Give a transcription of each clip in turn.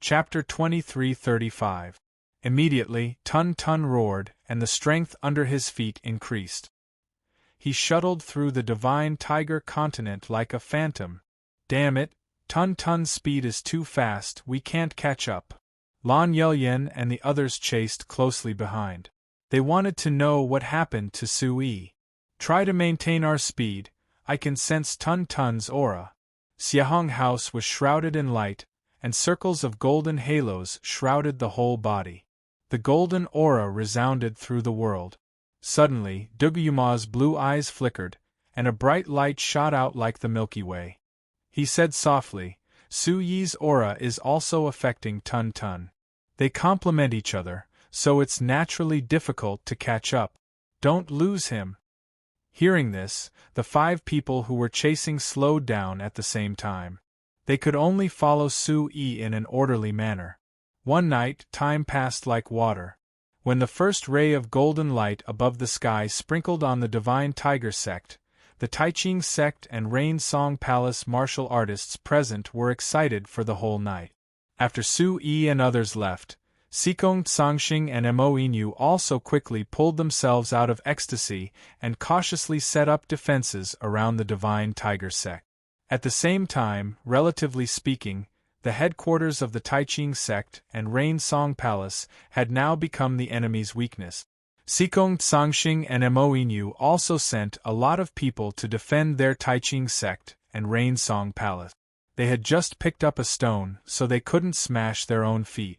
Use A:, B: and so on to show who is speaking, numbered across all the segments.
A: Chapter 23:35. Immediately, Tun Tun roared, and the strength under his feet increased. He shuttled through the divine tiger continent like a phantom. Damn it, Tun Tun's speed is too fast, we can't catch up. Lan Yelyen and the others chased closely behind. They wanted to know what happened to Sui. Try to maintain our speed, I can sense Tun Tun's aura. Xiahong House was shrouded in light, and circles of golden halos shrouded the whole body. The golden aura resounded through the world. Suddenly, Duguyuma's blue eyes flickered, and a bright light shot out like the Milky Way. He said softly, Su Yi's aura is also affecting Tun Tun. They complement each other, so it's naturally difficult to catch up. Don't lose him. Hearing this, the 5 people who were chasing slowed down at the same time. They could only follow Su Yi in an orderly manner. One night, time passed like water. When the first ray of golden light above the sky sprinkled on the Divine Tiger sect, the Taiching sect and Rain Song Palace martial artists present were excited for the whole night. After Su Yi and others left, Sikong Tsangxing and Mo Inyu also quickly pulled themselves out of ecstasy and cautiously set up defenses around the Divine Tiger sect. At the same time, relatively speaking, the headquarters of the Taiching sect and Rain Song Palace had now become the enemy's weakness. Sikong Tsangxing and Mo Inyu also sent a lot of people to defend their Taiching sect and Rain Song Palace. They had just picked up a stone, so they couldn't smash their own feet.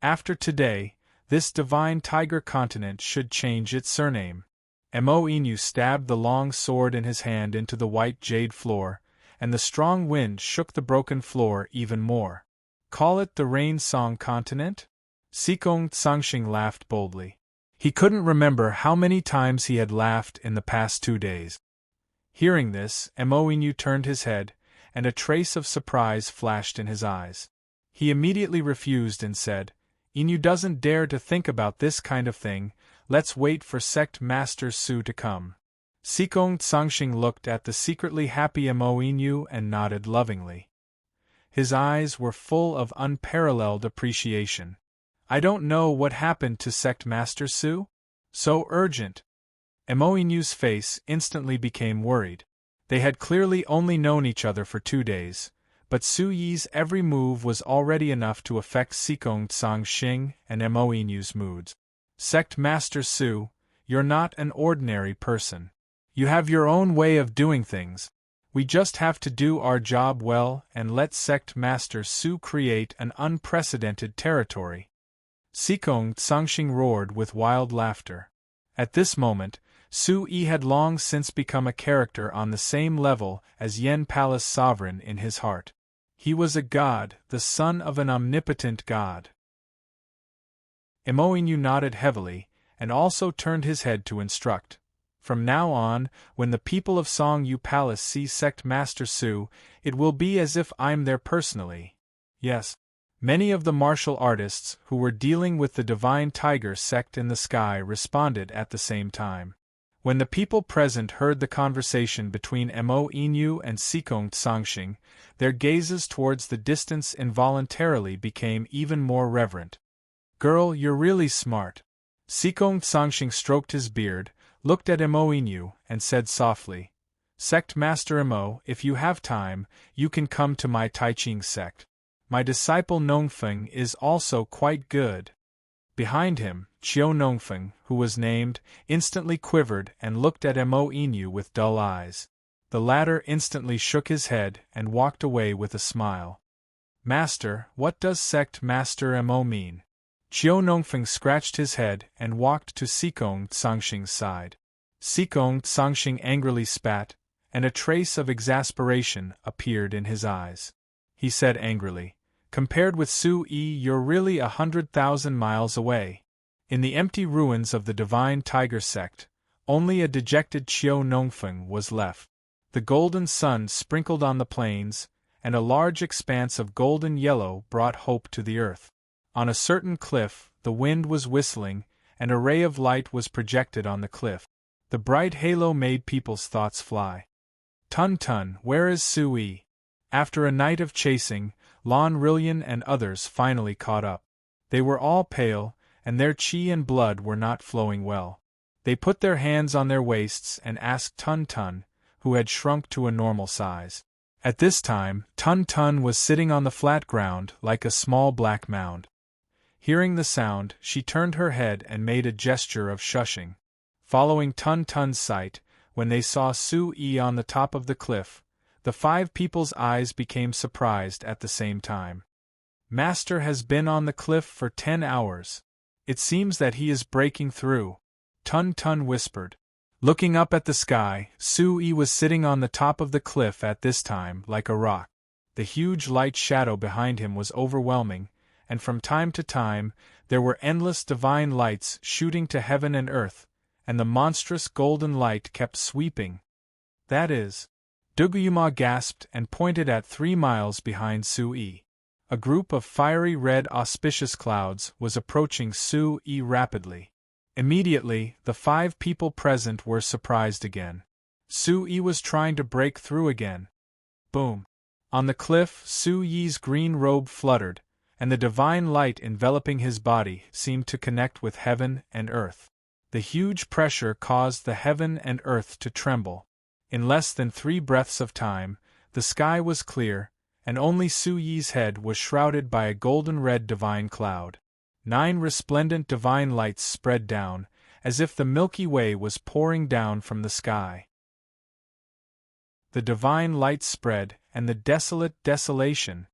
A: After today, this divine tiger continent should change its surname. Mo Inyu stabbed the long sword in his hand into the white jade floor, and the strong wind shook the broken floor even more. Call it the Rain Song continent? Sikong Tsangxing laughed boldly. He couldn't remember how many times he had laughed in the past 2 days. Hearing this, Mo Inyu turned his head, and a trace of surprise flashed in his eyes. He immediately refused and said, Inyu doesn't dare to think about this kind of thing, let's wait for Sect Master Su to come. Sikong Tsangxing looked at the secretly happy Mo Inyu and nodded lovingly. His eyes were full of unparalleled appreciation. I don't know what happened to Sect Master Su? So urgent. Mo Inyu's face instantly became worried. They had clearly only known each other for 2 days, but Su Yi's every move was already enough to affect Sikong Tsangxing and Mo Inyu's moods. Sect Master Su, you're not an ordinary person. You have your own way of doing things. We just have to do our job well and let Sect Master Su create an unprecedented territory. Sikong Tsangxing roared with wild laughter. At this moment, Su Yi had long since become a character on the same level as Yen Palace sovereign in his heart. He was a god, the son of an omnipotent god. Mo Inyu nodded heavily, and also turned his head to instruct. From now on, when the people of Song Yu Palace see Sect Master Su, it will be as if I'm there personally. Yes. Many of the martial artists who were dealing with the Divine Tiger sect in the sky responded at the same time. When the people present heard the conversation between Mo Inyu and Sikong Tsangxing, their gazes towards the distance involuntarily became even more reverent. Girl, you're really smart. Sikong Tsangxing stroked his beard, looked at Mo Inyu, and said softly, Sect Master Mo, if you have time, you can come to my Taiching sect. My disciple Nongfeng is also quite good. Behind him, Qiu Nongfeng, who was named, instantly quivered and looked at Mo Inyu with dull eyes. The latter instantly shook his head and walked away with a smile. Master, what does Sect Master Mo mean? Qiu Nongfeng scratched his head and walked to Sikong Tsangxing's side. Sikong Tsangxing angrily spat, and a trace of exasperation appeared in his eyes. He said angrily, Compared with Su Yi, you're really 100,000 miles away. In the empty ruins of the Divine Tiger sect, only a dejected Qiu Nongfeng was left. The golden sun sprinkled on the plains, and a large expanse of golden yellow brought hope to the earth. On a certain cliff, the wind was whistling, and a ray of light was projected on the cliff. The bright halo made people's thoughts fly. Tun Tun, where is Su Yi? After a night of chasing, Lan Rillian and others finally caught up. They were all pale, and their chi and blood were not flowing well. They put their hands on their waists and asked Tun Tun, who had shrunk to a normal size. At this time, Tun Tun was sitting on the flat ground like a small black mound. Hearing the sound, she turned her head and made a gesture of shushing. Following Tun Tun's sight, when they saw Su-yi on the top of the cliff, the 5 people's eyes became surprised at the same time. Master has been on the cliff for 10 hours. It seems that he is breaking through, Tun Tun whispered. Looking up at the sky, Su-yi was sitting on the top of the cliff at this time like a rock. The huge light shadow behind him was overwhelming, and from time to time, there were endless divine lights shooting to heaven and earth, and the monstrous golden light kept sweeping. That is. Duguyuma gasped and pointed at 3 miles behind Su-yi. A group of fiery red auspicious clouds was approaching Su-yi rapidly. Immediately, the 5 people present were surprised again. Su-yi was trying to break through again. Boom! On the cliff, Su-yi's green robe fluttered, and the divine light enveloping his body seemed to connect with heaven and earth. The huge pressure caused the heaven and earth to tremble. In less than 3 breaths of time, the sky was clear, and only Su-yi's head was shrouded by a golden-red divine cloud. 9 resplendent divine lights spread down, as if the Milky Way was pouring down from the sky. The divine light spread, and the desolate desolation.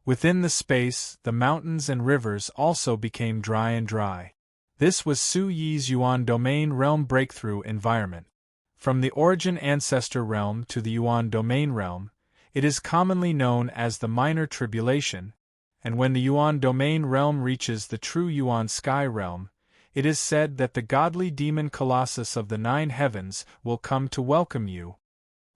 A: Within the space, the mountains and rivers also became dry and dry. This was Su-yi's Yuan domain realm breakthrough environment. From the origin ancestor realm to the Yuan domain realm, it is commonly known as the minor tribulation, and when the Yuan domain realm reaches the true Yuan sky realm, it is said that the godly demon colossus of the 9 heavens will come to welcome you.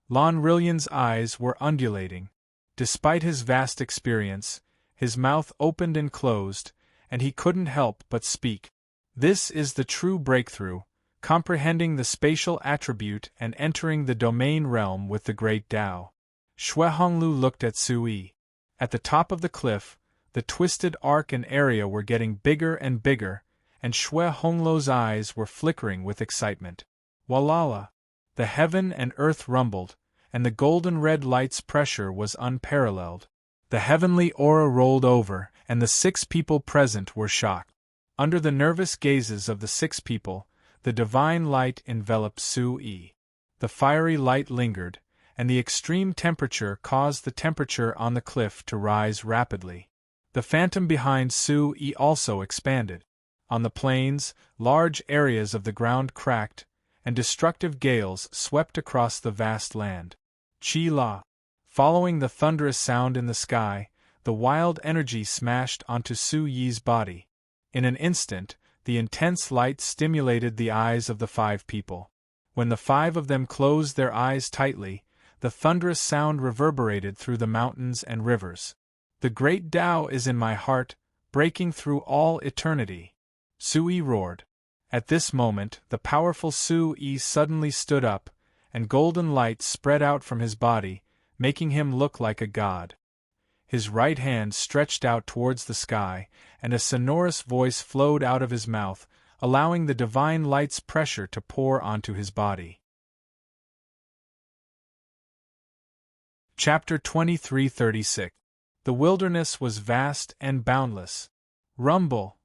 A: Lan Rillian's eyes were undulating. Despite his vast experience, his mouth opened and closed, and he couldn't help but speak. This is the true breakthrough, comprehending the spatial attribute and entering the domain realm with the great Tao. Xue Honglu looked at Su-yi. At the top of the cliff, the twisted arc and area were getting bigger and bigger, and Xue Honglu's eyes were flickering with excitement. Walala! The heaven and earth rumbled, and the golden red light's pressure was unparalleled. The heavenly aura rolled over, and the 6 people present were shocked. Under the nervous gazes of the 6 people, the divine light enveloped Su-yi. The fiery light lingered, and the extreme temperature caused the temperature on the cliff to rise rapidly. The phantom behind Su-yi also expanded. On the plains, large areas of the ground cracked, and destructive gales swept across the vast land. Chi-la! Following the thunderous sound in the sky, the wild energy smashed onto Su-yi's body. In an instant, the intense light stimulated the eyes of the 5 people. When the 5 of them closed their eyes tightly, the thunderous sound reverberated through the mountains and rivers. The great Tao is in my heart, breaking through all eternity. Su-yi roared. At this moment, the powerful Su-yi suddenly stood up, and golden light spread out from his body, making him look like a god. His right hand stretched out towards the sky, and a sonorous voice flowed out of his mouth, allowing the divine light's pressure to pour onto his body. Chapter 2336. The wilderness was vast and boundless. Rumble!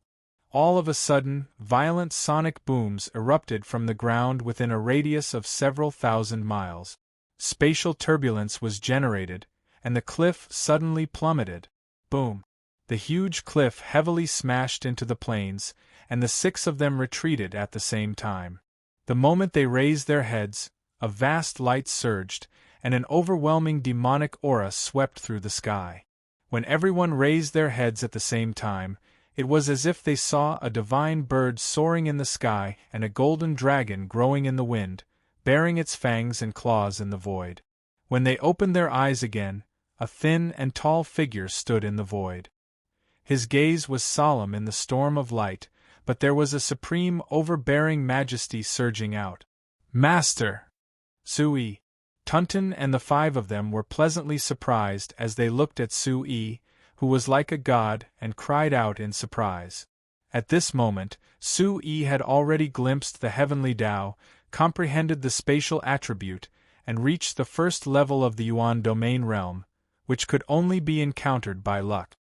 A: All of a sudden, violent sonic booms erupted from the ground within a radius of several thousand miles. Spatial turbulence was generated, and the cliff suddenly plummeted. Boom! The huge cliff heavily smashed into the plains, and the 6 of them retreated at the same time. The moment they raised their heads, a vast light surged, and an overwhelming demonic aura swept through the sky. When everyone raised their heads at the same time, it was as if they saw a divine bird soaring in the sky and a golden dragon growing in the wind, bearing its fangs and claws in the void. When they opened their eyes again, a thin and tall figure stood in the void. His gaze was solemn in the storm of light, but there was a supreme, overbearing majesty surging out. Master! Su-yi! Tun Tun and the 5 of them were pleasantly surprised as they looked at Su-yi, who was like a god, and cried out in surprise. At this moment, Su-yi had already glimpsed the heavenly Tao, comprehended the spatial attribute, and reached the first level of the Yuan domain realm, which could only be encountered by luck.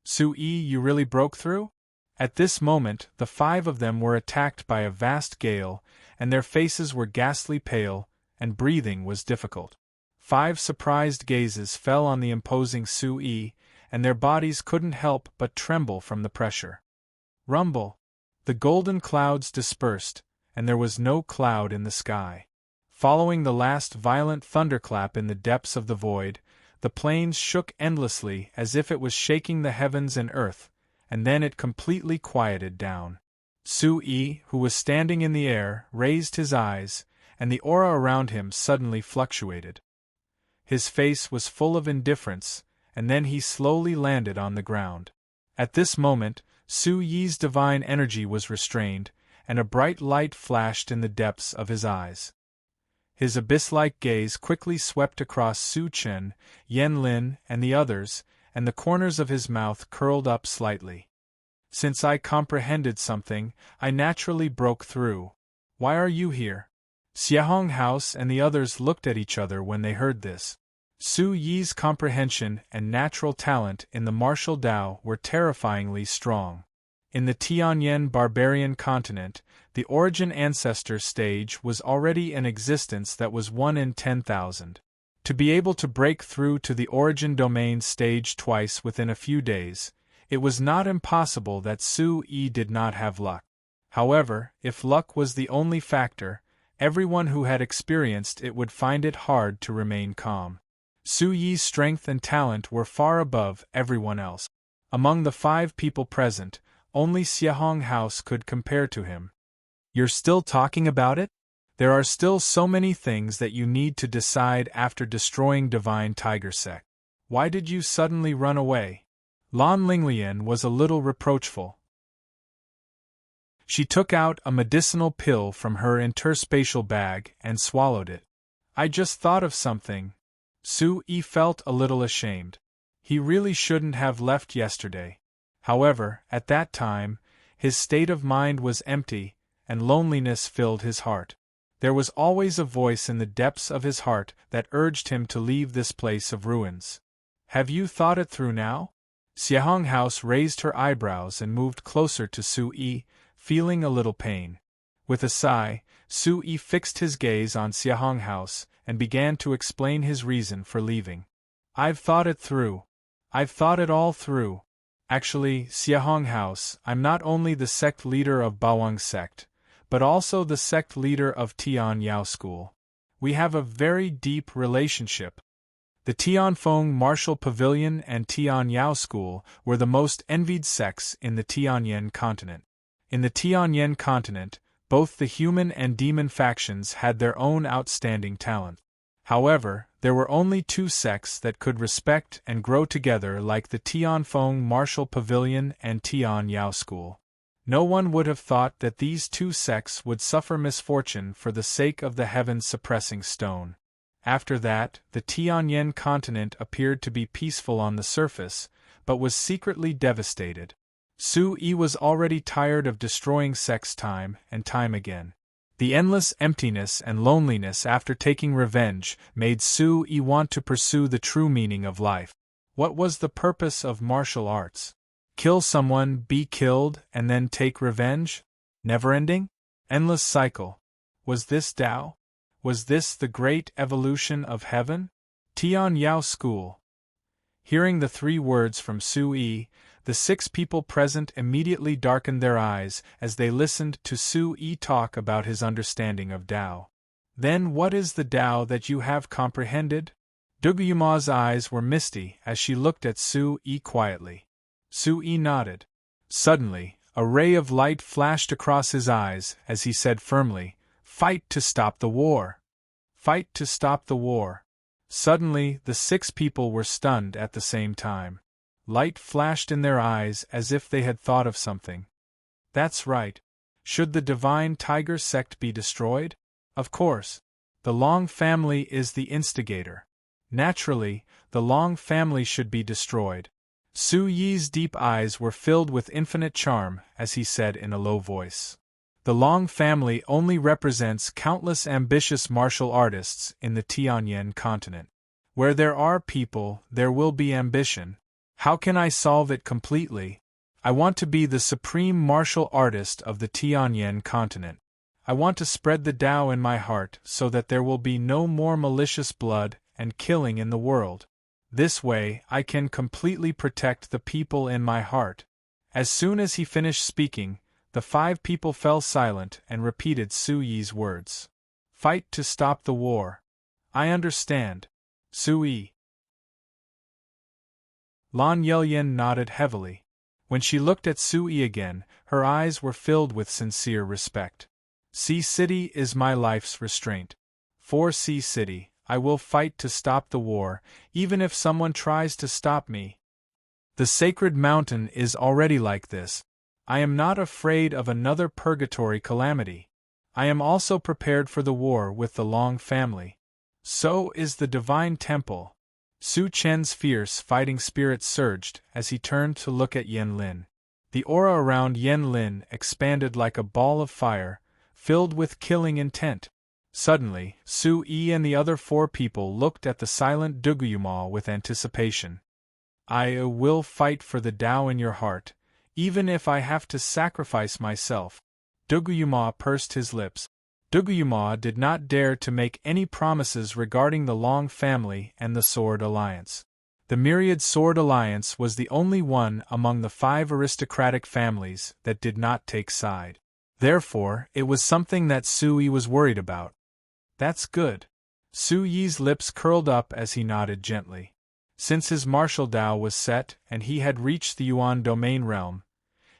A: Su-yi, you really broke through? At this moment, the 5 of them were attacked by a vast gale, and their faces were ghastly pale, and breathing was difficult. 5 surprised gazes fell on the imposing Su-yi, and their bodies couldn't help but tremble from the pressure. Rumble! The golden clouds dispersed, and there was no cloud in the sky. Following the last violent thunderclap in the depths of the void, the plains shook endlessly as if it was shaking the heavens and earth, and then it completely quieted down. Su-yi, who was standing in the air, raised his eyes, and the aura around him suddenly fluctuated. His face was full of indifference, and then he slowly landed on the ground. At this moment, Su-yi's divine energy was restrained, and a bright light flashed in the depths of his eyes. His abyss-like gaze quickly swept across Su-chen, Yen-lin, and the others, and the corners of his mouth curled up slightly. Since I comprehended something, I naturally broke through. Why are you here? Xiahong House and the others looked at each other when they heard this. Su-yi's comprehension and natural talent in the martial Tao were terrifyingly strong. In the Tianyan barbarian continent, the origin ancestor stage was already an existence that was 1 in 10,000. To be able to break through to the origin domain stage twice within a few days, it was not impossible that Su-yi did not have luck. However, if luck was the only factor, everyone who had experienced it would find it hard to remain calm. Su-yi's strength and talent were far above everyone else. Among the 5 people present, only Xiahong House could compare to him. You're still talking about it? There are still so many things that you need to decide after destroying Divine Tiger Sect. Why did you suddenly run away? Lan Linglian was a little reproachful. She took out a medicinal pill from her interspatial bag and swallowed it. I just thought of something. Su-yi felt a little ashamed. He really shouldn't have left yesterday. However, at that time, his state of mind was empty, and loneliness filled his heart. There was always a voice in the depths of his heart that urged him to leave this place of ruins. Have you thought it through now? Xiahong House raised her eyebrows and moved closer to Su-yi, feeling a little pain. With a sigh, Su-yi fixed his gaze on Xiahong House and began to explain his reason for leaving. I've thought it through. I've thought it all through. Actually, Xiahong House, I'm not only the sect leader of Bawang sect, but also the sect leader of Tian Yao School. We have a very deep relationship. The Tianfeng Martial Pavilion and Tian Yao School were the most envied sects in the Tianyan continent. In the Tianyan continent, both the human and demon factions had their own outstanding talent. However, there were only 2 sects that could respect and grow together like the Tianfeng Martial Pavilion and Tian Yao School. No one would have thought that these 2 sects would suffer misfortune for the sake of the heaven-suppressing stone. After that, the Tianyan continent appeared to be peaceful on the surface, but was secretly devastated. Su-yi was already tired of destroying sects time and time again. The endless emptiness and loneliness after taking revenge made Su-yi want to pursue the true meaning of life. What was the purpose of martial arts? Kill someone, be killed, and then take revenge? Never-ending? Endless cycle. Was this Tao? Was this the great evolution of heaven? Tian Yao School. Hearing the 3 words from Su-yi, the 6 people present immediately darkened their eyes as they listened to Su-yi talk about his understanding of Tao. Then what is the Tao that you have comprehended? Duguyuma's eyes were misty as she looked at Su-yi quietly. Su-yi nodded. Suddenly, a ray of light flashed across his eyes as he said firmly, "Fight to stop the war! Fight to stop the war!" Suddenly, the 6 people were stunned at the same time. Light flashed in their eyes as if they had thought of something. That's right. Should the Divine Tiger sect be destroyed? Of course. The Long family is the instigator. Naturally, the Long family should be destroyed. Su Yi's deep eyes were filled with infinite charm as he said in a low voice. The Long family only represents countless ambitious martial artists in the Tianyan continent. Where there are people, there will be ambition. How can I solve it completely? I want to be the supreme martial artist of the Tianyan continent. I want to spread the Tao in my heart so that there will be no more malicious blood and killing in the world. This way, I can completely protect the people in my heart. As soon as he finished speaking, the 5 people fell silent and repeated Su Yi's words. Fight to stop the war. I understand. Su Yi. Lan Yelyan nodded heavily. When she looked at Su Yi again, her eyes were filled with sincere respect. Sea City is my life's restraint. For Sea City, I will fight to stop the war, even if someone tries to stop me. The sacred mountain is already like this. I am not afraid of another purgatory calamity. I am also prepared for the war with the Long family. So is the divine temple. Su Chen's fierce fighting spirit surged as he turned to look at Yen Lin. The aura around Yen Lin expanded like a ball of fire, filled with killing intent. Suddenly, Su Yi and the other 4 people looked at the silent Duguyuma with anticipation. I will fight for the Tao in your heart, even if I have to sacrifice myself. Duguyuma pursed his lips. Duguyuma did not dare to make any promises regarding the Long family and the Sword Alliance. The Myriad Sword Alliance was the only one among the 5 aristocratic families that did not take side. Therefore, it was something that Su Yi was worried about. That's good. Su Yi's lips curled up as he nodded gently. Since his martial Tao was set and he had reached the Yuan domain realm,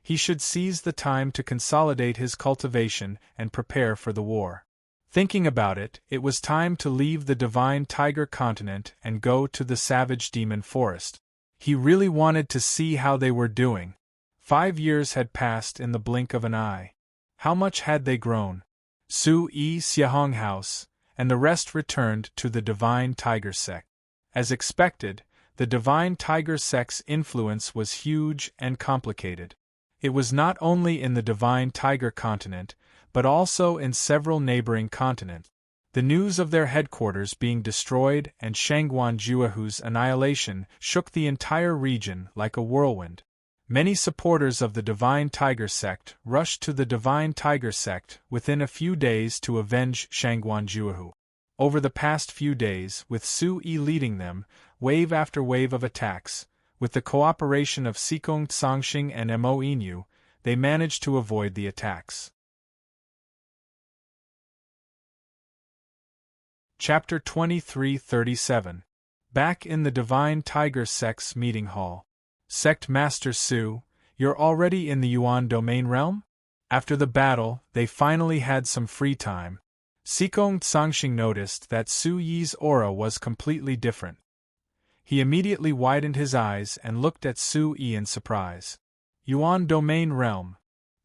A: he should seize the time to consolidate his cultivation and prepare for the war. Thinking about it, it was time to leave the divine tiger continent and go to the savage demon forest. He really wanted to see how they were doing. 5 years had passed in the blink of an eye. How much had they grown? Su Yi Xiahong House, and the rest returned to the divine tiger sect. As expected, the divine tiger sect's influence was huge and complicated. It was not only in the divine tiger continent, but also in several neighboring continents. The news of their headquarters being destroyed and Shangguan Juahu's annihilation shook the entire region like a whirlwind. Many supporters of the divine tiger sect rushed to the divine tiger sect within a few days to avenge Shangguan Juahu. Over the past few days, with Su Yi leading them, wave after wave of attacks, with the cooperation of Sikong Tsangxing and Mo Inu, they managed to avoid the attacks. Chapter 2337. Back in the Divine Tiger Sect's meeting hall. Sect Master Su, you're already in the Yuan domain realm? After the battle, they finally had some free time. Sikong Tsangxing noticed that Su Yi's aura was completely different. He immediately widened his eyes and looked at Su Yi in surprise. Yuan domain realm.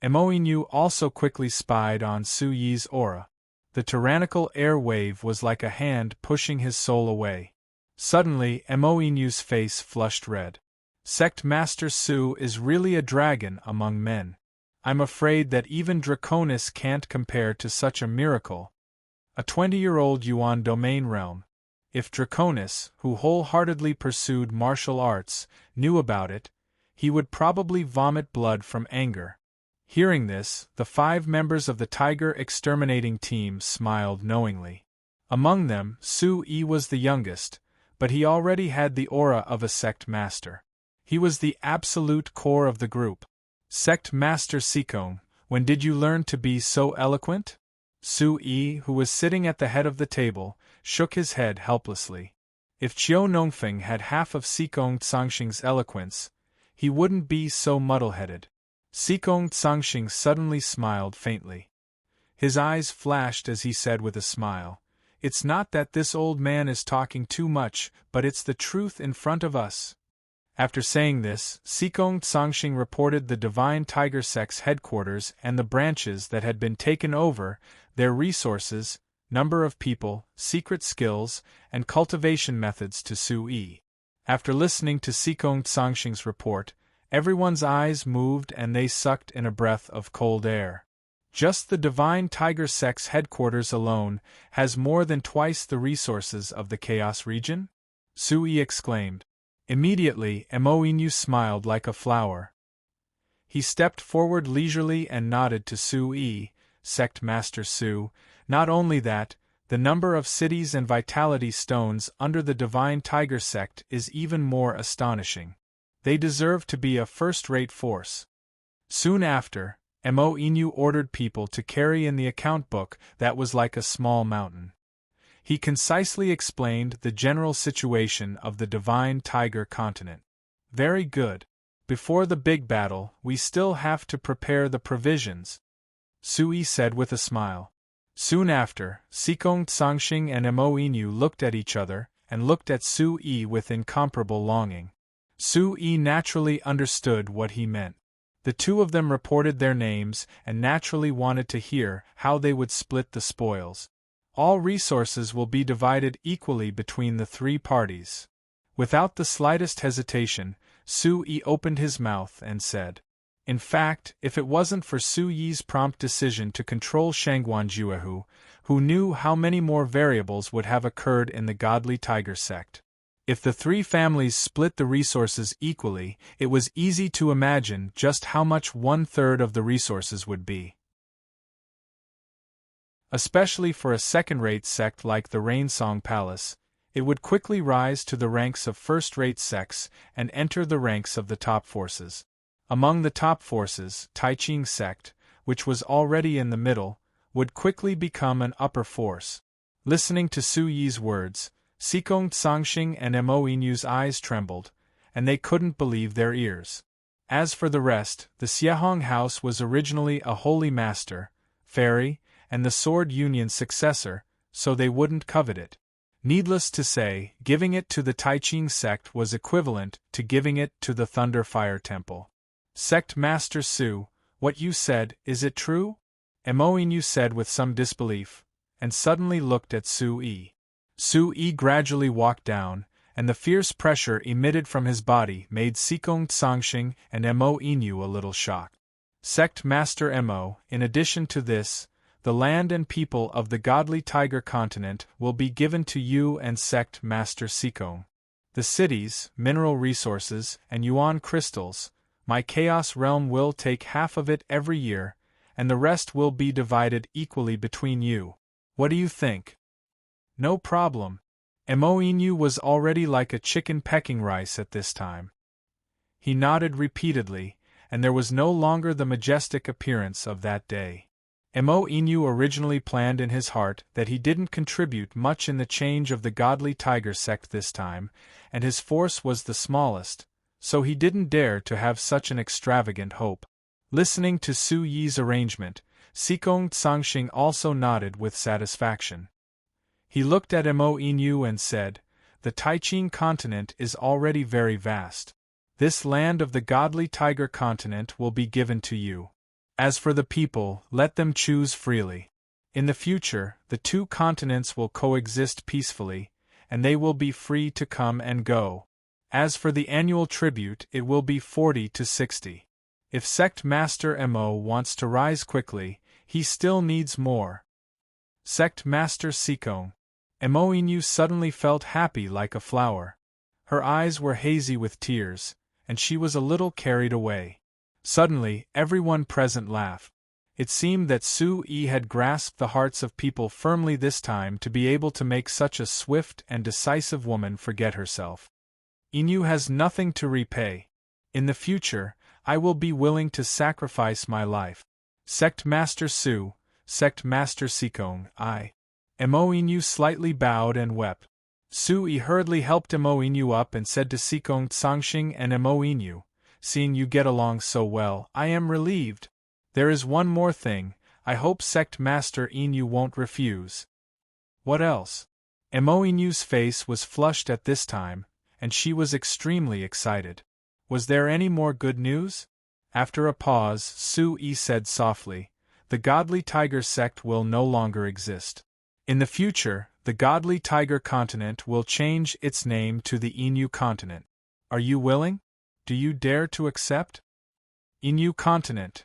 A: Mo Inu also quickly spied on Su Yi's aura. The tyrannical air wave was like a hand pushing his soul away. Suddenly, Mo Inu's face flushed red. Sect Master Su is really a dragon among men. I'm afraid that even Draconis can't compare to such a miracle. A 20-year-old Yuan domain realm. If Draconis, who wholeheartedly pursued martial arts, knew about it, he would probably vomit blood from anger. Hearing this, the 5 members of the tiger exterminating team smiled knowingly. Among them, Su Yi was the youngest, but he already had the aura of a sect master. He was the absolute core of the group. Sect Master Sikong, when did you learn to be so eloquent? Su Yi, who was sitting at the head of the table, shook his head helplessly. If Qiu Nongfeng had half of Sikong Tsangxing's eloquence, he wouldn't be so muddle-headed. Sikong Tsangxing suddenly smiled faintly. His eyes flashed as he said with a smile, "It's not that this old man is talking too much, but it's the truth in front of us." After saying this, Sikong Tsangxing reported the Divine Tiger Sect's headquarters and the branches that had been taken over, their resources, number of people, secret skills, and cultivation methods to Su Yi. After listening to Sikong Tsangxing's report, everyone's eyes moved and they sucked in a breath of cold air. Just the Divine Tiger Sect's headquarters alone has more than twice the resources of the Chaos region? Sui exclaimed. Immediately, Mo Inu smiled like a flower. He stepped forward leisurely and nodded to Sui, Sect Master Su. Not only that, the number of cities and vitality stones under the Divine Tiger Sect is even more astonishing. They deserve to be a first-rate force. Soon after, Mo Inu ordered people to carry in the account book that was like a small mountain. He concisely explained the general situation of the Divine Tiger continent. Very good. Before the big battle, we still have to prepare the provisions, Sui said with a smile. Soon after, Sikong Tsangxing and Mo Inu looked at each other, and looked at Sui with incomparable longing. Sui naturally understood what he meant. The two of them reported their names and naturally wanted to hear how they would split the spoils. All resources will be divided equally between the three parties. Without the slightest hesitation, Sui opened his mouth and said, "In fact, if it wasn't for Su Yi's prompt decision to control Shangguanjuehu, who knew how many more variables would have occurred in the Godly Tiger Sect. If the three families split the resources equally, it was easy to imagine just how much 1/3 of the resources would be. Especially for a second-rate sect like the Rainsong Palace, it would quickly rise to the ranks of first-rate sects and enter the ranks of the top forces. Among the top forces, Taiching sect, which was already in the middle, would quickly become an upper force." Listening to Su Yi's words, Sikong Tsangxing and Mo Inu's eyes trembled, and they couldn't believe their ears. As for the rest, the Xiehong house was originally a holy master, fairy, and the Sword Union's successor, so they wouldn't covet it. Needless to say, giving it to the Taiching sect was equivalent to giving it to the Thunder Fire Temple. "Sect Master Su, what you said, is it true?" Mo Inu said with some disbelief, and suddenly looked at Sui. Sui gradually walked down, and the fierce pressure emitted from his body made Sikong Tsangxing and Mo Inu a little shocked. "Sect Master Mo, in addition to this, the land and people of the Godly Tiger continent will be given to you and Sect Master Sikong. The cities, mineral resources, and yuan crystals, my Chaos Realm will take half of it every year, and the rest will be divided equally between you. What do you think?" "No problem." Mo Inu was already like a chicken pecking rice at this time. He nodded repeatedly, and there was no longer the majestic appearance of that day. Mo Inu originally planned in his heart that he didn't contribute much in the change of the Godly Tiger sect this time, and his force was the smallest, so he didn't dare to have such an extravagant hope. Listening to Su Yi's arrangement, Sikong Tsangxing also nodded with satisfaction. He looked at Mo Inu and said, "The Taiching continent is already very vast. This land of the Godly Tiger continent will be given to you. As for the people, let them choose freely. In the future, the two continents will coexist peacefully, and they will be free to come and go. As for the annual tribute, it will be 40 to 60. If Sect Master Mo wants to rise quickly, he still needs more." Sect Master Sikong. Mo Inu suddenly felt happy like a flower. Her eyes were hazy with tears, and she was a little carried away. Suddenly, everyone present laughed. It seemed that Su Yi had grasped the hearts of people firmly this time to be able to make such a swift and decisive woman forget herself. "Inu has nothing to repay. In the future, I will be willing to sacrifice my life. Sect Master Su, Sect Master Sikong, I." Mo Inu slightly bowed and wept. Sui hurriedly helped Mo Inu up and said to Sikong Tsangxing and Mo Inu, "Seeing you get along so well, I am relieved. There is one more thing, I hope Sect Master Inu won't refuse." "What else?" Mo Inu's face was flushed at this time, and she was extremely excited. "Was there any more good news?" After a pause, Sui said softly, "The Godly Tiger sect will no longer exist. In the future, The godly tiger continent will change its name to the Inu continent. Are you willing? Do you dare to accept? Inu continent.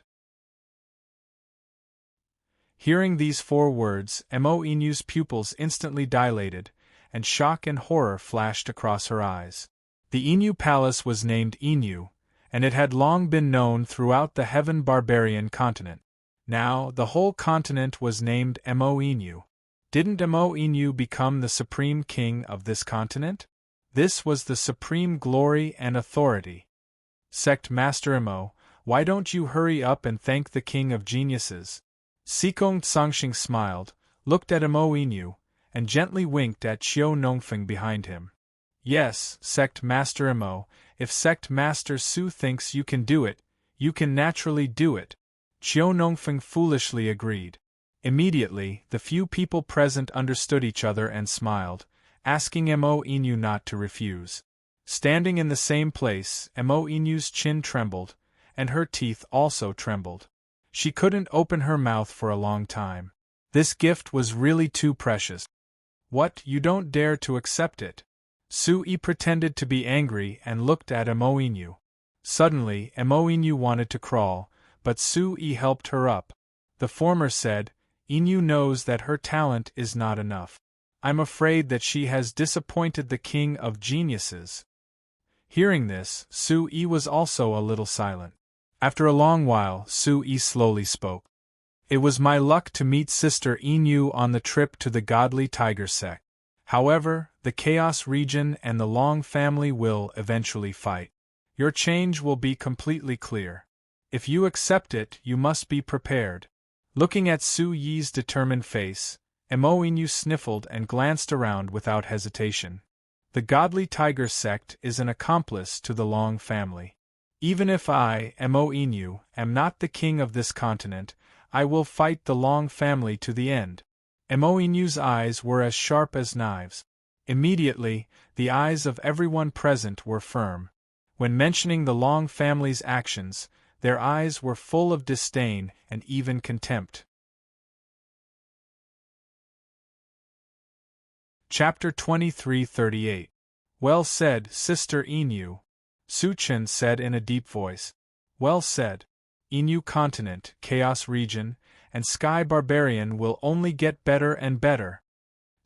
A: Hearing these 4 words, Mo Inu's pupils instantly dilated, and shock and horror flashed across her eyes. The Inu palace was named Inu, and it had long been known throughout the heaven barbarian continent. Now, the whole continent was named Mo Inu. Didn't Mo Inu become the supreme king of this continent? This was the supreme glory and authority. Sect Master Mo, why don't you hurry up and thank the king of geniuses? Sikong Tsangxing smiled, looked at Mo Inu, and gently winked at Qiu Nongfeng behind him. Yes, Sect Master Mo, if Sect Master Su thinks you can do it, you can naturally do it. Qiu Nongfeng foolishly agreed. Immediately, the few people present understood each other and smiled, asking Mo Inu not to refuse. Standing in the same place, Mo Inu's chin trembled, and her teeth also trembled. She couldn't open her mouth for a long time. This gift was really too precious. What, you don't dare to accept it? Su-yi pretended to be angry and looked at Mo Inu. Suddenly, Mo Inu wanted to crawl, but Su-yi helped her up. The former said, Inu knows that her talent is not enough. I'm afraid that she has disappointed the king of geniuses. Hearing this, Su-yi was also a little silent. After a long while, Su-yi slowly spoke. It was my luck to meet Sister Inu on the trip to the godly tiger sect. However, the Chaos region and the Long family will eventually fight. Your change will be completely clear. If you accept it, you must be prepared. Looking at Su-yi's determined face, Mo Inu sniffled and glanced around without hesitation. The godly tiger sect is an accomplice to the Long family. Even if I, Mo Inu, am not the king of this continent, I will fight the Long family to the end. Mo Inu's eyes were as sharp as knives. Immediately, the eyes of everyone present were firm. When mentioning the Long family's actions, their eyes were full of disdain and even contempt. Chapter 23:38. Well said, Sister Inu. Su Chen said in a deep voice. Well said. Inu continent, Chaos region, and Sky Barbarian will only get better and better.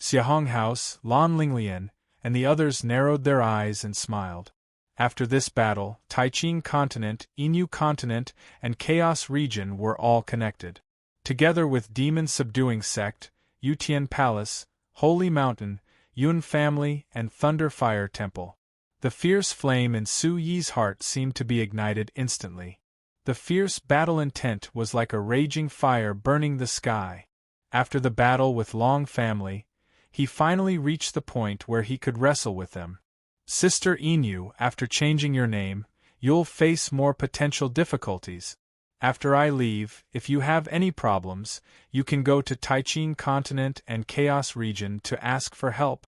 A: Xiahong House, Lan Linglian, and the others narrowed their eyes and smiled. After this battle, Taiqing continent, Inu continent, and Chaos region were all connected. Together with Demon Subduing Sect, Yutian Palace, Holy Mountain, Yun family, and Thunder Fire Temple. The fierce flame in Su-yi's heart seemed to be ignited instantly. The fierce battle intent was like a raging fire burning the sky. After the battle with Long family, he finally reached the point where he could wrestle with them. Sister Inu, after changing your name, you'll face more potential difficulties. After I leave, if you have any problems, you can go to Taiqing continent and Chaos region to ask for help.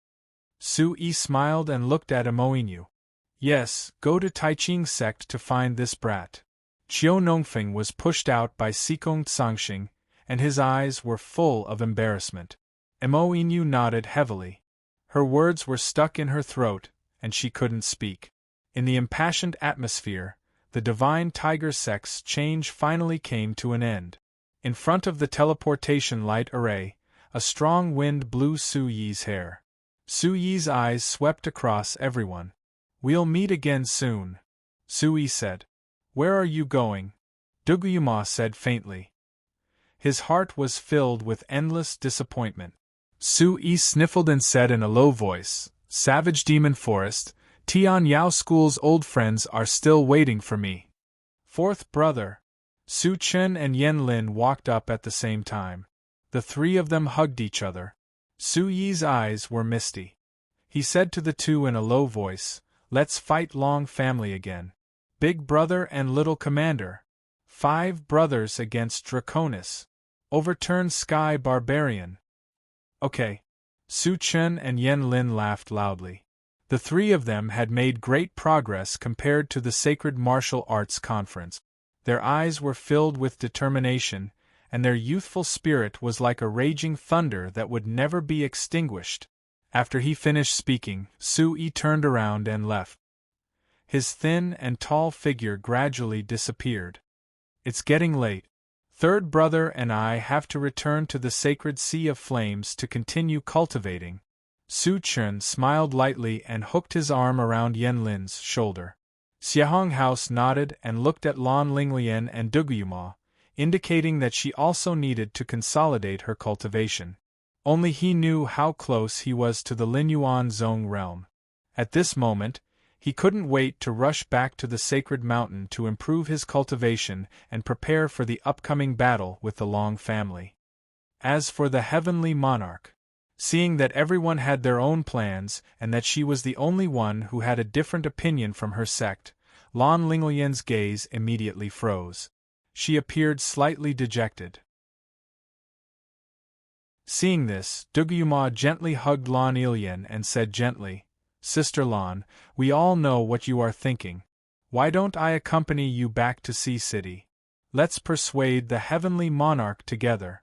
A: Su-yi smiled and looked at Mo Inu. Yes, go to Taiqing sect to find this brat. Qiu Nongfeng was pushed out by Sikong Tsangxing, and his eyes were full of embarrassment. Mo Inu nodded heavily. Her words were stuck in her throat, and she couldn't speak. In the impassioned atmosphere, the divine tiger sect's change finally came to an end. In front of the teleportation light array, a strong wind blew Su-yi's hair. Su-yi's eyes swept across everyone. We'll meet again soon, Su-yi said. Where are you going? Duguyuma said faintly. His heart was filled with endless disappointment. Su-yi sniffled and said in a low voice, Savage Demon Forest, Tian Yao School's old friends are still waiting for me. Fourth brother. Su Chen and Yen Lin walked up at the same time. The 3 of them hugged each other. Su-yi's eyes were misty. He said to the 2 in a low voice, Let's fight Long family again. Big brother and little commander. 5 brothers against Draconis. Overturn Sky Barbarian. Okay. Su Chen and Yen Lin laughed loudly. The 3 of them had made great progress compared to the Sacred Martial Arts Conference. Their eyes were filled with determination, and their youthful spirit was like a raging thunder that would never be extinguished. After he finished speaking, Sui turned around and left. His thin and tall figure gradually disappeared. It's getting late. Third brother and I have to return to the sacred sea of flames to continue cultivating. Su Chun smiled lightly and hooked his arm around Yen Lin's shoulder. Xiahong House nodded and looked at Lan Linglian and Duguyuma, indicating that she also needed to consolidate her cultivation. Only he knew how close he was to the Linyuan Zong realm. At this moment, he couldn't wait to rush back to the sacred mountain to improve his cultivation and prepare for the upcoming battle with the Long family. As for the heavenly monarch, seeing that everyone had their own plans and that she was the only one who had a different opinion from her sect, Lan Linglian's gaze immediately froze. She appeared slightly dejected. Seeing this, Duguyuma gently hugged Lan Ilian and said gently, "Sister Lan, we all know what you are thinking. Why don't I accompany you back to Sea City? Let's persuade the heavenly monarch together."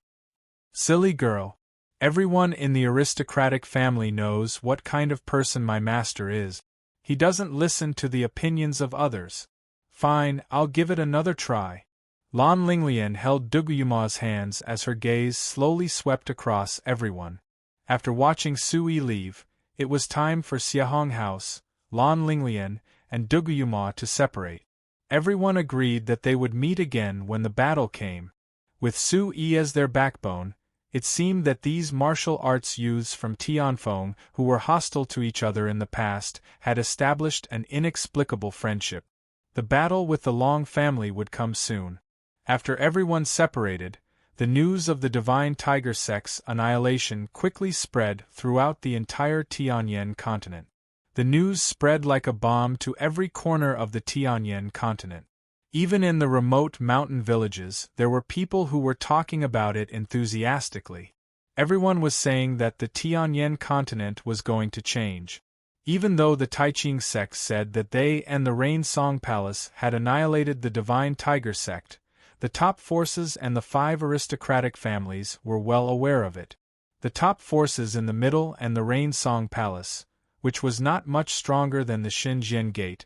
A: Silly girl. Everyone in the aristocratic family knows what kind of person my master is. He doesn't listen to the opinions of others. Fine, I'll give it another try. Lan Linglian held Duguyuma's hands as her gaze slowly swept across everyone. After watching Sui leave, it was time for Xiahong House, Lan Linglian, and Duguyuma to separate. Everyone agreed that they would meet again when the battle came. With Sui as their backbone, it seemed that these martial arts youths from Tianfeng, who were hostile to each other in the past, had established an inexplicable friendship. The battle with the Long family would come soon. After everyone separated, the news of the Divine Tiger Sect's annihilation quickly spread throughout the entire Tianyan continent. The news spread like a bomb to every corner of the Tianyan continent. Even in the remote mountain villages, there were people who were talking about it enthusiastically. Everyone was saying that the Tianyan continent was going to change. Even though the Taiching sect said that they and the Rain Song Palace had annihilated the Divine Tiger sect, the top forces and the 5 aristocratic families were well aware of it. The top forces in the middle and the Rain Song Palace, which was not much stronger than the Xinjian Gate,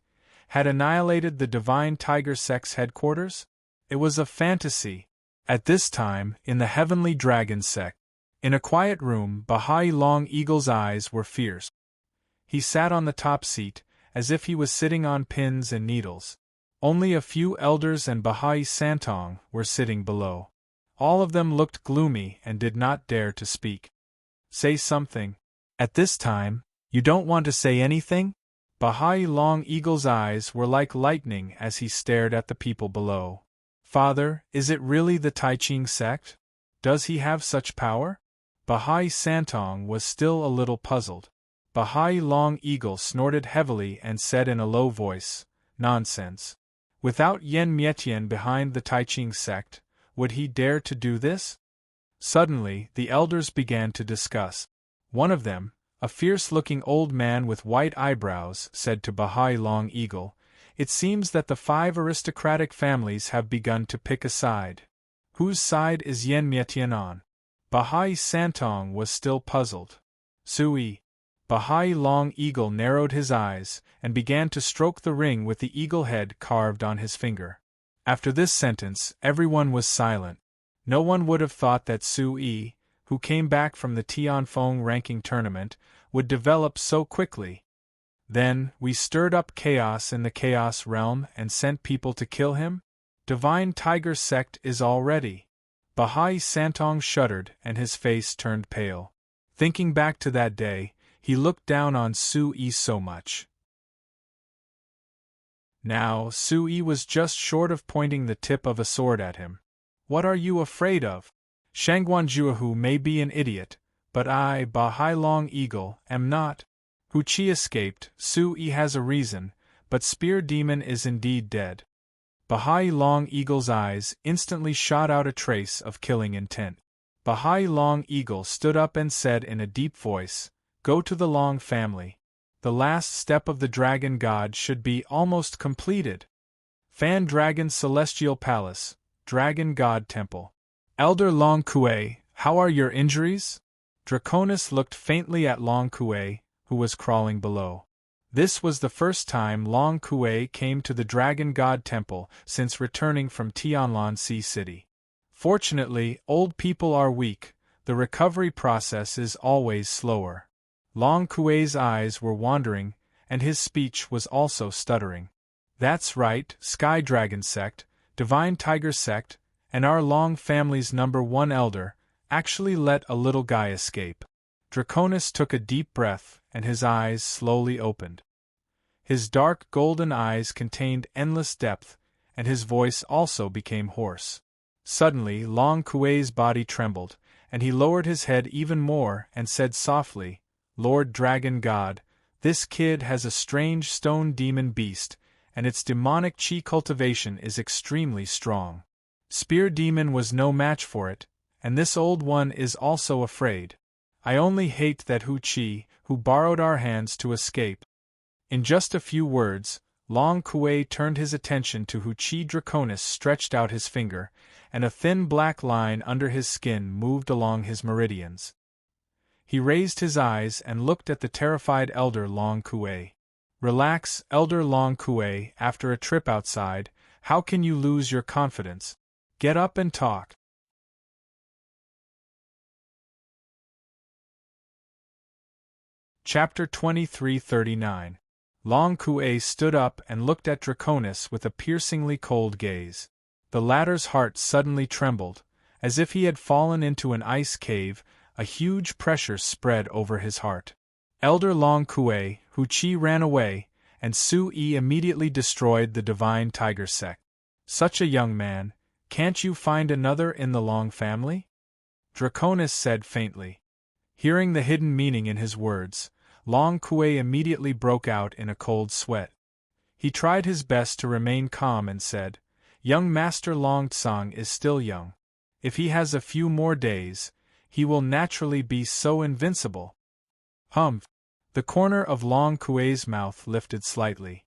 A: had annihilated the Divine Tiger Sect's headquarters? It was a fantasy. At this time, in the Heavenly Dragon sect, in a quiet room, Bahai Long Eagle's eyes were fierce. He sat on the top seat, as if he was sitting on pins and needles. Only a few elders and Bahai Santong were sitting below. All of them looked gloomy and did not dare to speak. Say something. At this time, you don't want to say anything? Bahai Long Eagle's eyes were like lightning as he stared at the people below. Father, is it really the Taiching sect? Does he have such power? Bahai Santong was still a little puzzled. Bahai Long Eagle snorted heavily and said in a low voice, "Nonsense. Without Yen Mietian behind the Taiching sect, would he dare to do this?" Suddenly, the elders began to discuss. One of them, a fierce-looking old man with white eyebrows, said to Bahai Long Eagle, "It seems that the 5 aristocratic families have begun to pick a side. Whose side is Yen Mietian on?" Bahai Santong was still puzzled. Sui. Bahai Long Eagle narrowed his eyes, and began to stroke the ring with the eagle head carved on his finger. After this sentence, everyone was silent. No one would have thought that Sui, who came back from the Tianfeng ranking tournament, would develop so quickly. Then, we stirred up chaos in the Chaos Realm and sent people to kill him? Divine Tiger sect is all ready. Bahai Santong shuddered and his face turned pale. Thinking back to that day, he looked down on Sui so much. Now, Sui was just short of pointing the tip of a sword at him. What are you afraid of? Shangguanjuahu may be an idiot, but I, Bahai Long Eagle, am not. Hu Qi escaped, Sui has a reason, but Spear Demon is indeed dead. Bahai Long Eagle's eyes instantly shot out a trace of killing intent. Bahai Long Eagle stood up and said in a deep voice, "Go to the Long family. The last step of the Dragon God should be almost completed. Fan Dragon Celestial Palace, Dragon God Temple." Elder Long Kue, how are your injuries? Draconis looked faintly at Long Kue, who was crawling below. This was the first time Long Kue came to the Dragon God Temple since returning from Tianlan Sea City. Fortunately, old people are weak, the recovery process is always slower. Long Kue's eyes were wandering, and his speech was also stuttering. That's right, Sky Dragon Sect, Divine Tiger Sect, and our Long family's #1 elder, actually let a little guy escape. Draconis took a deep breath, and his eyes slowly opened. His dark golden eyes contained endless depth, and his voice also became hoarse. Suddenly Long Kue's body trembled, and he lowered his head even more and said softly, Lord Dragon God, this kid has a strange stone demon beast, and its demonic chi cultivation is extremely strong. Spear Demon was no match for it, and this old one is also afraid. I only hate that Hu Chi, who borrowed our hands to escape. In just a few words, Long Kue turned his attention to Hu Chi. Draconis stretched out his finger, and a thin black line under his skin moved along his meridians. He raised his eyes and looked at the terrified Elder Long Kue. Relax, Elder Long Kue, after a trip outside, how can you lose your confidence? Get up and talk. Chapter 2339. Long Kue stood up and looked at Draconis with a piercingly cold gaze. The latter's heart suddenly trembled, as if he had fallen into an ice cave. A huge pressure spread over his heart. Elder Long Kue, Hu Chi ran away, and Su Yi immediately destroyed the Divine Tiger Sect. Such a young man, can't you find another in the Long family? Draconis said faintly. Hearing the hidden meaning in his words, Long Kue immediately broke out in a cold sweat. He tried his best to remain calm and said, Young Master Long Tsang is still young. If he has a few more days, he will naturally be so invincible. Humph! The corner of Long Kue's mouth lifted slightly.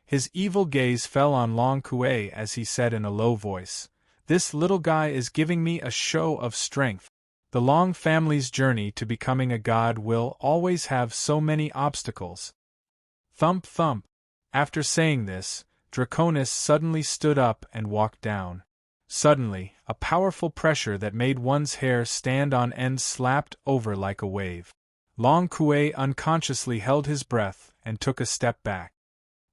A: His evil gaze fell on Long Kue as he said in a low voice, This little guy is giving me a show of strength. The Long family's journey to becoming a god will always have so many obstacles. Thump thump. After saying this, Draconis suddenly stood up and walked down. Suddenly, a powerful pressure that made one's hair stand on end slapped over like a wave. Long Kue unconsciously held his breath and took a step back.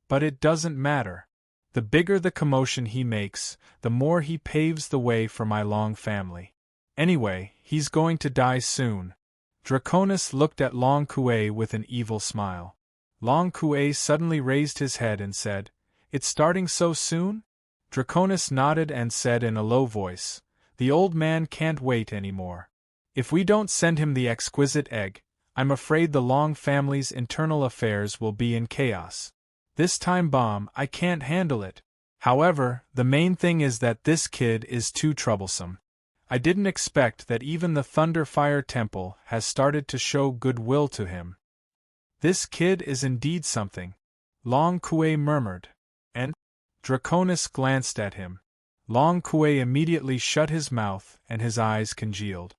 A: But it doesn't matter. The bigger the commotion he makes, the more he paves the way for my Long family. Anyway, he's going to die soon. Draconis looked at Long Kue with an evil smile. Long Kue suddenly raised his head and said, It's starting so soon? Draconis nodded and said in a low voice, The old man can't wait anymore. If we don't send him the exquisite egg, I'm afraid the Long family's internal affairs will be in chaos. This time bomb, I can't handle it. However, the main thing is that this kid is too troublesome. I didn't expect that even the Thunderfire Temple has started to show goodwill to him. This kid is indeed something, Long Kue murmured. And? Draconis glanced at him. Long Kue immediately shut his mouth and his eyes congealed.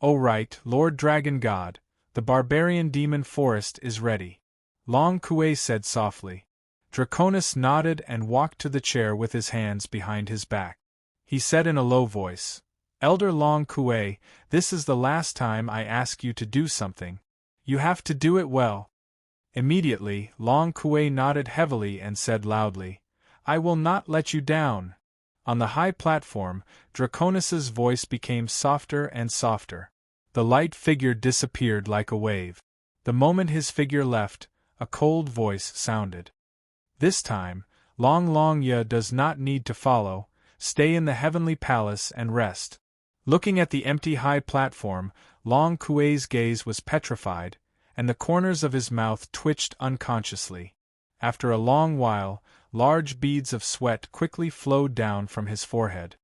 A: Oh right, Lord Dragon God, the barbarian demon forest is ready. Long Kue said softly. Draconis nodded and walked to the chair with his hands behind his back. He said in a low voice, Elder Long Kue, this is the last time I ask you to do something. You have to do it well. Immediately, Long Kue nodded heavily and said loudly, I will not let you down. On the high platform, Draconis's voice became softer and softer. The light figure disappeared like a wave. The moment his figure left, a cold voice sounded. This time, Long Ya does not need to follow, stay in the heavenly palace and rest. Looking at the empty high platform, Long Kue's gaze was petrified, and the corners of his mouth twitched unconsciously. After a long while, large beads of sweat quickly flowed down from his forehead.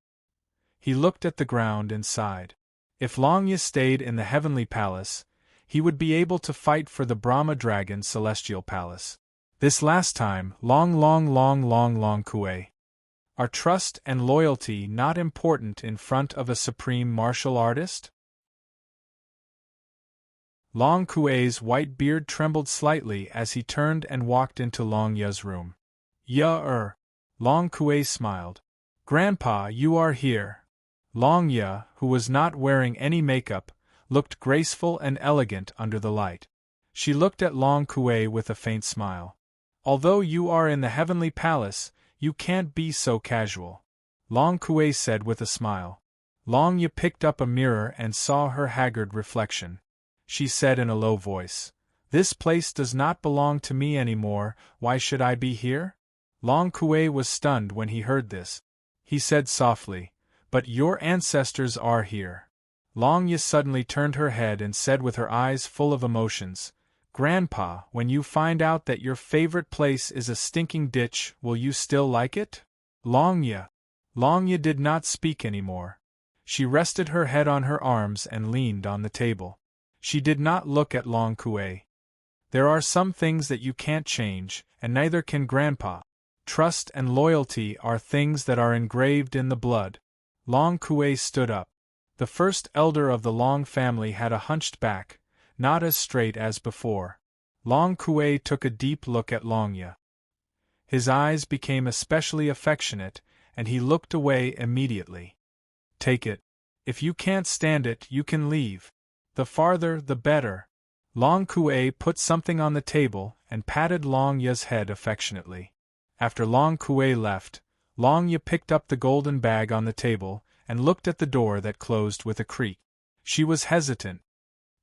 A: He looked at the ground and sighed. If Long Ya stayed in the heavenly palace, he would be able to fight for the Brahma Dragon's celestial palace. This last time, Long Kue. Are trust and loyalty not important in front of a supreme martial artist? Long Kuei's white beard trembled slightly as he turned and walked into Long Ye's room. Long Kuei smiled. Grandpa, you are here. Long Ye, who was not wearing any makeup, looked graceful and elegant under the light. She looked at Long Kuei with a faint smile. Although you are in the heavenly palace, you can't be so casual, Long Kuei said with a smile. Long Ye picked up a mirror and saw her haggard reflection. She said in a low voice, "This place does not belong to me anymore, why should I be here?" Long Kuei was stunned when he heard this. He said softly, "But your ancestors are here." Long Ye suddenly turned her head and said with her eyes full of emotions, "Grandpa, when you find out that your favorite place is a stinking ditch, will you still like it?" Long Ye did not speak anymore. She rested her head on her arms and leaned on the table. She did not look at Long Kuei. "There are some things that you can't change, and neither can Grandpa. Trust and loyalty are things that are engraved in the blood." Long Kuei stood up. The first elder of the Long family had a hunched back, not as straight as before. Long Kuei took a deep look at Long Ye. His eyes became especially affectionate, and he looked away immediately. "Take it. If you can't stand it, you can leave. The farther, the better." Long Kuei put something on the table and patted Long Ye's head affectionately. After Long Kuei left, Long Ye picked up the golden bag on the table and looked at the door that closed with a creak. She was hesitant.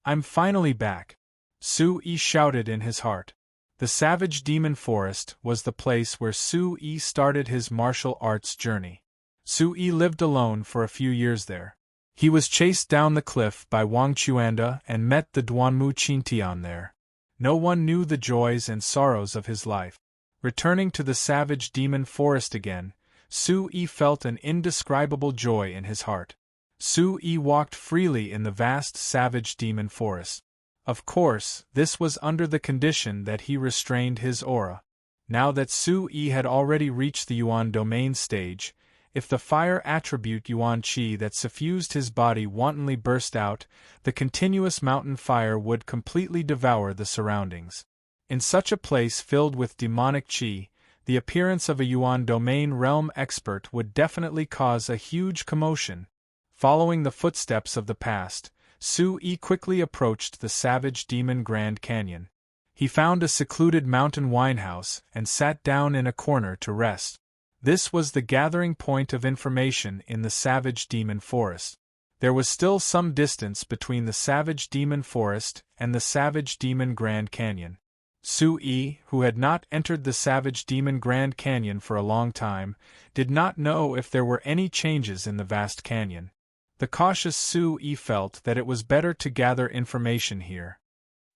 A: "I'm finally back," Su-yi shouted in his heart. The Savage Demon Forest was the place where Su-yi started his martial arts journey. Su-yi lived alone for a few years there. He was chased down the cliff by Wang Chuanda and met the Duanmu Qintian there. No one knew the joys and sorrows of his life. Returning to the Savage Demon Forest again, Su-yi felt an indescribable joy in his heart. Su-yi walked freely in the vast Savage Demon Forest. Of course, this was under the condition that he restrained his aura. Now that Su-yi had already reached the Yuan domain stage, if the fire attribute Yuan Qi that suffused his body wantonly burst out, the continuous mountain fire would completely devour the surroundings. In such a place filled with demonic Qi, the appearance of a Yuan domain realm expert would definitely cause a huge commotion. Following the footsteps of the past, Su-yi quickly approached the Savage Demon Grand Canyon. He found a secluded mountain winehouse and sat down in a corner to rest. This was the gathering point of information in the Savage Demon Forest. There was still some distance between the Savage Demon Forest and the Savage Demon Grand Canyon. Su-yi, who had not entered the Savage Demon Grand Canyon for a long time, did not know if there were any changes in the vast canyon. The cautious Su-yi felt that it was better to gather information here.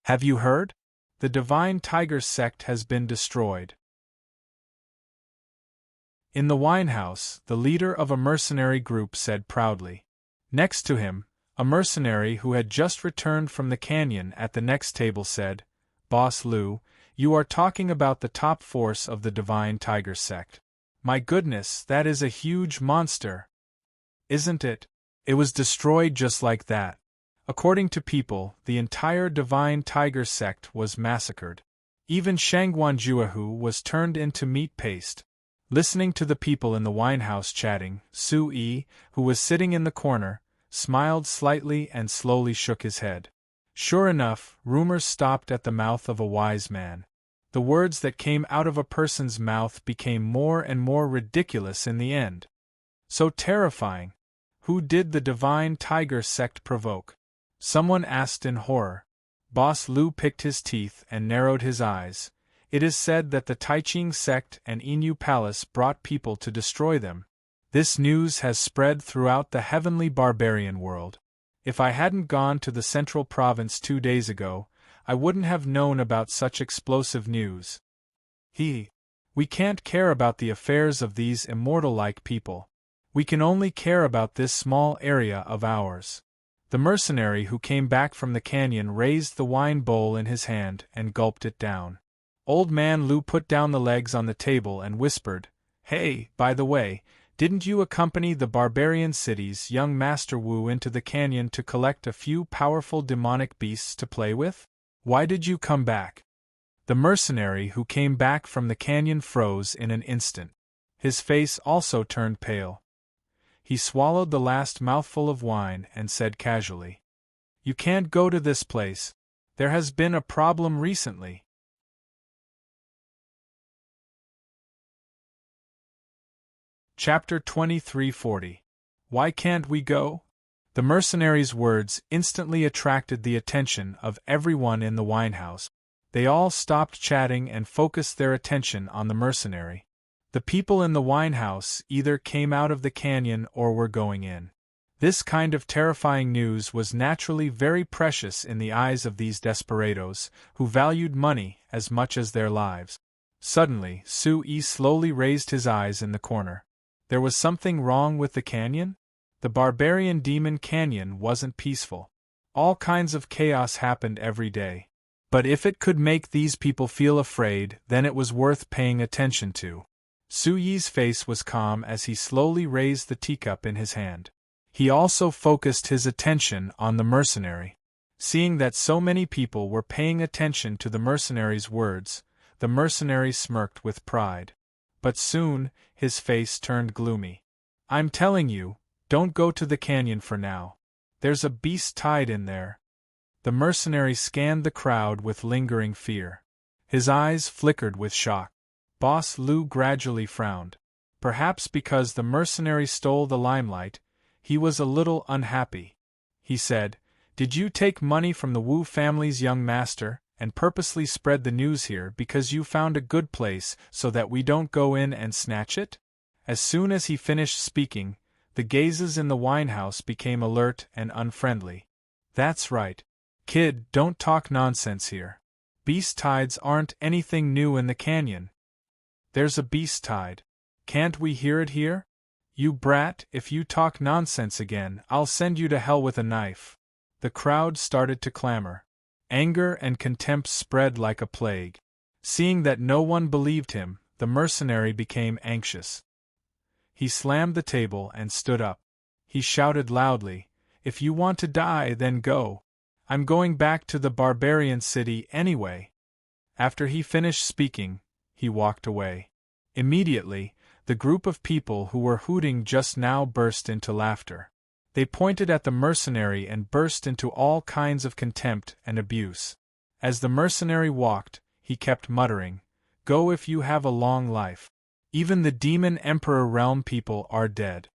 A: "Have you heard? The Divine Tiger sect has been destroyed." In the winehouse, the leader of a mercenary group said proudly. Next to him, a mercenary who had just returned from the canyon at the next table said, "Boss Liu, you are talking about the top force of the Divine Tiger sect. My goodness, that is a huge monster. Isn't it? It was destroyed just like that. According to people, the entire Divine Tiger sect was massacred. Even Shangguanjuahu was turned into meat paste." Listening to the people in the winehouse chatting, Su-yi, who was sitting in the corner, smiled slightly and slowly shook his head. Sure enough, rumors stopped at the mouth of a wise man. The words that came out of a person's mouth became more and more ridiculous in the end. So terrifying. Who did the Divine Tiger sect provoke? Someone asked in horror. Boss Liu picked his teeth and narrowed his eyes. It is said that the Taiching sect and Inu Palace brought people to destroy them. This news has spread throughout the heavenly barbarian world. If I hadn't gone to the central province 2 days ago, I wouldn't have known about such explosive news. We can't care about the affairs of these immortal-like people. We can only care about this small area of ours. The mercenary who came back from the canyon raised the wine bowl in his hand and gulped it down. Old Man Lu put down the legs on the table and whispered, Hey, by the way, didn't you accompany the barbarian city's young Master Wu into the canyon to collect a few powerful demonic beasts to play with? Why did you come back? The mercenary who came back from the canyon froze in an instant. His face also turned pale. He swallowed the last mouthful of wine and said casually, "You can't go to this place. There has been a problem recently." Chapter 2340. Why can't we go? The mercenary's words instantly attracted the attention of everyone in the winehouse. They all stopped chatting and focused their attention on the mercenary. The people in the winehouse either came out of the canyon or were going in. This kind of terrifying news was naturally very precious in the eyes of these desperados, who valued money as much as their lives. Suddenly, Sui slowly raised his eyes in the corner. There was something wrong with the canyon? The barbarian demon canyon wasn't peaceful. All kinds of chaos happened every day. But if it could make these people feel afraid, then it was worth paying attention to. Suyi's face was calm as he slowly raised the teacup in his hand. He also focused his attention on the mercenary. Seeing that so many people were paying attention to the mercenary's words, the mercenary smirked with pride. But soon, his face turned gloomy. "I'm telling you, don't go to the canyon for now. There's a beast tied in there." The mercenary scanned the crowd with lingering fear. His eyes flickered with shock. Boss Lu gradually frowned. Perhaps because the mercenary stole the limelight, he was a little unhappy. He said, "Did you take money from the Wu family's young master, and purposely spread the news here because you found a good place so that we don't go in and snatch it?" As soon as he finished speaking, the gazes in the winehouse became alert and unfriendly. "That's right. Kid, don't talk nonsense here. Beast tides aren't anything new in the canyon. There's a beast tide. Can't we hear it here? You brat, if you talk nonsense again, I'll send you to hell with a knife." The crowd started to clamor. Anger and contempt spread like a plague. Seeing that no one believed him, the mercenary became anxious. He slammed the table and stood up. He shouted loudly, "If you want to die, then go. I'm going back to the barbarian city anyway." After he finished speaking, he walked away. Immediately, the group of people who were hooting just now burst into laughter. They pointed at the mercenary and burst into all kinds of contempt and abuse. As the mercenary walked, he kept muttering, "Go if you have a long life. Even the demon emperor realm people are dead.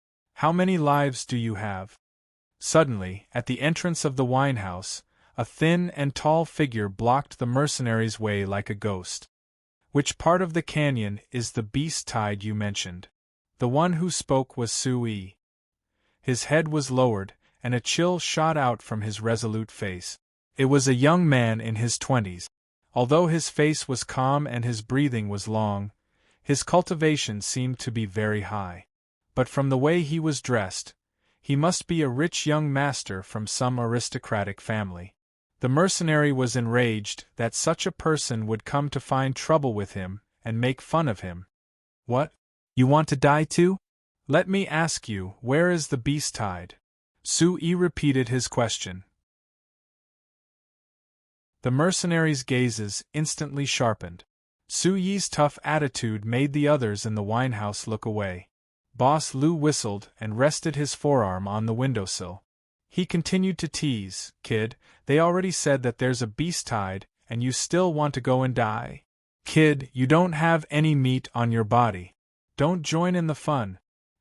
A: How many lives do you have?" Suddenly, at the entrance of the winehouse, a thin and tall figure blocked the mercenary's way like a ghost. "Which part of the canyon is the beast tide you mentioned?" The one who spoke was Sui. His head was lowered, and a chill shot out from his resolute face. It was a young man in his 20s. Although his face was calm and his breathing was long, his cultivation seemed to be very high. But from the way he was dressed, he must be a rich young master from some aristocratic family. The mercenary was enraged that such a person would come to find trouble with him and make fun of him. "What? You want to die too? Let me ask you, where is the beast tide?" Sui repeated his question. The mercenary's gazes instantly sharpened. Suyi's tough attitude made the others in the winehouse look away. Boss Lu whistled and rested his forearm on the windowsill. He continued to tease, "Kid, they already said that there's a beast tide, and you still want to go and die? Kid, you don't have any meat on your body. Don't join in the fun.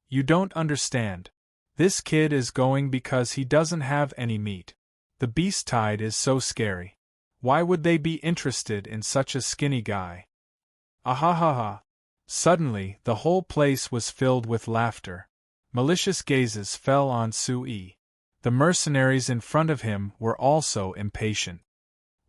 A: You don't understand. This kid is going because he doesn't have any meat. The beast tide is so scary. Why would they be interested in such a skinny guy?" Ahahaha. Suddenly, the whole place was filled with laughter. Malicious gazes fell on Sui. The mercenaries in front of him were also impatient.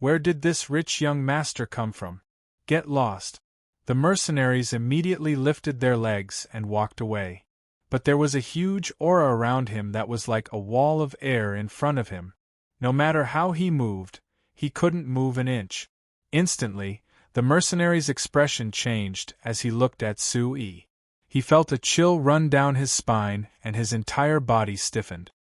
A: Where did this rich young master come from? Get lost. The mercenaries immediately lifted their legs and walked away. But there was a huge aura around him that was like a wall of air in front of him. No matter how he moved, he couldn't move an inch. Instantly, the mercenary's expression changed as he looked at Sui. He felt a chill run down his spine and his entire body stiffened.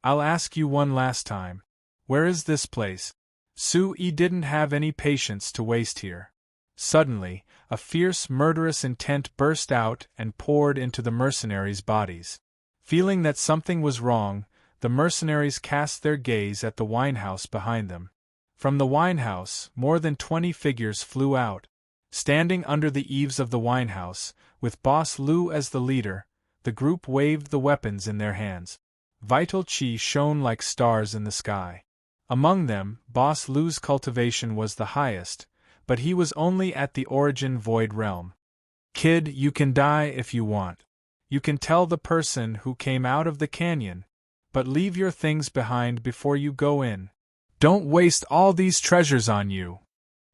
A: I'll ask you one last time. Where is this place? Sue-Yi didn't have any patience to waste here. Suddenly, a fierce, murderous intent burst out and poured into the mercenaries' bodies. Feeling that something was wrong, the mercenaries cast their gaze at the winehouse behind them. From the winehouse, more than 20 figures flew out. Standing under the eaves of the winehouse, with Boss Lu as the leader, the group waved the weapons in their hands. Vital chi shone like stars in the sky. Among them, Boss Lu's cultivation was the highest, but he was only at the origin void realm. Kid, you can die if you want. You can tell the person who came out of the canyon, but leave your things behind before you go in. Don't waste all these treasures on you.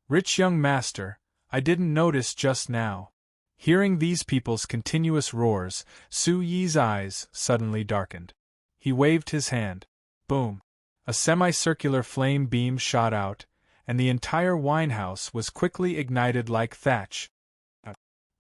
A: Rich young master, I didn't notice just now. Hearing these people's continuous roars, Su-Yi's eyes suddenly darkened. He waved his hand. Boom! A semicircular flame beam shot out, and the entire winehouse was quickly ignited like thatch.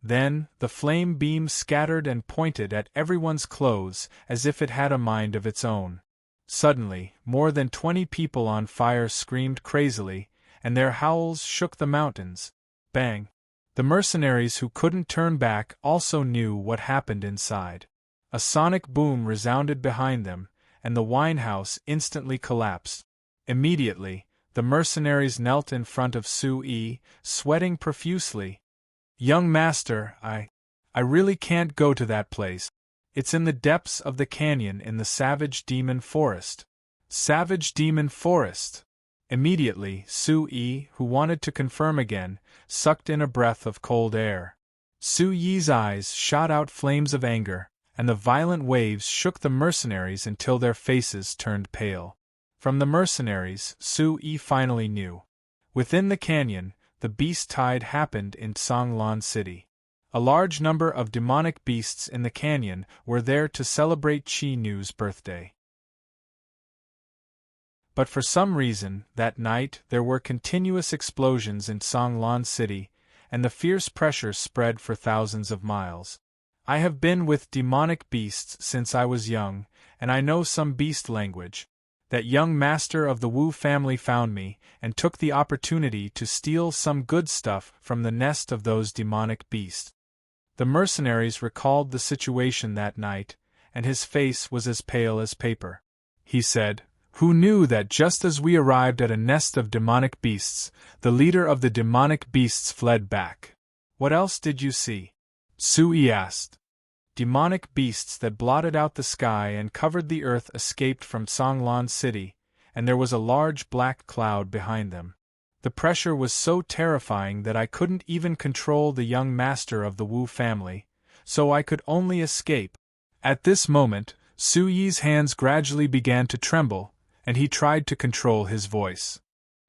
A: Then, the flame beam scattered and pointed at everyone's clothes as if it had a mind of its own. Suddenly, more than 20 people on fire screamed crazily, and their howls shook the mountains. Bang! The mercenaries who couldn't turn back also knew what happened inside. A sonic boom resounded behind them, and the winehouse instantly collapsed. Immediately, the mercenaries knelt in front of Su-Yi, sweating profusely. Young master, I really can't go to that place. It's in the depths of the canyon in the Savage Demon Forest. Savage Demon Forest! Immediately, Su-Yi, who wanted to confirm again, sucked in a breath of cold air. Su-Yi's eyes shot out flames of anger, and the violent waves shook the mercenaries until their faces turned pale. From the mercenaries, Su-Yi finally knew. Within the canyon, the beast tide happened in Songlan City. A large number of demonic beasts in the canyon were there to celebrate Chi Nu's birthday. But for some reason, that night there were continuous explosions in Songlan City, and the fierce pressure spread for thousands of miles. I have been with demonic beasts since I was young, and I know some beast language. That young master of the Wu family found me, and took the opportunity to steal some good stuff from the nest of those demonic beasts. The mercenaries recalled the situation that night, and his face was as pale as paper. He said, "Who knew that just as we arrived at a nest of demonic beasts, the leader of the demonic beasts fled back? What else did you see?" Su-Yi asked. Demonic beasts that blotted out the sky and covered the earth escaped from Songlan City, and there was a large black cloud behind them. The pressure was so terrifying that I couldn't even control the young master of the Wu family, so I could only escape. At this moment, Su-Yi's hands gradually began to tremble, and he tried to control his voice.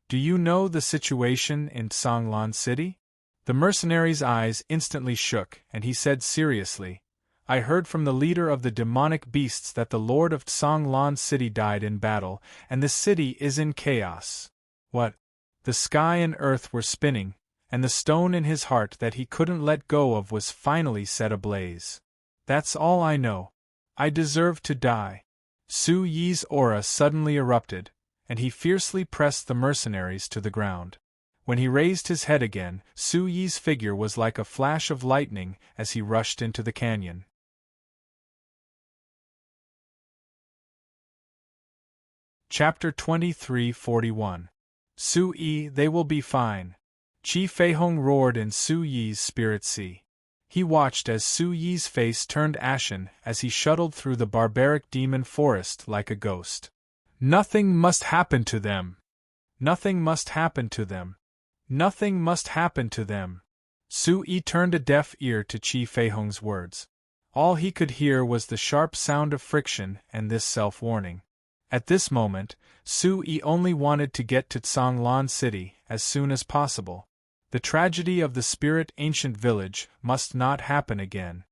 A: "Do you know the situation in Songlan City?" The mercenary's eyes instantly shook, and he said seriously, "I heard from the leader of the demonic beasts that the lord of Songlan City died in battle, and the city is in chaos." What? The sky and earth were spinning, and the stone in his heart that he couldn't let go of was finally set ablaze. "That's all I know. I deserve to die." Su-Yi's aura suddenly erupted, and he fiercely pressed the mercenaries to the ground. When he raised his head again, Su-Yi's figure was like a flash of lightning as he rushed into the canyon. Chapter 2341. Su-Yi, they will be fine. Chi Feihong roared in Su-Yi's spirit sea. He watched as Su-Yi's face turned ashen as he shuttled through the barbaric demon forest like a ghost. Nothing must happen to them. Nothing must happen to them. Nothing must happen to them. Su-Yi turned a deaf ear to Chi Feihong's words. All he could hear was the sharp sound of friction and this self-warning. At this moment, Su-Yi only wanted to get to Songlan City as soon as possible. The tragedy of the spirit ancient village must not happen again.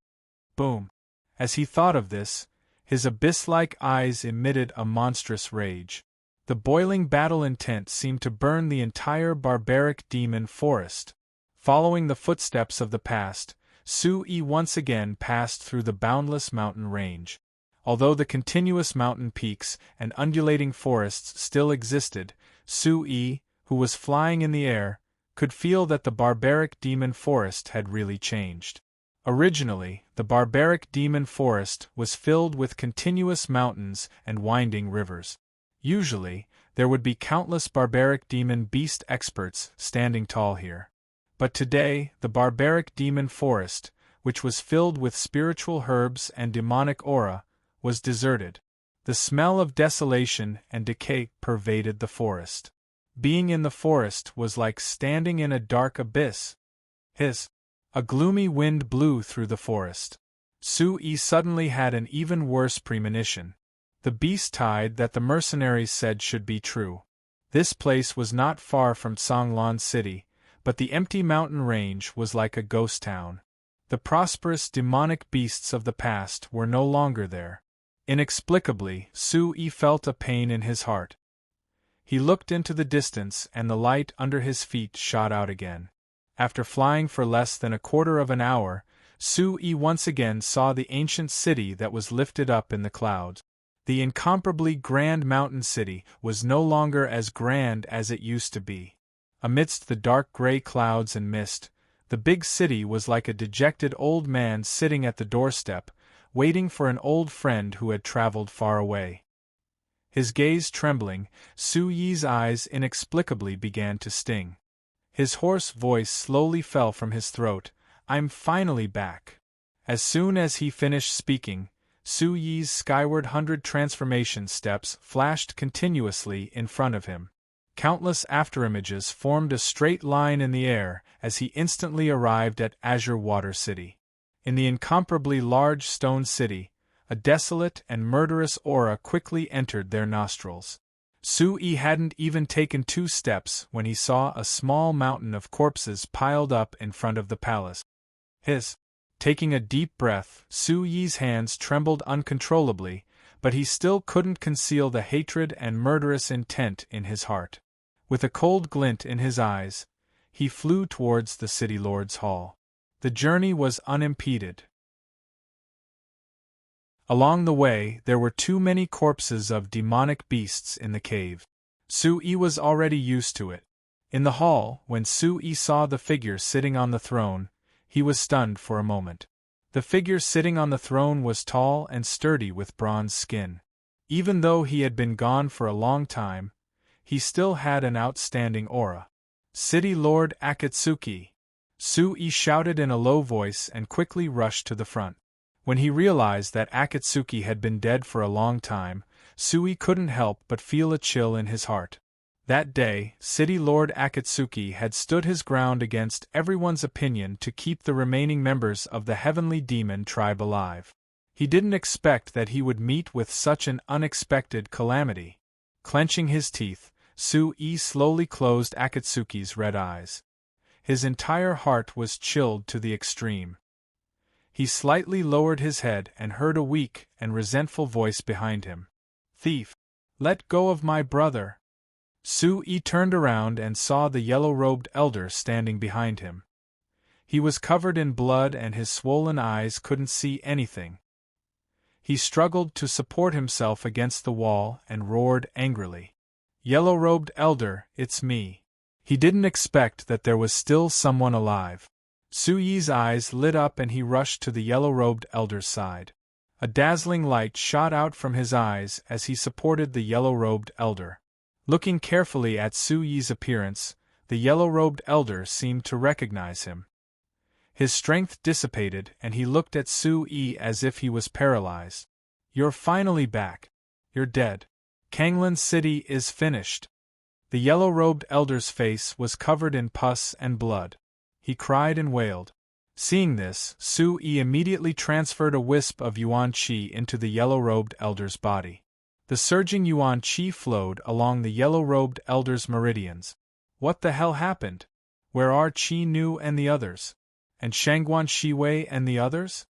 A: Boom! As he thought of this, his abyss-like eyes emitted a monstrous rage. The boiling battle intent seemed to burn the entire barbaric demon forest. Following the footsteps of the past, Su-yi once again passed through the boundless mountain range. Although the continuous mountain peaks and undulating forests still existed, Su-yi, who was flying in the air, could feel that the barbaric demon forest had really changed. Originally, the barbaric demon forest was filled with continuous mountains and winding rivers. Usually, there would be countless barbaric demon beast experts standing tall here. But today, the barbaric demon forest, which was filled with spiritual herbs and demonic aura, was deserted. The smell of desolation and decay pervaded the forest. Being in the forest was like standing in a dark abyss. A gloomy wind blew through the forest. Su-yi suddenly had an even worse premonition. The beast tide that the mercenaries said should be true. This place was not far from Songlan City, but the empty mountain range was like a ghost town. The prosperous demonic beasts of the past were no longer there. Inexplicably, Su-yi felt a pain in his heart. He looked into the distance and the light under his feet shot out again. After flying for less than a quarter of an hour, Su-yi once again saw the ancient city that was lifted up in the clouds. The incomparably grand mountain city was no longer as grand as it used to be. Amidst the dark gray clouds and mist, the big city was like a dejected old man sitting at the doorstep, waiting for an old friend who had traveled far away. His gaze trembling, Su-yi's eyes inexplicably began to sting. His hoarse voice slowly fell from his throat, "I'm finally back." As soon as he finished speaking, Su-yi's skyward 100 transformation steps flashed continuously in front of him. Countless afterimages formed a straight line in the air as he instantly arrived at Azure Water City. In the incomparably large stone city, a desolate and murderous aura quickly entered their nostrils. Su-yi hadn't even taken 2 steps when he saw a small mountain of corpses piled up in front of the palace. Taking a deep breath, Su-yi's hands trembled uncontrollably, but he still couldn't conceal the hatred and murderous intent in his heart. With a cold glint in his eyes, he flew towards the city lord's hall. The journey was unimpeded. Along the way, there were too many corpses of demonic beasts in the cave. Su-yi was already used to it. In the hall, when Su-yi saw the figure sitting on the throne, he was stunned for a moment. The figure sitting on the throne was tall and sturdy with bronze skin. Even though he had been gone for a long time, he still had an outstanding aura. "City Lord Akatsuki!" Su-yi shouted in a low voice and quickly rushed to the front. When he realized that Akatsuki had been dead for a long time, Su-yi couldn't help but feel a chill in his heart. That day, City Lord Akatsuki had stood his ground against everyone's opinion to keep the remaining members of the Heavenly Demon tribe alive. He didn't expect that he would meet with such an unexpected calamity. Clenching his teeth, Su-yi slowly closed Akatsuki's red eyes. His entire heart was chilled to the extreme. He slightly lowered his head and heard a weak and resentful voice behind him. "Thief! Let go of my brother!" Su-yi turned around and saw the yellow-robed elder standing behind him. He was covered in blood and his swollen eyes couldn't see anything. He struggled to support himself against the wall and roared angrily. "Yellow-robed elder, it's me." He didn't expect that there was still someone alive. Su-yi's eyes lit up and he rushed to the yellow-robed elder's side. A dazzling light shot out from his eyes as he supported the yellow-robed elder. Looking carefully at Su-yi's appearance, the yellow-robed elder seemed to recognize him. His strength dissipated and he looked at Su-yi as if he was paralyzed. "You're finally back. You're dead. Kanglan City is finished." The yellow-robed elder's face was covered in pus and blood. He cried and wailed. Seeing this, Su-yi immediately transferred a wisp of yuan qi into the yellow-robed elder's body. The surging yuan qi flowed along the yellow-robed elder's meridians. What the hell happened? Where are Qi Nu and the others? And Shangguan Shiwei and the others?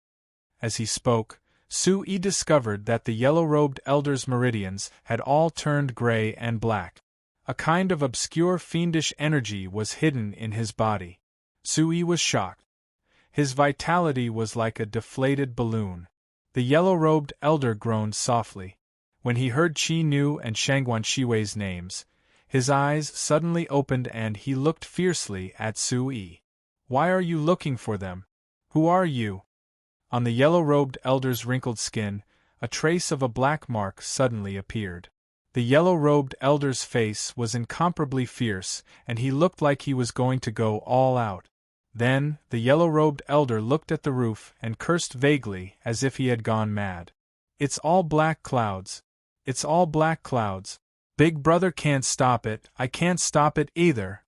A: As he spoke, Su-yi discovered that the yellow-robed elder's meridians had all turned gray and black. A kind of obscure fiendish energy was hidden in his body. Su-yi was shocked. His vitality was like a deflated balloon. The yellow-robed elder groaned softly. When he heard Qi Nu and Shangguan Shiwei's names, his eyes suddenly opened and he looked fiercely at Su Yi. Why are you looking for them? Who are you? On the yellow-robed elder's wrinkled skin, a trace of a black mark suddenly appeared. The yellow-robed elder's face was incomparably fierce, and he looked like he was going to go all out. Then, the yellow-robed elder looked at the roof and cursed vaguely as if he had gone mad. It's all black clouds. It's all black clouds. Big Brother can't stop it, I can't stop it either.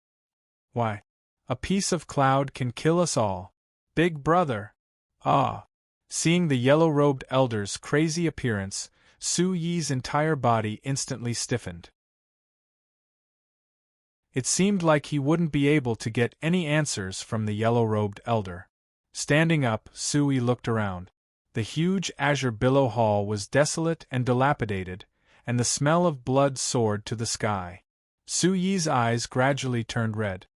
A: Why? A piece of cloud can kill us all. Big Brother. Ah! Seeing the yellow-robed elder's crazy appearance, Su Yi's entire body instantly stiffened. It seemed like he wouldn't be able to get any answers from the yellow-robed elder. Standing up, Su Yi looked around. The huge azure billow hall was desolate and dilapidated, and the smell of blood soared to the sky. Su Yi's eyes gradually turned red.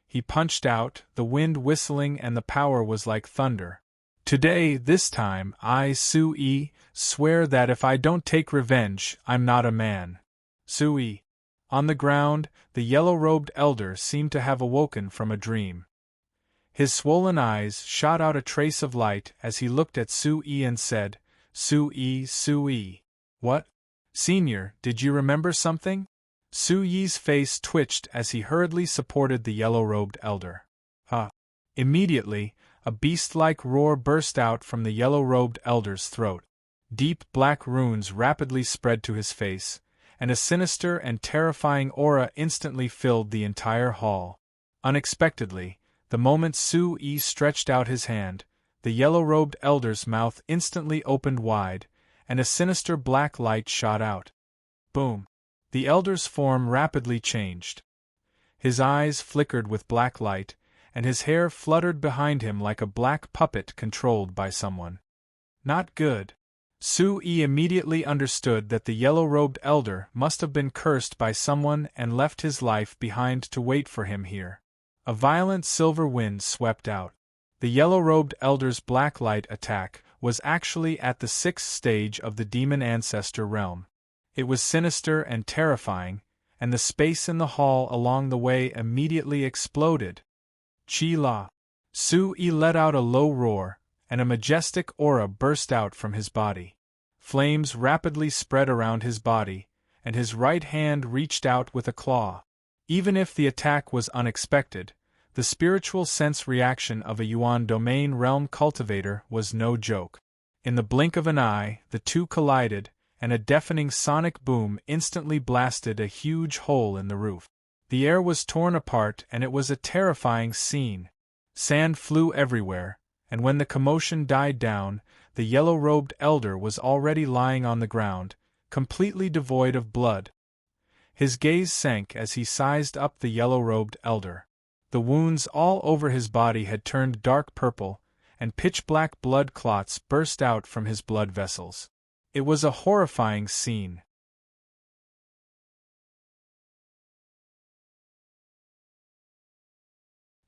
A: He punched out, the wind whistling and the power was like thunder. Today, this time, I, Su Yi, swear that if I don't take revenge, I'm not a man. Su Yi. On the ground, the yellow-robed elder seemed to have awoken from a dream. His swollen eyes shot out a trace of light as he looked at Su Yi and said, Su Yi, Su Yi. What? Senior, did you remember something? Su Yi's face twitched as he hurriedly supported the yellow-robed elder. Immediately, a beast-like roar burst out from the yellow-robed elder's throat. Deep black runes rapidly spread to his face, and a sinister and terrifying aura instantly filled the entire hall. Unexpectedly, the moment Su Yi stretched out his hand, the yellow-robed elder's mouth instantly opened wide, and a sinister black light shot out. Boom! The elder's form rapidly changed. His eyes flickered with black light, and his hair fluttered behind him like a black puppet controlled by someone. Not good. Su Yi immediately understood that the yellow-robed elder must have been cursed by someone and left his life behind to wait for him here. A violent silver wind swept out. The yellow-robed elder's black light attack was actually at the 6th stage of the demon ancestor realm. It was sinister and terrifying, and the space in the hall along the way immediately exploded. Chi La. Su Yi let out a low roar, and a majestic aura burst out from his body. Flames rapidly spread around his body, and his right hand reached out with a claw. Even if the attack was unexpected, the spiritual sense reaction of a Yuan domain realm cultivator was no joke. In the blink of an eye, the two collided, and a deafening sonic boom instantly blasted a huge hole in the roof. The air was torn apart and it was a terrifying scene. Sand flew everywhere, and when the commotion died down, the yellow-robed elder was already lying on the ground, completely devoid of blood. His gaze sank as he sized up the yellow-robed elder. The wounds all over his body had turned dark purple, and pitch-black blood clots burst out from his blood vessels. It was a horrifying scene.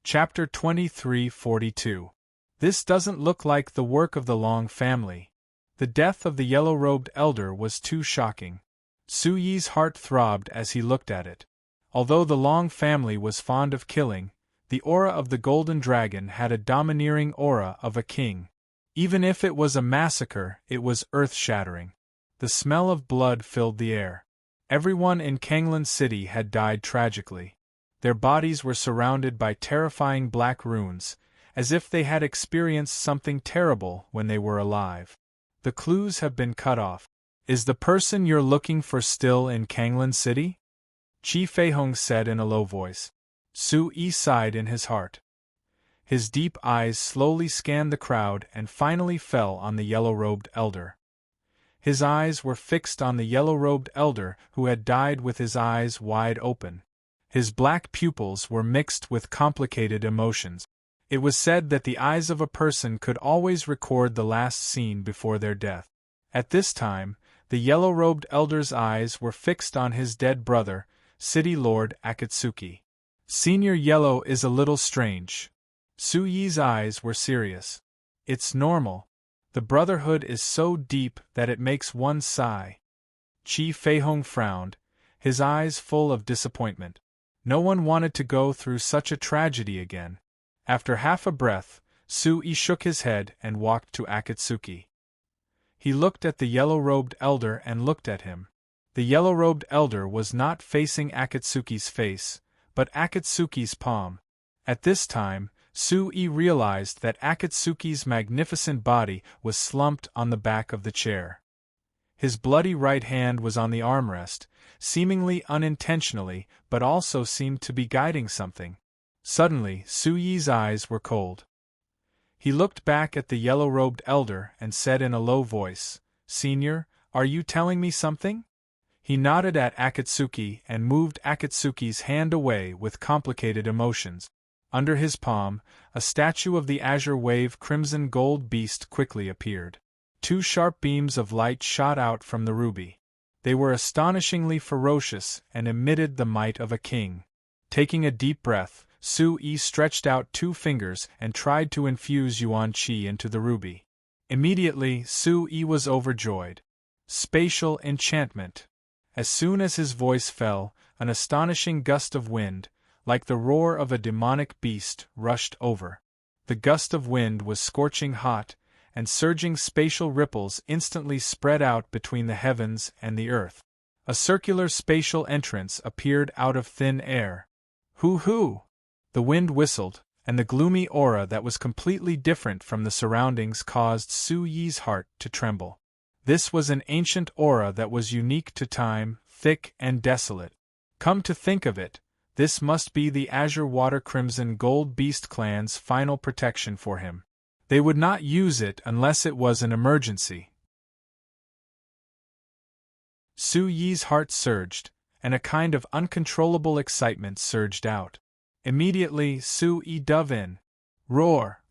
A: Chapter 2342. This doesn't look like the work of the Long family. The death of the yellow-robed elder was too shocking. Su Yi's heart throbbed as he looked at it. Although the Long family was fond of killing, the aura of the golden dragon had a domineering aura of a king. Even if it was a massacre, it was earth-shattering. The smell of blood filled the air. Everyone in Kanglan City had died tragically. Their bodies were surrounded by terrifying black runes, as if they had experienced something terrible when they were alive. The clues have been cut off. Is the person you're looking for still in Kanglan City? Qi Feihong said in a low voice. Su Yi sighed in his heart. His deep eyes slowly scanned the crowd and finally fell on the yellow-robed elder. His eyes were fixed on the yellow-robed elder who had died with his eyes wide open. His black pupils were mixed with complicated emotions. It was said that the eyes of a person could always record the last scene before their death. At this time, the yellow-robed elder's eyes were fixed on his dead brother, City Lord Akatsuki. Senior Yellow is a little strange. Su Yi's eyes were serious. It's normal. The brotherhood is so deep that it makes one sigh. Qi Feihong frowned, his eyes full of disappointment. No one wanted to go through such a tragedy again. After half a breath, Su Yi shook his head and walked to Akatsuki. He looked at the yellow-robed elder and looked at him. The yellow-robed elder was not facing Akatsuki's face, but Akatsuki's palm. At this time, Su Yi realized that Akatsuki's magnificent body was slumped on the back of the chair. His bloody right hand was on the armrest, seemingly unintentionally, but also seemed to be guiding something. Suddenly, Su Yi's eyes were cold. He looked back at the yellow-robed elder and said in a low voice, "Senior, are you telling me something?" He nodded at Akatsuki and moved Akatsuki's hand away with complicated emotions. Under his palm, a statue of the azure wave crimson gold beast quickly appeared. Two sharp beams of light shot out from the ruby. They were astonishingly ferocious and emitted the might of a king. Taking a deep breath, Su Yi stretched out two fingers and tried to infuse Yuan Qi into the ruby. Immediately, Su Yi was overjoyed. Spatial enchantment. As soon as his voice fell, an astonishing gust of wind, like the roar of a demonic beast, rushed over. The gust of wind was scorching hot, and surging spatial ripples instantly spread out between the heavens and the earth. A circular spatial entrance appeared out of thin air. Hoo-hoo! The wind whistled, and the gloomy aura that was completely different from the surroundings caused Su Yi's heart to tremble. This was an ancient aura that was unique to time, thick and desolate. Come to think of it, this must be the Azure Water Crimson Gold Beast clan's final protection for him. They would not use it unless it was an emergency. Su Yi's heart surged, and a kind of uncontrollable excitement surged out. Immediately, Su Yi dove in. Roar!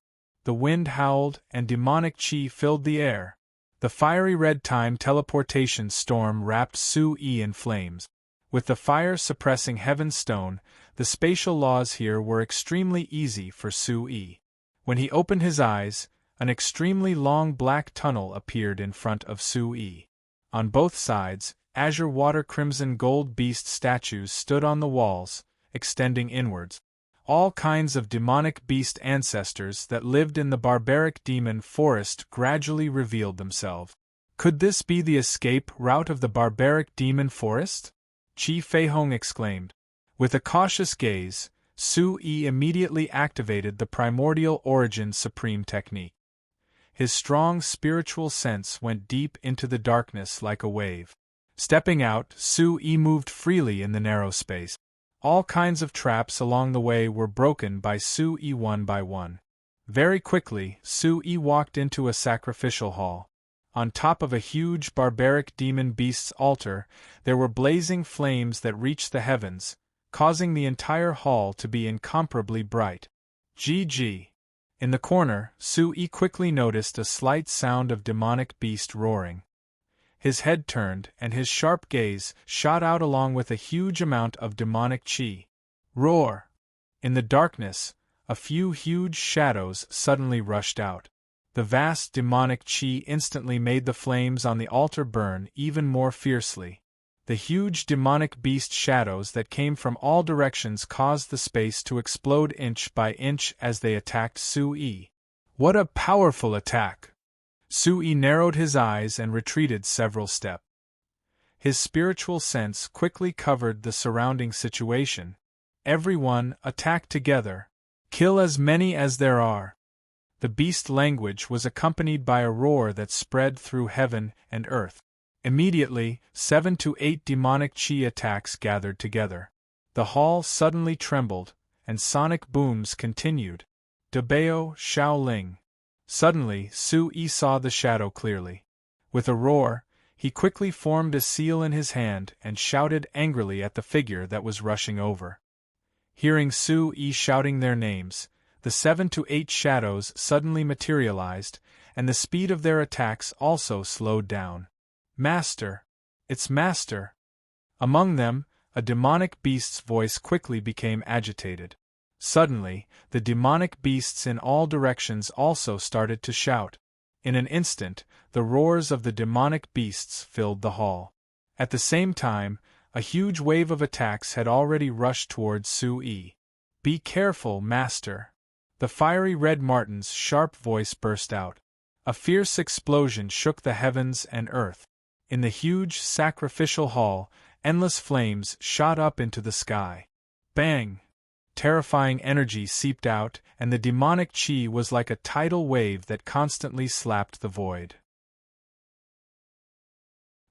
A: The wind howled, and demonic qi filled the air. The fiery red time teleportation storm wrapped Su Yi in flames. With the fire-suppressing heaven stone, the spatial laws here were extremely easy for Su Yi. When he opened his eyes, an extremely long black tunnel appeared in front of Su Yi. On both sides, azure water crimson gold beast statues stood on the walls, extending inwards. All kinds of demonic beast ancestors that lived in the barbaric demon forest gradually revealed themselves. Could this be the escape route of the barbaric demon forest? Qi Feihong exclaimed. With a cautious gaze, Su Yi immediately activated the primordial origin supreme technique. His strong spiritual sense went deep into the darkness like a wave. Stepping out, Su Yi moved freely in the narrow space. All kinds of traps along the way were broken by Su Yi one by one. Very quickly, Su Yi walked into a sacrificial hall. On top of a huge barbaric demon beast's altar, there were blazing flames that reached the heavens, causing the entire hall to be incomparably bright. GG. In the corner, Su Yi quickly noticed a slight sound of demonic beast roaring. His head turned, and his sharp gaze shot out along with a huge amount of demonic qi. Roar! In the darkness, a few huge shadows suddenly rushed out. The vast demonic qi instantly made the flames on the altar burn even more fiercely. The huge demonic beast shadows that came from all directions caused the space to explode inch by inch as they attacked Su Yi. What a powerful attack! Su Yi narrowed his eyes and retreated several steps. His spiritual sense quickly covered the surrounding situation. Everyone, attack together. Kill as many as there are. The beast language was accompanied by a roar that spread through heaven and earth. Immediately, 7 to 8 demonic qi attacks gathered together. The hall suddenly trembled, and sonic booms continued. Dabeo Shaoling. Suddenly, Su Yi saw the shadow clearly. With a roar, he quickly formed a seal in his hand and shouted angrily at the figure that was rushing over. Hearing Su Yi shouting their names, the 7 to 8 shadows suddenly materialized, and the speed of their attacks also slowed down. Master! It's Master! Among them, a demonic beast's voice quickly became agitated. Suddenly, the demonic beasts in all directions also started to shout. In an instant, the roars of the demonic beasts filled the hall. At the same time, a huge wave of attacks had already rushed towards Sui. "Be careful, master!" The fiery red marten's sharp voice burst out. A fierce explosion shook the heavens and earth. In the huge sacrificial hall, endless flames shot up into the sky. Bang! Terrifying energy seeped out, and the demonic chi was like a tidal wave that constantly slapped the void.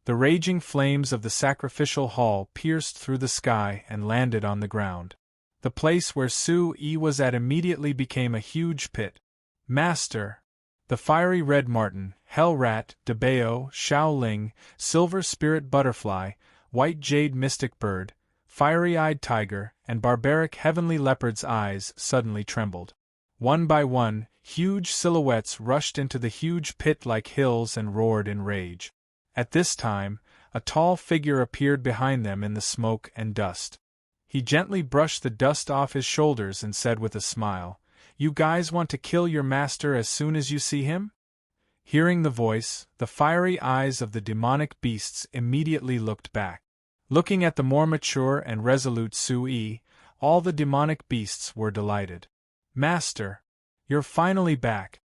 A: The raging flames of the sacrificial hall pierced through the sky and landed on the ground. The place where Sui was at immediately became a huge pit. "Master!" The fiery red marten, hell rat, Debeo, Shaoling, silver spirit butterfly, white jade mystic bird, fiery-eyed tiger, and barbaric heavenly leopard's eyes suddenly trembled. One by one, huge silhouettes rushed into the huge pit like hills and roared in rage. At this time, a tall figure appeared behind them in the smoke and dust. He gently brushed the dust off his shoulders and said with a smile, "You guys want to kill your master as soon as you see him?" Hearing the voice, the fiery eyes of the demonic beasts immediately looked back. Looking at the more mature and resolute Sui, all the demonic beasts were delighted. "Master! You're finally back!"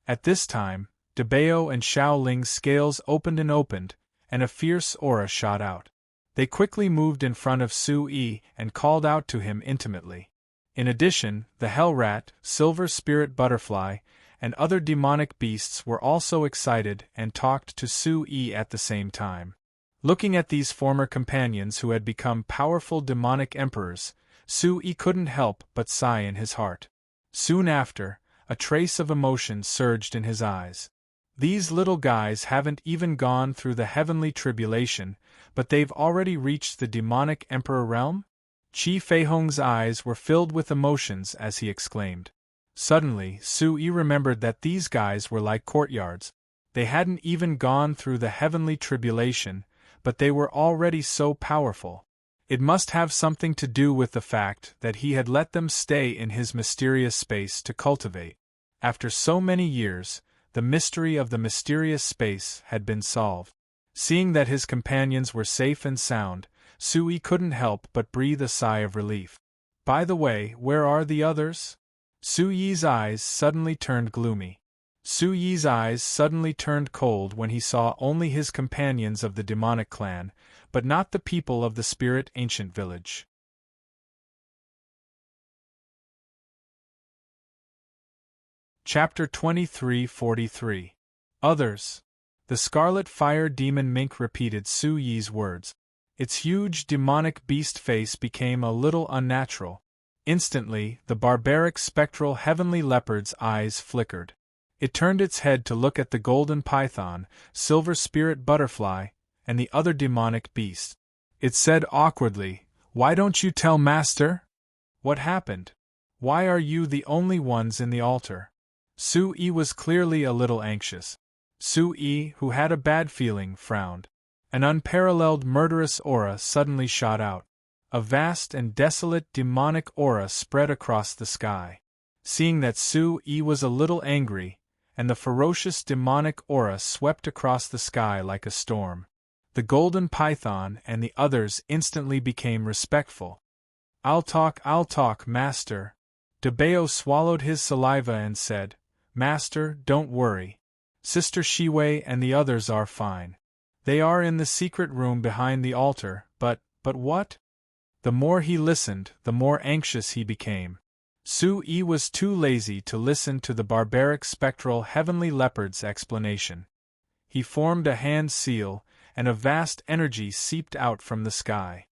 A: At this time, Debeo and Shaoling's scales opened, and a fierce aura shot out. They quickly moved in front of Sui and called out to him intimately. In addition, the hell rat, silver spirit butterfly, and other demonic beasts were also excited and talked to Sui at the same time. Looking at these former companions who had become powerful demonic emperors, Sui couldn't help but sigh in his heart. Soon after, a trace of emotion surged in his eyes. These little guys haven't even gone through the heavenly tribulation, but they've already reached the demonic emperor realm? Qi Feihong's eyes were filled with emotions as he exclaimed. Suddenly, Sui remembered that these guys were like courtyards. They hadn't even gone through the heavenly tribulation, but they were already so powerful. It must have something to do with the fact that he had let them stay in his mysterious space to cultivate. After so many years, the mystery of the mysterious space had been solved. Seeing that his companions were safe and sound, Sui couldn't help but breathe a sigh of relief. "By the way, where are the others?" Sui's eyes suddenly turned gloomy. Sui's eyes suddenly turned cold when he saw only his companions of the demonic clan, but not the people of the spirit ancient village. Chapter 2343. Others. The scarlet fire demon mink repeated Sui's words. Its huge demonic beast face became a little unnatural. Instantly, the barbaric spectral heavenly leopard's eyes flickered. It turned its head to look at the golden python, silver spirit butterfly, and the other demonic beast. It said awkwardly, "Why don't you tell Master? What happened? Why are you the only ones in the altar?" Sui was clearly a little anxious. Sui, who had a bad feeling, frowned. An unparalleled murderous aura suddenly shot out. A vast and desolate demonic aura spread across the sky. Seeing that Sui was a little angry, and the ferocious demonic aura swept across the sky like a storm, the golden python and the others instantly became respectful. I'll talk, Master." Debeo swallowed his saliva and said, "Master, don't worry. Sister Shiwei and the others are fine. They are in the secret room behind the altar, but what?" The more he listened, the more anxious he became. Sui was too lazy to listen to the barbaric spectral heavenly leopard's explanation. He formed a hand seal, and a vast energy seeped out from the sky.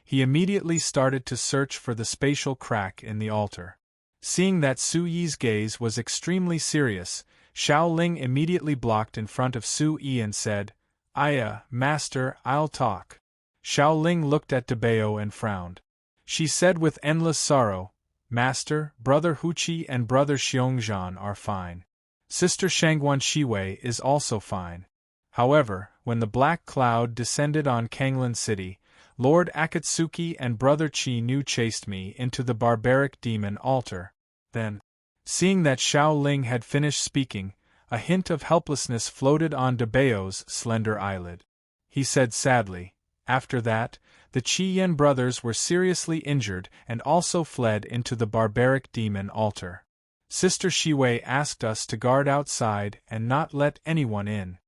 A: He immediately started to search for the spatial crack in the altar. Seeing that Sui's gaze was extremely serious, Shaoling immediately blocked in front of Sui and said, Master, I'll talk." Shaoling looked at Debeo and frowned. She said with endless sorrow, "Master, Brother Huqi and Brother Xiongzhan are fine. Sister Shangguan Shiwei is also fine. However, when the black cloud descended on Kanglan City, Lord Akatsuki and Brother Chi-Nu chased me into the barbaric demon altar. Then, seeing that Xiao Ling had finished speaking, a hint of helplessness floated on Debao's slender eyelid. He said sadly, "After that, the Chi-Yen brothers were seriously injured and also fled into the barbaric demon altar. Sister Shiwei asked us to guard outside and not let anyone in."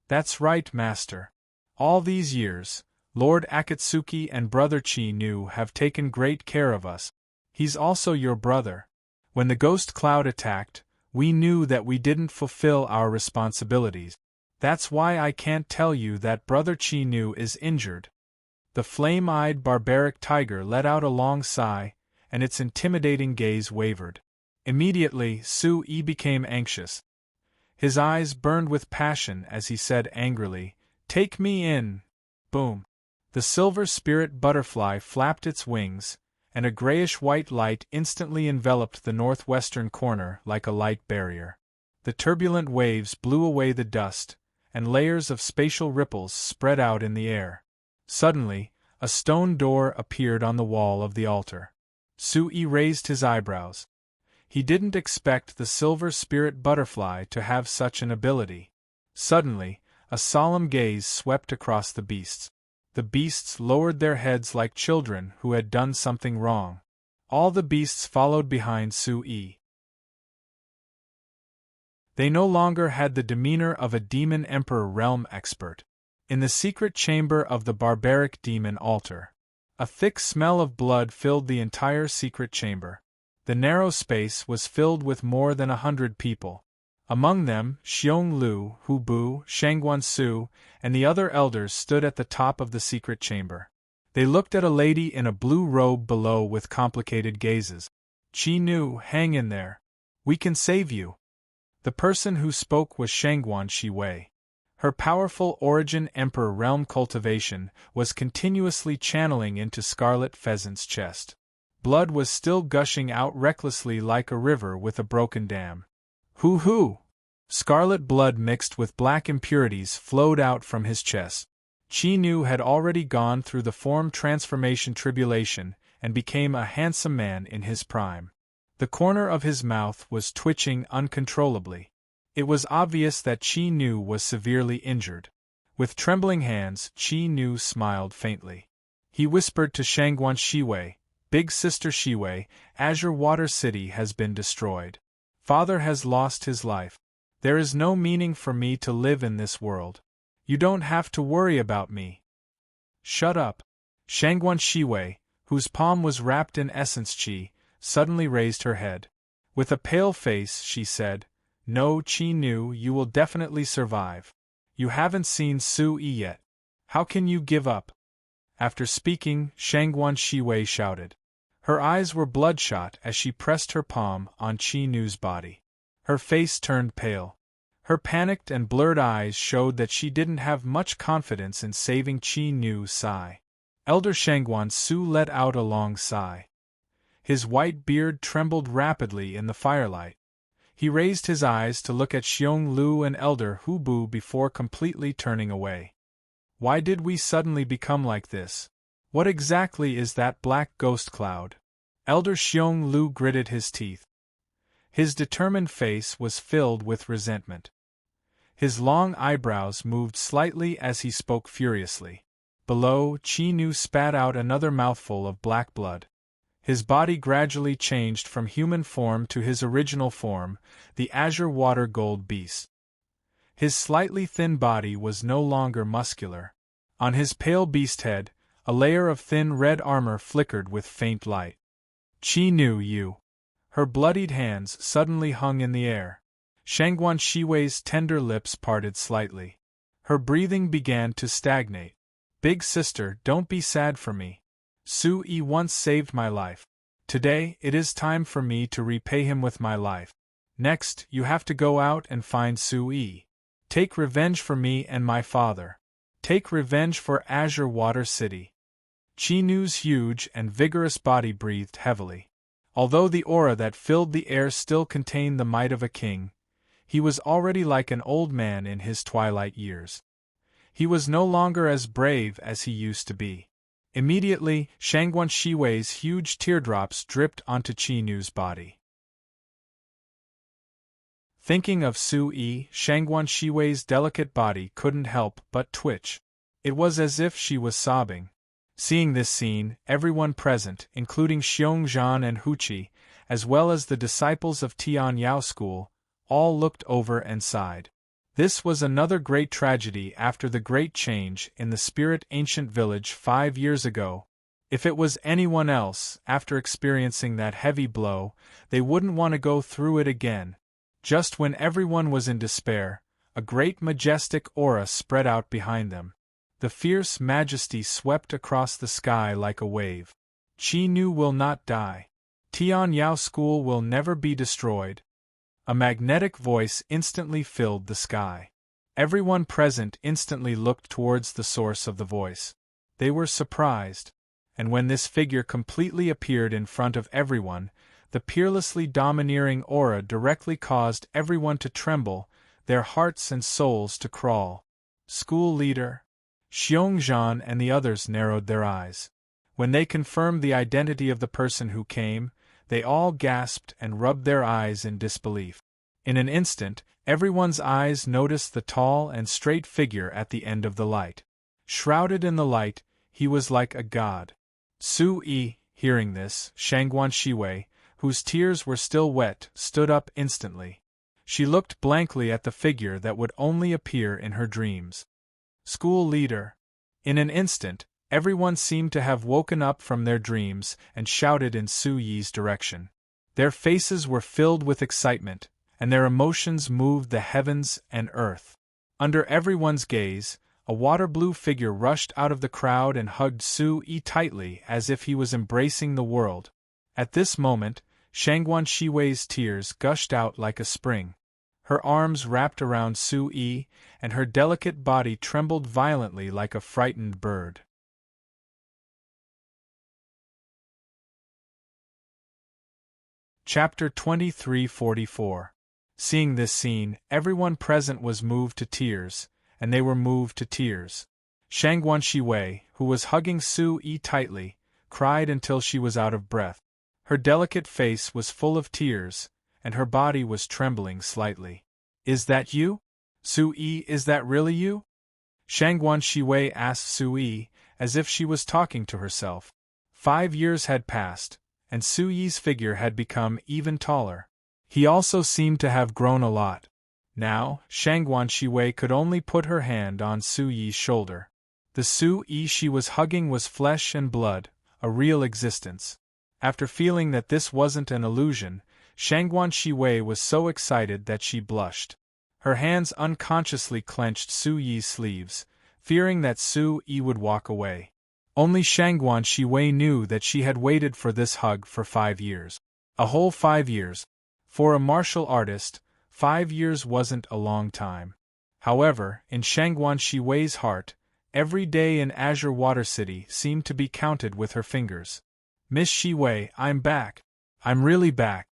A: "That's right, Master. All these years, Lord Akatsuki and Brother Chi-Nu have taken great care of us. He's also your brother. When the ghost cloud attacked, we knew that we didn't fulfill our responsibilities. That's why I can't tell you that Brother Chi-Nu is injured." The flame-eyed barbaric tiger let out a long sigh, and its intimidating gaze wavered. Immediately, Su-Yi became anxious. His eyes burned with passion as he said angrily, "Take me in!" Boom! The silver spirit butterfly flapped its wings, and a grayish-white light instantly enveloped the northwestern corner like a light barrier. The turbulent waves blew away the dust, and layers of spatial ripples spread out in the air. Suddenly, a stone door appeared on the wall of the altar. Su-Yi raised his eyebrows. He didn't expect the silver spirit butterfly to have such an ability. Suddenly, a solemn gaze swept across the beasts. The beasts lowered their heads like children who had done something wrong. All the beasts followed behind Su-Yi. They no longer had the demeanor of a demon emperor realm expert. In the secret chamber of the barbaric demon altar, a thick smell of blood filled the entire secret chamber. The narrow space was filled with more than 100 people. Among them, Xiong Lu, Hu Bu, Shangguan Su, and the other elders stood at the top of the secret chamber. They looked at a lady in a blue robe below with complicated gazes. "Chi-Nu, hang in there. We can save you." The person who spoke was Shangguan Shiwei. Her powerful origin emperor realm cultivation was continuously channeling into Scarlet Pheasant's chest. Blood was still gushing out recklessly like a river with a broken dam. Hoo-hoo! Scarlet blood mixed with black impurities flowed out from his chest. Chi-Nu had already gone through the form transformation tribulation and became a handsome man in his prime. The corner of his mouth was twitching uncontrollably. It was obvious that Chi-Nu was severely injured. With trembling hands, Chi-Nu smiled faintly. He whispered to Shangguan Shiwei, "Big Sister Shiwei, Azure Water City has been destroyed. Father has lost his life. There is no meaning for me to live in this world. You don't have to worry about me." "Shut up." Shangguan Shiwei, whose palm was wrapped in essence chi, suddenly raised her head. With a pale face, she said, "No, Chi-Nu, you will definitely survive. You haven't seen Su-Yi yet. How can you give up?" After speaking, Shangguan Shiwei shouted. Her eyes were bloodshot as she pressed her palm on Chi-Nu's body. Her face turned pale. Her panicked and blurred eyes showed that she didn't have much confidence in saving Chi-Nu's sigh. Elder Shangguan Su let out a long sigh. His white beard trembled rapidly in the firelight. He raised his eyes to look at Xiong Lu and Elder Hu Bu before completely turning away. "Why did we suddenly become like this? What exactly is that black ghost cloud?" Elder Xiong Lu gritted his teeth. His determined face was filled with resentment. His long eyebrows moved slightly as he spoke furiously. Below, Chi-Nu spat out another mouthful of black blood. His body gradually changed from human form to his original form, the azure water gold beast. His slightly thin body was no longer muscular. On his pale beast head, a layer of thin red armor flickered with faint light. "Chi-Nu, you!" Her bloodied hands suddenly hung in the air. Shangguan Shiwei's tender lips parted slightly. Her breathing began to stagnate. "Big sister, don't be sad for me. Su-Yi once saved my life. Today, it is time for me to repay him with my life. Next, you have to go out and find Su-Yi. Take revenge for me and my father. Take revenge for Azure Water City." Chi-Nu's huge and vigorous body breathed heavily. Although the aura that filled the air still contained the might of a king, he was already like an old man in his twilight years. He was no longer as brave as he used to be. Immediately, Shangguan Shiwei's huge teardrops dripped onto Qi Nu's body. Thinking of Su Yi, Shangguan Shiwei's delicate body couldn't help but twitch. It was as if she was sobbing. Seeing this scene, everyone present, including Xiongzhan and Huqi, as well as the disciples of Tian Yao School, all looked over and sighed. This was another great tragedy after the great change in the spirit ancient village 5 years ago. If it was anyone else, after experiencing that heavy blow, they wouldn't want to go through it again. Just when everyone was in despair, a great majestic aura spread out behind them. The fierce majesty swept across the sky like a wave. Qi Nu will not die. Tian Yao School will never be destroyed. A magnetic voice instantly filled the sky. Everyone present instantly looked towards the source of the voice. They were surprised. And when this figure completely appeared in front of everyone, the peerlessly domineering aura directly caused everyone to tremble, their hearts and souls to crawl. School leader Xiongzhan and the others narrowed their eyes. When they confirmed the identity of the person who came, they all gasped and rubbed their eyes in disbelief. In an instant, everyone's eyes noticed the tall and straight figure at the end of the light. Shrouded in the light, he was like a god. Su Yi, hearing this, Shangguan Shiwei, whose tears were still wet, stood up instantly. She looked blankly at the figure that would only appear in her dreams. School leader. In an instant, everyone seemed to have woken up from their dreams and shouted in Su Yi's direction. Their faces were filled with excitement, and their emotions moved the heavens and earth. Under everyone's gaze, a water-blue figure rushed out of the crowd and hugged Su Yi tightly as if he was embracing the world. At this moment, Shangguan Shiwei's tears gushed out like a spring. Her arms wrapped around Su Yi, and her delicate body trembled violently like a frightened bird. Chapter 2344. Seeing this scene, everyone present was moved to tears, and they were moved to tears. Shangguan Shiwei, who was hugging Su Yi tightly, cried until she was out of breath. Her delicate face was full of tears, and her body was trembling slightly. Is that you? Su Yi, is that really you? Shangguan Shiwei asked Su Yi, as if she was talking to herself. 5 years had passed, and Su Yi's figure had become even taller. He also seemed to have grown a lot. Now, Shangguan Shiwei could only put her hand on Su Yi's shoulder. The Su Yi she was hugging was flesh and blood, a real existence. After feeling that this wasn't an illusion, Shangguan Shiwei was so excited that she blushed. Her hands unconsciously clenched Su Yi's sleeves, fearing that Su Yi would walk away. Only Shangguan Shiwei knew that she had waited for this hug for 5 years. A whole 5 years. For a martial artist, 5 years wasn't a long time. However, in Shangguan Shiwei's heart, every day in Azure Water City seemed to be counted with her fingers. Miss Shiwei, I'm back. I'm really back.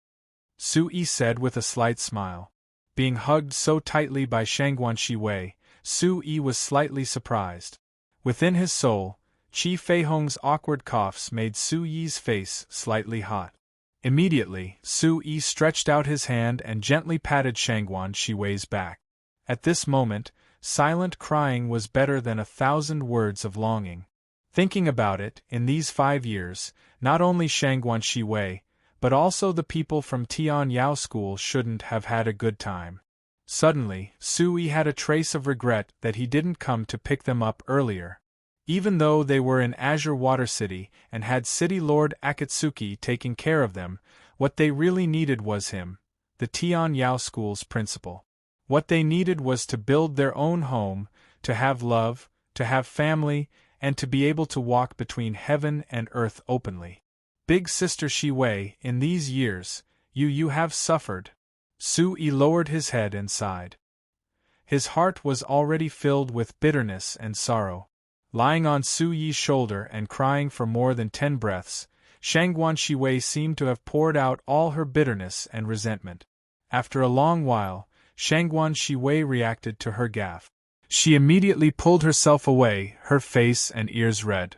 A: Su Yi said with a slight smile. Being hugged so tightly by Shangguan Shiwei, Su Yi was slightly surprised. Within his soul, Qi Feihong's awkward coughs made Su Yi's face slightly hot. Immediately, Su Yi stretched out his hand and gently patted Shangguan Shiwei's back. At this moment, silent crying was better than 1,000 words of longing. Thinking about it, in these 5 years, not only Shangguan Shiwei, but also the people from Tian Yao School shouldn't have had a good time. Suddenly, Su Yi had a trace of regret that he didn't come to pick them up earlier. Even though they were in Azure Water City and had City Lord Akatsuki taking care of them, what they really needed was him, the Tian Yao School's principal. What they needed was to build their own home, to have love, to have family, and to be able to walk between heaven and earth openly. Big Sister Shiwei, in these years, you have suffered. Su Yi lowered his head and sighed. His heart was already filled with bitterness and sorrow. Lying on Su Yi's shoulder and crying for more than 10 breaths, Shangguan Shiwei seemed to have poured out all her bitterness and resentment. After a long while, Shangguan Shiwei reacted to her gaffe. She immediately pulled herself away, her face and ears red.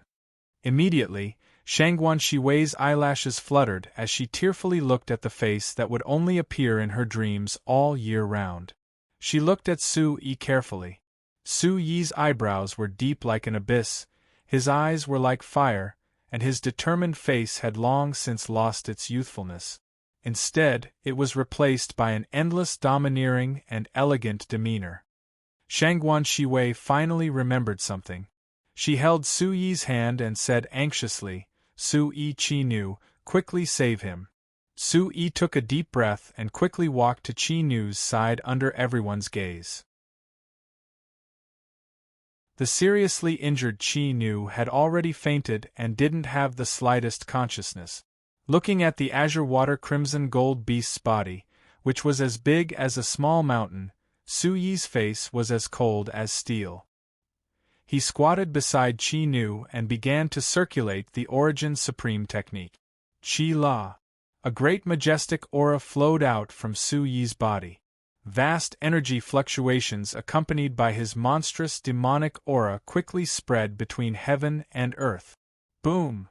A: Immediately, Shangguan Shiwei's eyelashes fluttered as she tearfully looked at the face that would only appear in her dreams all year round. She looked at Su Yi carefully. Su Yi's eyebrows were deep like an abyss, his eyes were like fire, and his determined face had long since lost its youthfulness. Instead, it was replaced by an endless domineering and elegant demeanor. Shangguan Shiwei finally remembered something. She held Su Yi's hand and said anxiously, "Su Yi Qi Nu, quickly save him." Su Yi took a deep breath and quickly walked to Qi Nu's side under everyone's gaze. The seriously injured Qi Nu had already fainted and didn't have the slightest consciousness. Looking at the azure water crimson gold beast's body, which was as big as a small mountain, Su Yi's face was as cold as steel. He squatted beside Qi Nu and began to circulate the Origin Supreme technique. Qi La. A great majestic aura flowed out from Su Yi's body. Vast energy fluctuations accompanied by his monstrous demonic aura quickly spread between heaven and earth. Boom!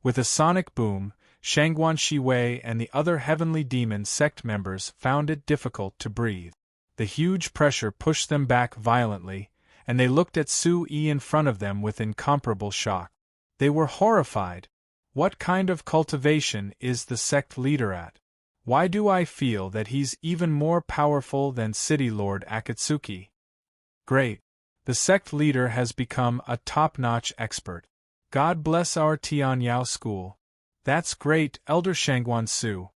A: With a sonic boom, Shangguan Shiwei and the other heavenly demon sect members found it difficult to breathe. The huge pressure pushed them back violently, and they looked at Su Yi in front of them with incomparable shock. They were horrified. What kind of cultivation is the sect leader at? Why do I feel that he's even more powerful than City Lord Akatsuki? Great. The sect leader has become a top-notch expert. God bless our Tianyao school. That's great, Elder Shangguan Su.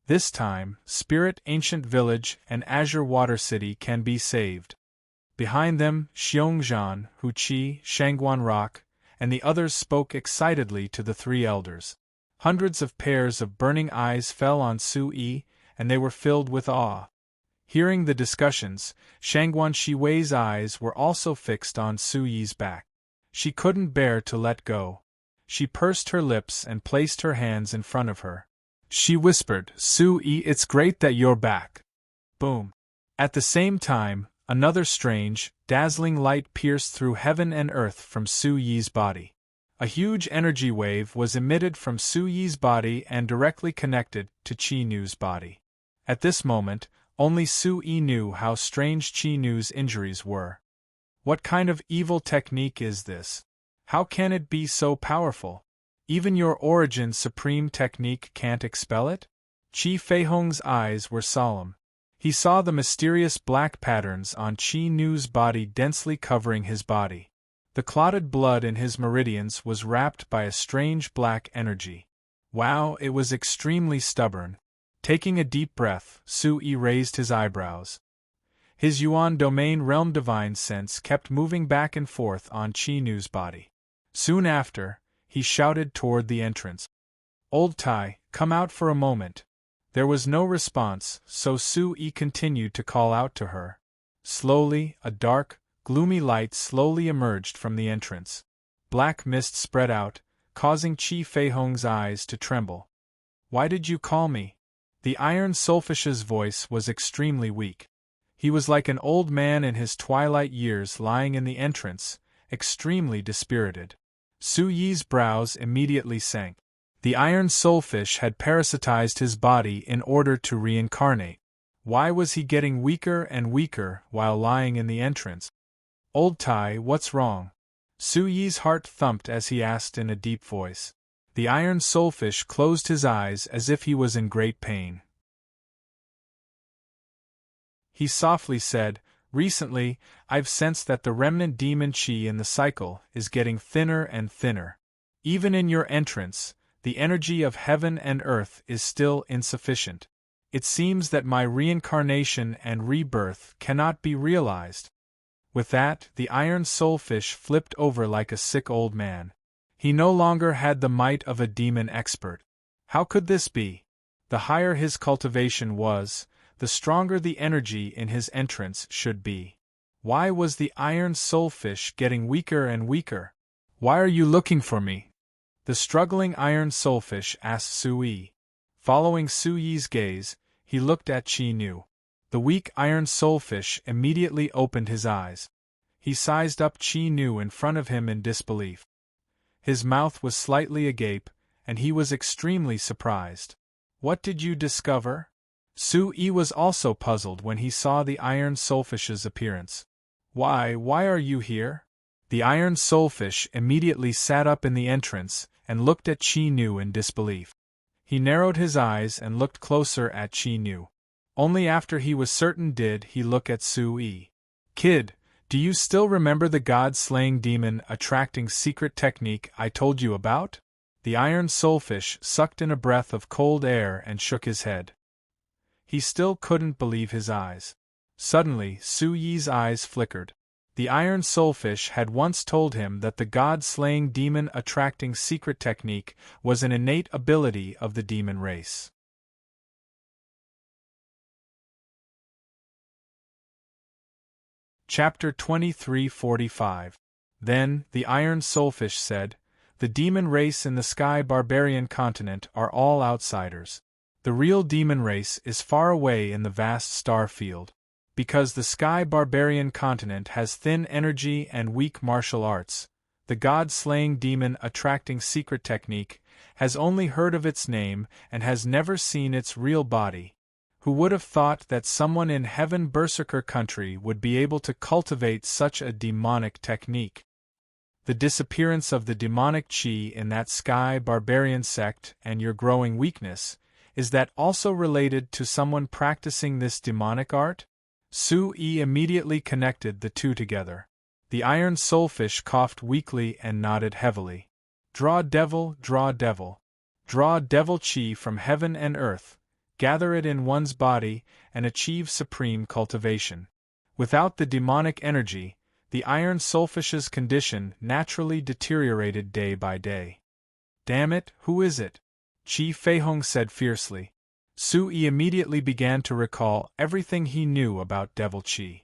A: This time, Spirit Ancient Village and Azure Water City can be saved. Behind them, Xiongzhan, Hu Qi, Shangguan Rock, and the others spoke excitedly to the three elders. Hundreds of pairs of burning eyes fell on Su Yi, and they were filled with awe. Hearing the discussions, Shangguan Shiwei's eyes were also fixed on Su Yi's back. She couldn't bear to let go. She pursed her lips and placed her hands in front of her. She whispered, "Su Yi, it's great that you're back." Boom. At the same time, another strange, dazzling light pierced through heaven and earth from Su Yi's body. A huge energy wave was emitted from Su Yi's body and directly connected to Qi Nu's body. At this moment, only Su Yi knew how strange Qi Nu's injuries were. What kind of evil technique is this? How can it be so powerful? Even your Origin Supreme technique can't expel it? Qi Feihong's eyes were solemn. He saw the mysterious black patterns on Qi Nu's body densely covering his body. The clotted blood in his meridians was wrapped by a strange black energy. Wow, it was extremely stubborn. Taking a deep breath, Su Yi raised his eyebrows. His Yuan domain realm divine sense kept moving back and forth on Qi Nu's body. Soon after, he shouted toward the entrance. "Old Tai, come out for a moment." There was no response, so Su Yi continued to call out to her. Slowly, a dark, gloomy light slowly emerged from the entrance. Black mist spread out, causing Qi Feihong's eyes to tremble. "Why did you call me?" The Iron Soulfish's voice was extremely weak. He was like an old man in his twilight years lying in the entrance, extremely dispirited. Su Yi's brows immediately sank. The Iron Soulfish had parasitized his body in order to reincarnate. Why was he getting weaker and weaker while lying in the entrance? "Old Tai, what's wrong?" Su Yi's heart thumped as he asked in a deep voice. The Iron Soulfish closed his eyes as if he was in great pain. He softly said, "Recently, I've sensed that the remnant demon Qi in the cycle is getting thinner and thinner. Even in your entrance, the energy of heaven and earth is still insufficient. It seems that my reincarnation and rebirth cannot be realized." With that, the Iron Soulfish flipped over like a sick old man. He no longer had the might of a demon expert. How could this be? The higher his cultivation was, the stronger the energy in his entrance should be. Why was the Iron Soulfish getting weaker and weaker? "Why are you looking for me?" the struggling Iron Soulfish asked Su Yi. Following Su Yi's gaze, he looked at Qi Nu. The weak Iron Soulfish immediately opened his eyes. He sized up Qi Nu in front of him in disbelief. His mouth was slightly agape, and he was extremely surprised. What did you discover? Su-yi was also puzzled when he saw the iron soulfish's appearance. Why are you here? The iron soulfish immediately sat up in the entrance and looked at Chi-Nu in disbelief. He narrowed his eyes and looked closer at Chi-Nu. Only after he was certain did he look at Su-yi. Kid, do you still remember the god-slaying demon attracting secret technique I told you about? The iron soulfish sucked in a breath of cold air and shook his head. He still couldn't believe his eyes. Suddenly, Su-yi's eyes flickered. The iron soulfish had once told him that the god-slaying demon attracting secret technique was an innate ability of the demon race. Chapter 2345. Then, the iron soulfish said, the demon race in the sky barbarian continent are all outsiders. The real demon race is far away in the vast star field. Because the sky barbarian continent has thin energy and weak martial arts, the god-slaying demon attracting secret technique has only heard of its name and has never seen its real body. Who would have thought that someone in Heaven Berserker country would be able to cultivate such a demonic technique? The disappearance of the demonic chi in that sky barbarian sect and your growing weakness, is that also related to someone practicing this demonic art? Su-yi immediately connected the two together. The iron soulfish coughed weakly and nodded heavily. Draw devil, draw devil. Draw devil chi from heaven and earth, gather it in one's body, and achieve supreme cultivation. Without the demonic energy, the iron soulfish's condition naturally deteriorated day by day. Damn it, who is it? Chi Feihong said fiercely. Su-yi immediately began to recall everything he knew about Devil Chi.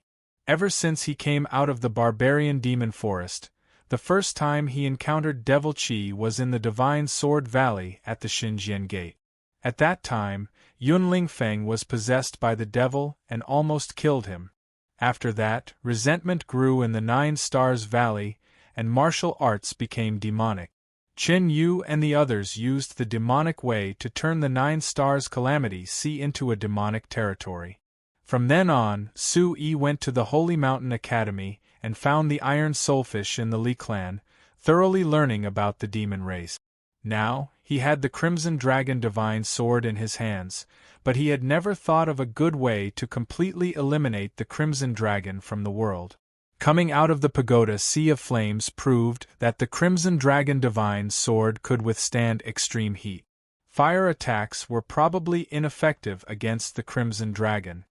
A: Ever since he came out of the barbarian demon forest, the first time he encountered Devil Chi was in the Divine Sword Valley at the Xinjian Gate. At that time, Yun Lingfeng was possessed by the devil and almost killed him. After that, resentment grew in the Nine Stars Valley, and martial arts became demonic. Chen Yu and the others used the demonic way to turn the Nine Stars Calamity Sea into a demonic territory. From then on, Su-yi went to the Holy Mountain Academy and found the Iron Soulfish in the Li clan, thoroughly learning about the demon race. Now, he had the Crimson Dragon Divine Sword in his hands, but he had never thought of a good way to completely eliminate the Crimson Dragon from the world. Coming out of the pagoda sea of flames proved that the Crimson Dragon Divine Sword could withstand extreme heat. Fire attacks were probably ineffective against the Crimson Dragon.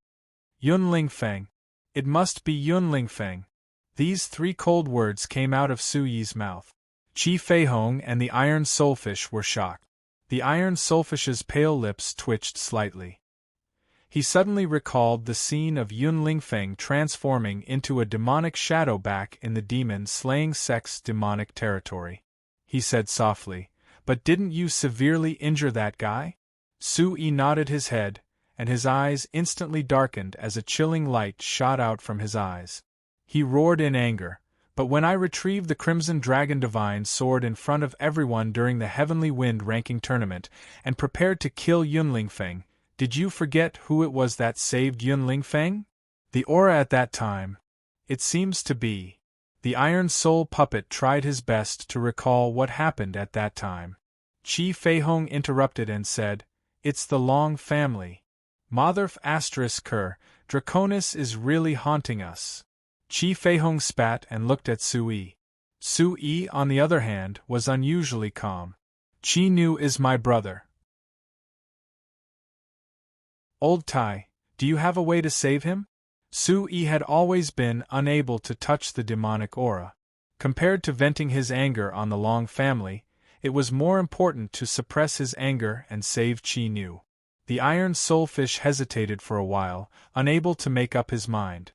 A: Yun Lingfeng. It must be Yun Lingfeng. These three cold words came out of Su-yi's mouth. Chi Feihong and the Iron Soulfish were shocked. The Iron Soulfish's pale lips twitched slightly. He suddenly recalled the scene of Yun Lingfeng transforming into a demonic shadow back in the demon-slaying sect's demonic territory. He said softly, "But didn't you severely injure that guy?" Su-yi nodded his head, and his eyes instantly darkened as a chilling light shot out from his eyes. He roared in anger, "But when I retrieved the Crimson Dragon Divine Sword in front of everyone during the Heavenly Wind ranking tournament and prepared to kill Yun Lingfeng, did you forget who it was that saved Yun Lingfeng? The aura at that time. It seems to be." The Iron Soul puppet tried his best to recall what happened at that time. Chi Feihong interrupted and said, "It's the Long family. Motherf **Ker, Draconis is really haunting us." Chi Feihong spat and looked at Su-yi. Su-yi, on the other hand, was unusually calm. "Chi-Nu is my brother. Old Tai, do you have a way to save him?" Su-yi had always been unable to touch the demonic aura. Compared to venting his anger on the Long family, it was more important to suppress his anger and save Chi-Nu. The Iron Soulfish hesitated for a while, unable to make up his mind.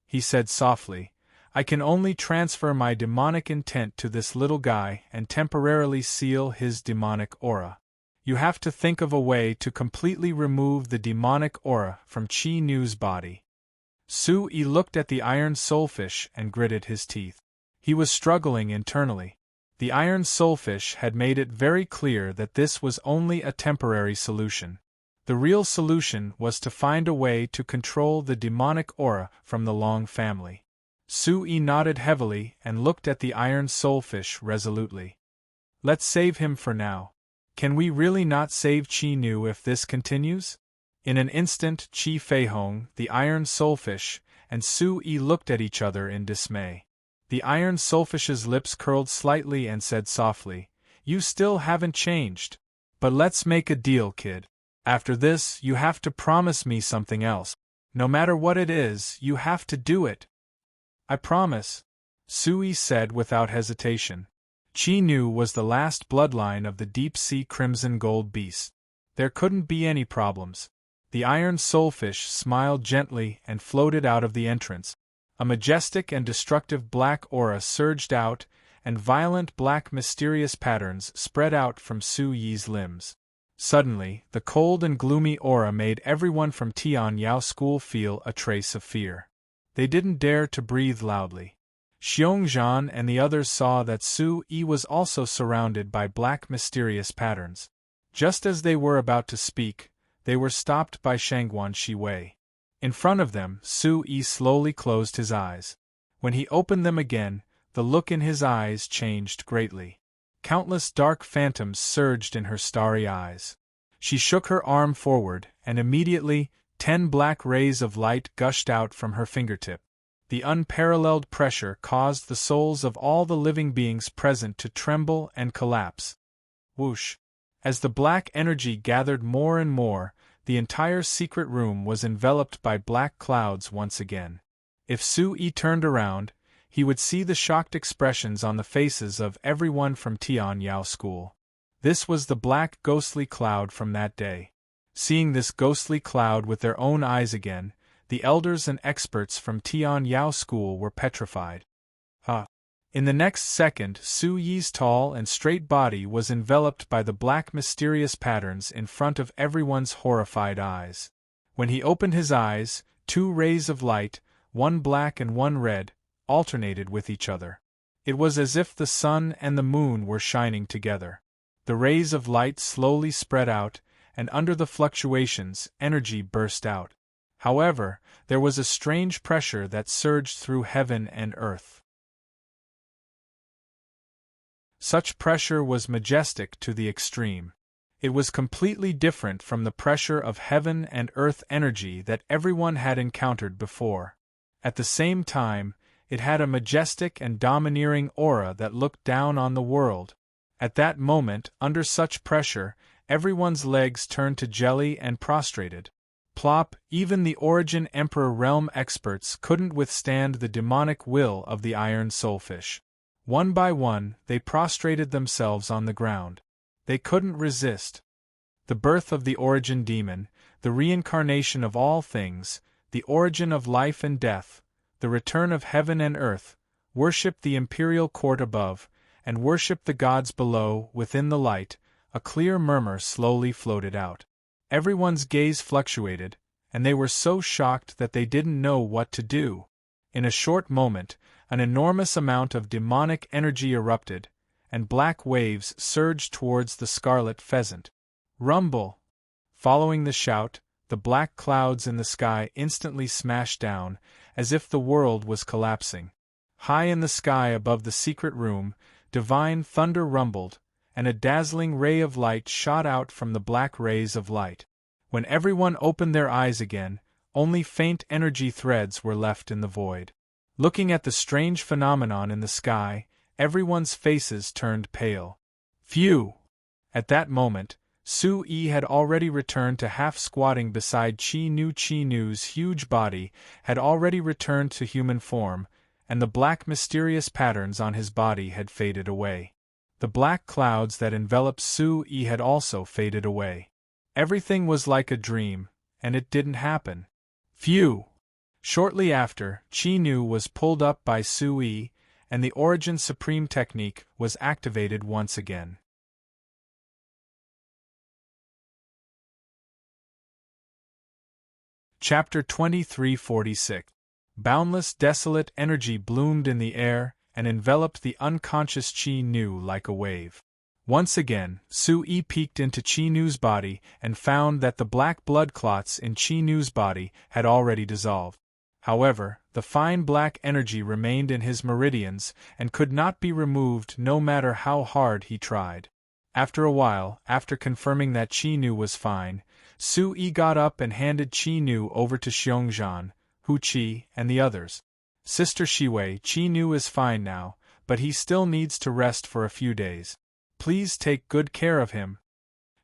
A: He said softly, "I can only transfer my demonic intent to this little guy and temporarily seal his demonic aura. You have to think of a way to completely remove the demonic aura from Chi-Nu's body." Su-yi looked at the Iron Soulfish and gritted his teeth. He was struggling internally. The iron soulfish had made it very clear that this was only a temporary solution. The real solution was to find a way to control the demonic aura from the Long family. Sui nodded heavily and looked at the iron soulfish resolutely. Let's save him for now. Can we really not save Qi Nu if this continues? In an instant, Qi Feihong, the iron soulfish, and Sui looked at each other in dismay. The iron soulfish's lips curled slightly and said softly, "You still haven't changed. But let's make a deal, kid. After this, you have to promise me something else. No matter what it is, you have to do it." "I promise," Sui said without hesitation. Qi Nu was the last bloodline of the deep-sea crimson gold beast. There couldn't be any problems. The iron soulfish smiled gently and floated out of the entrance. A majestic and destructive black aura surged out, and violent black mysterious patterns spread out from Su Yi's limbs. Suddenly, the cold and gloomy aura made everyone from Tian Yao School feel a trace of fear. They didn't dare to breathe loudly. Xiongzhan and the others saw that Su Yi was also surrounded by black mysterious patterns. Just as they were about to speak, they were stopped by Shangguan Shiwei. In front of them, Su Yi slowly closed his eyes. When he opened them again, the look in his eyes changed greatly. Countless dark phantoms surged in her starry eyes. She shook her arm forward, and immediately, 10 black rays of light gushed out from her fingertip. The unparalleled pressure caused the souls of all the living beings present to tremble and collapse. Whoosh! As the black energy gathered more and more, the entire secret room was enveloped by black clouds once again. If Su Yi turned around, he would see the shocked expressions on the faces of everyone from Tian Yao School. This was the black ghostly cloud from that day. Seeing this ghostly cloud with their own eyes again, the elders and experts from Tian Yao School were petrified. In the next second, Su Yi's tall and straight body was enveloped by the black mysterious patterns in front of everyone's horrified eyes. When he opened his eyes, 2 rays of light, one black and one red, alternated with each other. It was as if the sun and the moon were shining together. The rays of light slowly spread out, and under the fluctuations, energy burst out. However, there was a strange pressure that surged through heaven and earth. Such pressure was majestic to the extreme. It was completely different from the pressure of heaven and earth energy that everyone had encountered before. At the same time, it had a majestic and domineering aura that looked down on the world. At that moment, under such pressure, everyone's legs turned to jelly and prostrated. Plop, even the Origin Emperor realm experts couldn't withstand the demonic will of the iron soulfish. One by one, they prostrated themselves on the ground. They couldn't resist. The birth of the Origin demon, the reincarnation of all things, the origin of life and death, the return of heaven and earth, worshipped the imperial court above, and worshipped the gods below. Within the light, a clear murmur slowly floated out. Everyone's gaze fluctuated, and they were so shocked that they didn't know what to do. In a short moment, an enormous amount of demonic energy erupted, and black waves surged towards the scarlet pheasant. Rumble! Following the shout, the black clouds in the sky instantly smashed down, as if the world was collapsing. High in the sky above the secret room, divine thunder rumbled, and a dazzling ray of light shot out from the black rays of light. When everyone opened their eyes again, only faint energy threads were left in the void. Looking at the strange phenomenon in the sky, everyone's faces turned pale. Phew! At that moment, Su Yi had already returned to half-squatting beside Qi Nu. Qi Nu's huge body had already returned to human form, and the black mysterious patterns on his body had faded away. The black clouds that enveloped Su Yi had also faded away. Everything was like a dream, and it didn't happen. Phew! Shortly after, Qi Nu was pulled up by Su Yi, and the Origin Supreme technique was activated once again. Chapter 2346. Boundless desolate energy bloomed in the air, and enveloped the unconscious Qi Nu like a wave. Once again, Su-Yi peeked into Qi Nu's body and found that the black blood clots in Qi Nu's body had already dissolved. However, the fine black energy remained in his meridians and could not be removed no matter how hard he tried. After a while, after confirming that Qi Nu was fine, Su-Yi got up and handed Qi Nu over to Xiongzhan, Hu Qi, and the others. Sister Shiwei, Qi Nu is fine now, but he still needs to rest for a few days. Please take good care of him.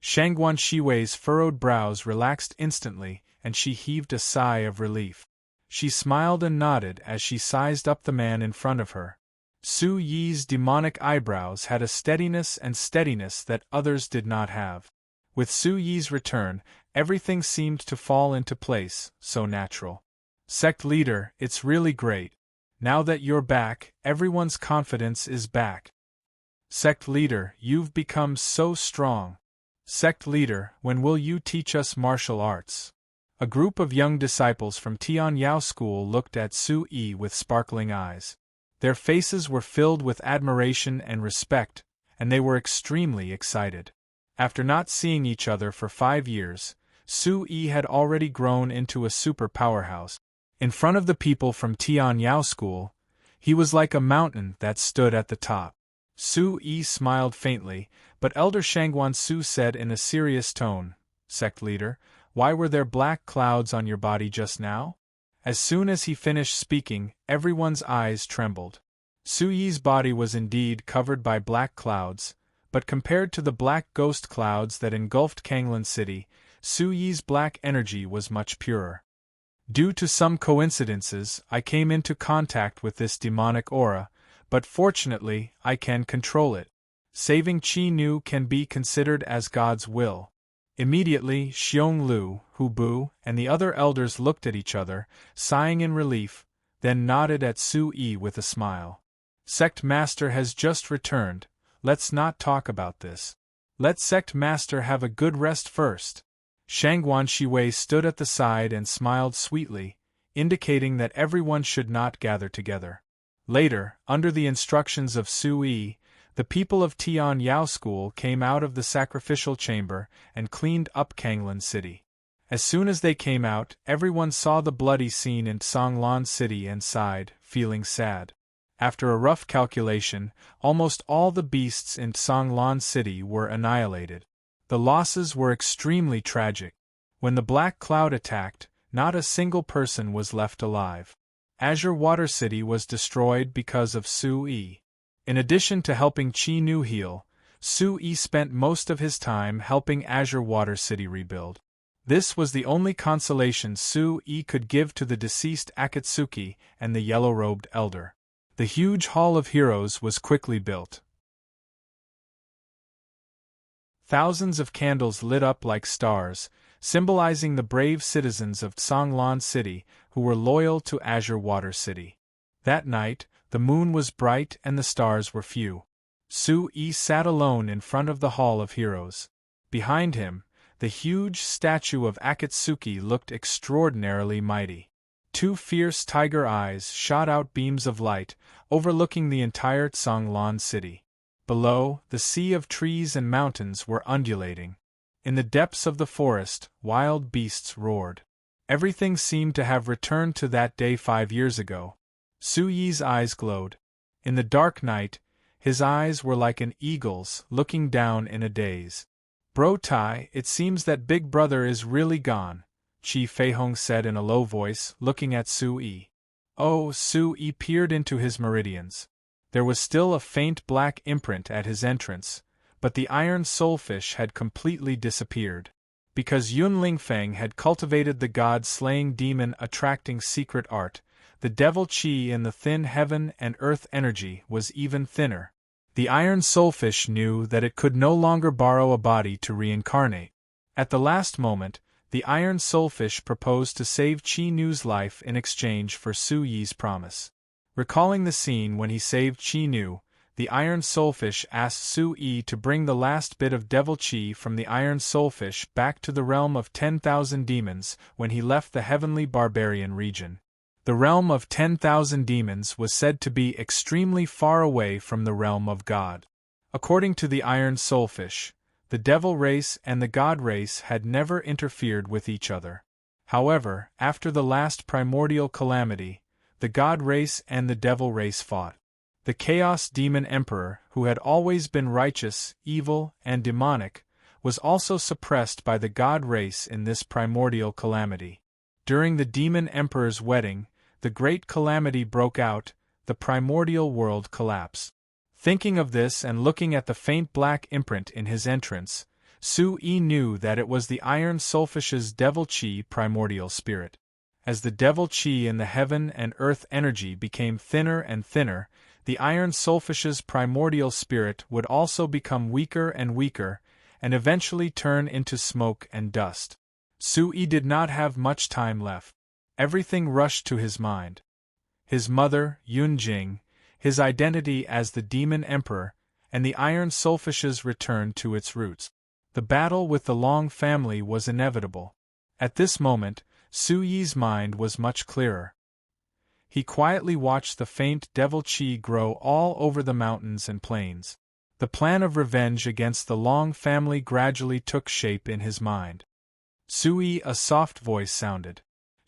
A: Shangguan Shiwei's furrowed brows relaxed instantly, and she heaved a sigh of relief. She smiled and nodded as she sized up the man in front of her. Su-Yi's demonic eyebrows had a steadiness that others did not have. With Su-Yi's return, everything seemed to fall into place, so natural. Sect leader, it's really great. Now that you're back, everyone's confidence is back. Sect leader, you've become so strong. Sect leader, when will you teach us martial arts? A group of young disciples from Tianyao School looked at Su-Yi with sparkling eyes. Their faces were filled with admiration and respect, and they were extremely excited. After not seeing each other for 5 years, Su-Yi had already grown into a super powerhouse. In front of the people from Tianyao School, he was like a mountain that stood at the top. Su-Yi smiled faintly, but Elder Shangguan Su said in a serious tone, Sect leader, why were there black clouds on your body just now? As soon as he finished speaking, everyone's eyes trembled. Su-Yi's body was indeed covered by black clouds, but compared to the black ghost clouds that engulfed Kanglan City, Su-Yi's black energy was much purer. Due to some coincidences, I came into contact with this demonic aura, but fortunately, I can control it. Saving Qi Nu can be considered as God's will. Immediately, Xiong Lu, Hu Bu, and the other elders looked at each other, sighing in relief, then nodded at Su-Yi with a smile. Sect Master has just returned, let's not talk about this. Let Sect Master have a good rest first. Shangguan Shiwei stood at the side and smiled sweetly, indicating that everyone should not gather together. Later, under the instructions of Su-Yi, the people of Tianyao School came out of the sacrificial chamber and cleaned up Kanglan City. As soon as they came out, everyone saw the bloody scene in Songlan City and sighed, feeling sad. After a rough calculation, almost all the beasts in Songlan City were annihilated. The losses were extremely tragic. When the Black Cloud attacked, not a single person was left alive. Azure Water City was destroyed because of Su-Yi. In addition to helping Qi Nu heal, Su-Yi spent most of his time helping Azure Water City rebuild. This was the only consolation Su-Yi could give to the deceased Akatsuki and the yellow-robed elder. The huge Hall of Heroes was quickly built. Thousands of candles lit up like stars, symbolizing the brave citizens of Songlan City who were loyal to Azure Water City. That night, the moon was bright and the stars were few. Su-Yi sat alone in front of the Hall of Heroes. Behind him, the huge statue of Akatsuki looked extraordinarily mighty. 2 fierce tiger eyes shot out beams of light, overlooking the entire Songlan City. Below, the sea of trees and mountains were undulating. In the depths of the forest, wild beasts roared. Everything seemed to have returned to that day 5 years ago. Su-Yi's eyes glowed. In the dark night, his eyes were like an eagle's, looking down in a daze. Bro Tai, it seems that Big Brother is really gone, Chi Feihong said in a low voice, looking at Su-Yi. Oh, Su-Yi peered into his meridians. There was still a faint black imprint at his entrance, but the iron soulfish had completely disappeared. Because Yun Lingfeng had cultivated the god-slaying demon-attracting secret art, the devil chi in the thin heaven and earth energy was even thinner. The iron soulfish knew that it could no longer borrow a body to reincarnate. At the last moment, the iron soulfish proposed to save Qi Nu's life in exchange for Su-Yi's promise. Recalling the scene when he saved Qi Nu, the iron soulfish asked Su-Yi to bring the last bit of devil chi from the iron soulfish back to the realm of 10,000 demons when he left the heavenly barbarian region. The realm of 10,000 demons was said to be extremely far away from the realm of God. According to the Iron Soulfish, the devil race and the god race had never interfered with each other. However, after the last primordial calamity, the god race and the devil race fought. The Chaos Demon Emperor, who had always been righteous, evil, and demonic, was also suppressed by the god race in this primordial calamity. During the Demon Emperor's wedding, the great calamity broke out, the primordial world collapsed. Thinking of this and looking at the faint black imprint in his entrance, Su-Yi knew that it was the Iron Soulfish's Devil Chi primordial spirit. As the Devil Chi in the heaven and earth energy became thinner and thinner, the Iron Soulfish's primordial spirit would also become weaker and weaker, and eventually turn into smoke and dust. Su-Yi did not have much time left. Everything rushed to his mind. His mother, Yun-Jing, his identity as the Demon Emperor, and the Iron Soulfish's return to its roots. The battle with the Long family was inevitable. At this moment, Su-Yi's mind was much clearer. He quietly watched the faint devil chi grow all over the mountains and plains. The plan of revenge against the Long family gradually took shape in his mind. Su-Yi, a soft voice sounded.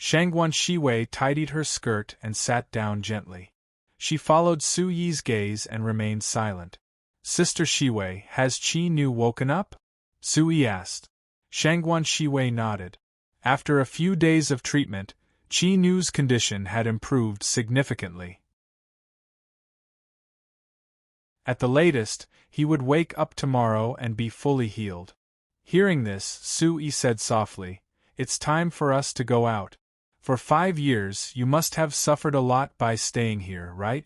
A: Shangguan Shiwei tidied her skirt and sat down gently. She followed Su-Yi's gaze and remained silent. Sister Shiwei, has Qi Nu woken up? Su-Yi asked. Shangguan Shiwei nodded. After a few days of treatment, Qi Nu's condition had improved significantly. At the latest, he would wake up tomorrow and be fully healed. Hearing this, Su-Yi said softly, "It's time for us to go out. For 5 years you must have suffered a lot by staying here, right?"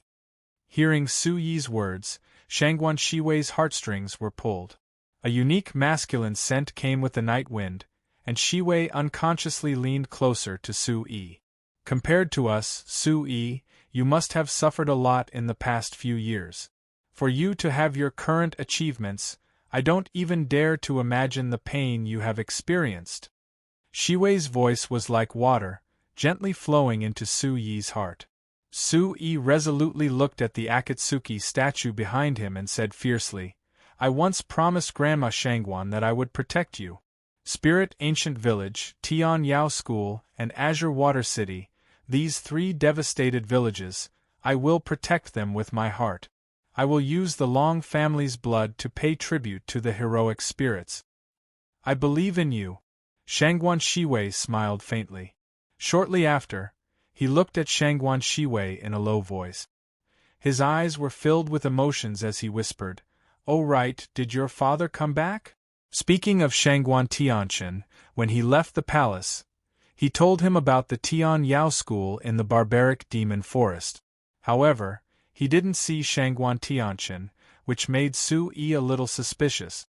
A: Hearing Su-Yi's words, Shangguan Shiwei's heartstrings were pulled. A unique masculine scent came with the night wind, and Shiwei unconsciously leaned closer to Su-Yi. "Compared to us, Su-Yi, you must have suffered a lot in the past few years. For you to have your current achievements, I don't even dare to imagine the pain you have experienced." Shiwei's voice was like water, gently flowing into Su-Yi's heart. Su-Yi resolutely looked at the Akatsuki statue behind him and said fiercely, "I once promised Grandma Shangguan that I would protect you. Spirit Ancient Village, Tian Yao School, and Azure Water City, these 3 devastated villages, I will protect them with my heart. I will use the Long family's blood to pay tribute to the heroic spirits. I believe in you." Shangguan Shiwei smiled faintly. Shortly after, he looked at Shangguan Shiwei in a low voice. His eyes were filled with emotions as he whispered, "Oh right, did your father come back?" Speaking of Shangguan Tianchen, when he left the palace, he told him about the Tian Yao school in the barbaric demon forest. However, he didn't see Shangguan Tianchen, which made Su-Yi a little suspicious.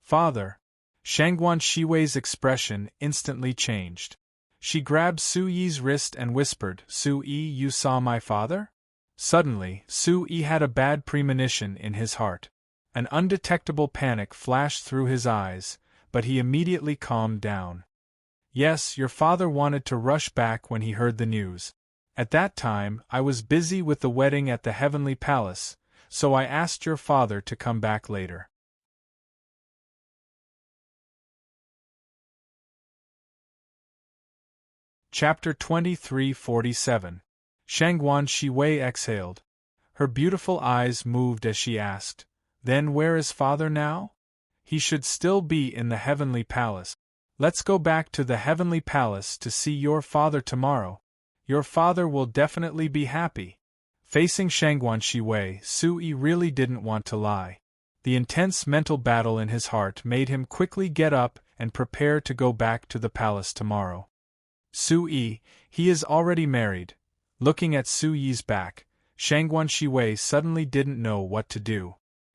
A: "Father." Shangguan Shiwei's expression instantly changed. She grabbed Su-Yi's wrist and whispered, "Su-Yi, you saw my father?" Suddenly, Su-Yi had a bad premonition in his heart. An undetectable panic flashed through his eyes, but he immediately calmed down. "Yes, your father wanted to rush back when he heard the news. At that time, I was busy with the wedding at the Heavenly Palace, so I asked your father to come back later." Chapter 2347. Shangguan Shiwei exhaled. Her beautiful eyes moved as she asked, "Then where is father now?" "He should still be in the Heavenly Palace. Let's go back to the Heavenly Palace to see your father tomorrow. Your father will definitely be happy." Facing Shangguan Shiwei, Su-Yi really didn't want to lie. The intense mental battle in his heart made him quickly get up and prepare to go back to the palace tomorrow. "Su-Yi, he is already married." Looking at Su-Yi's back, Shangguan Shiwei suddenly didn't know what to do.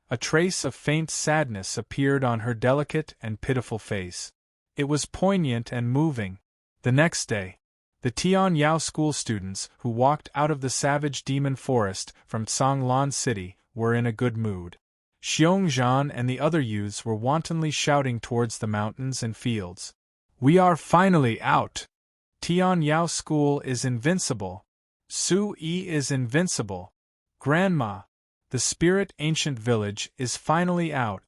A: A trace of faint sadness appeared on her delicate and pitiful face. It was poignant and moving. The next day, the Tian Yao school students who walked out of the savage demon forest from Songlan City were in a good mood. Xiong Zhan and the other youths were wantonly shouting towards the mountains and fields. "We are finally out! Tian Yao School is invincible! Su-yi is invincible. Grandma, the spirit ancient village is finally out.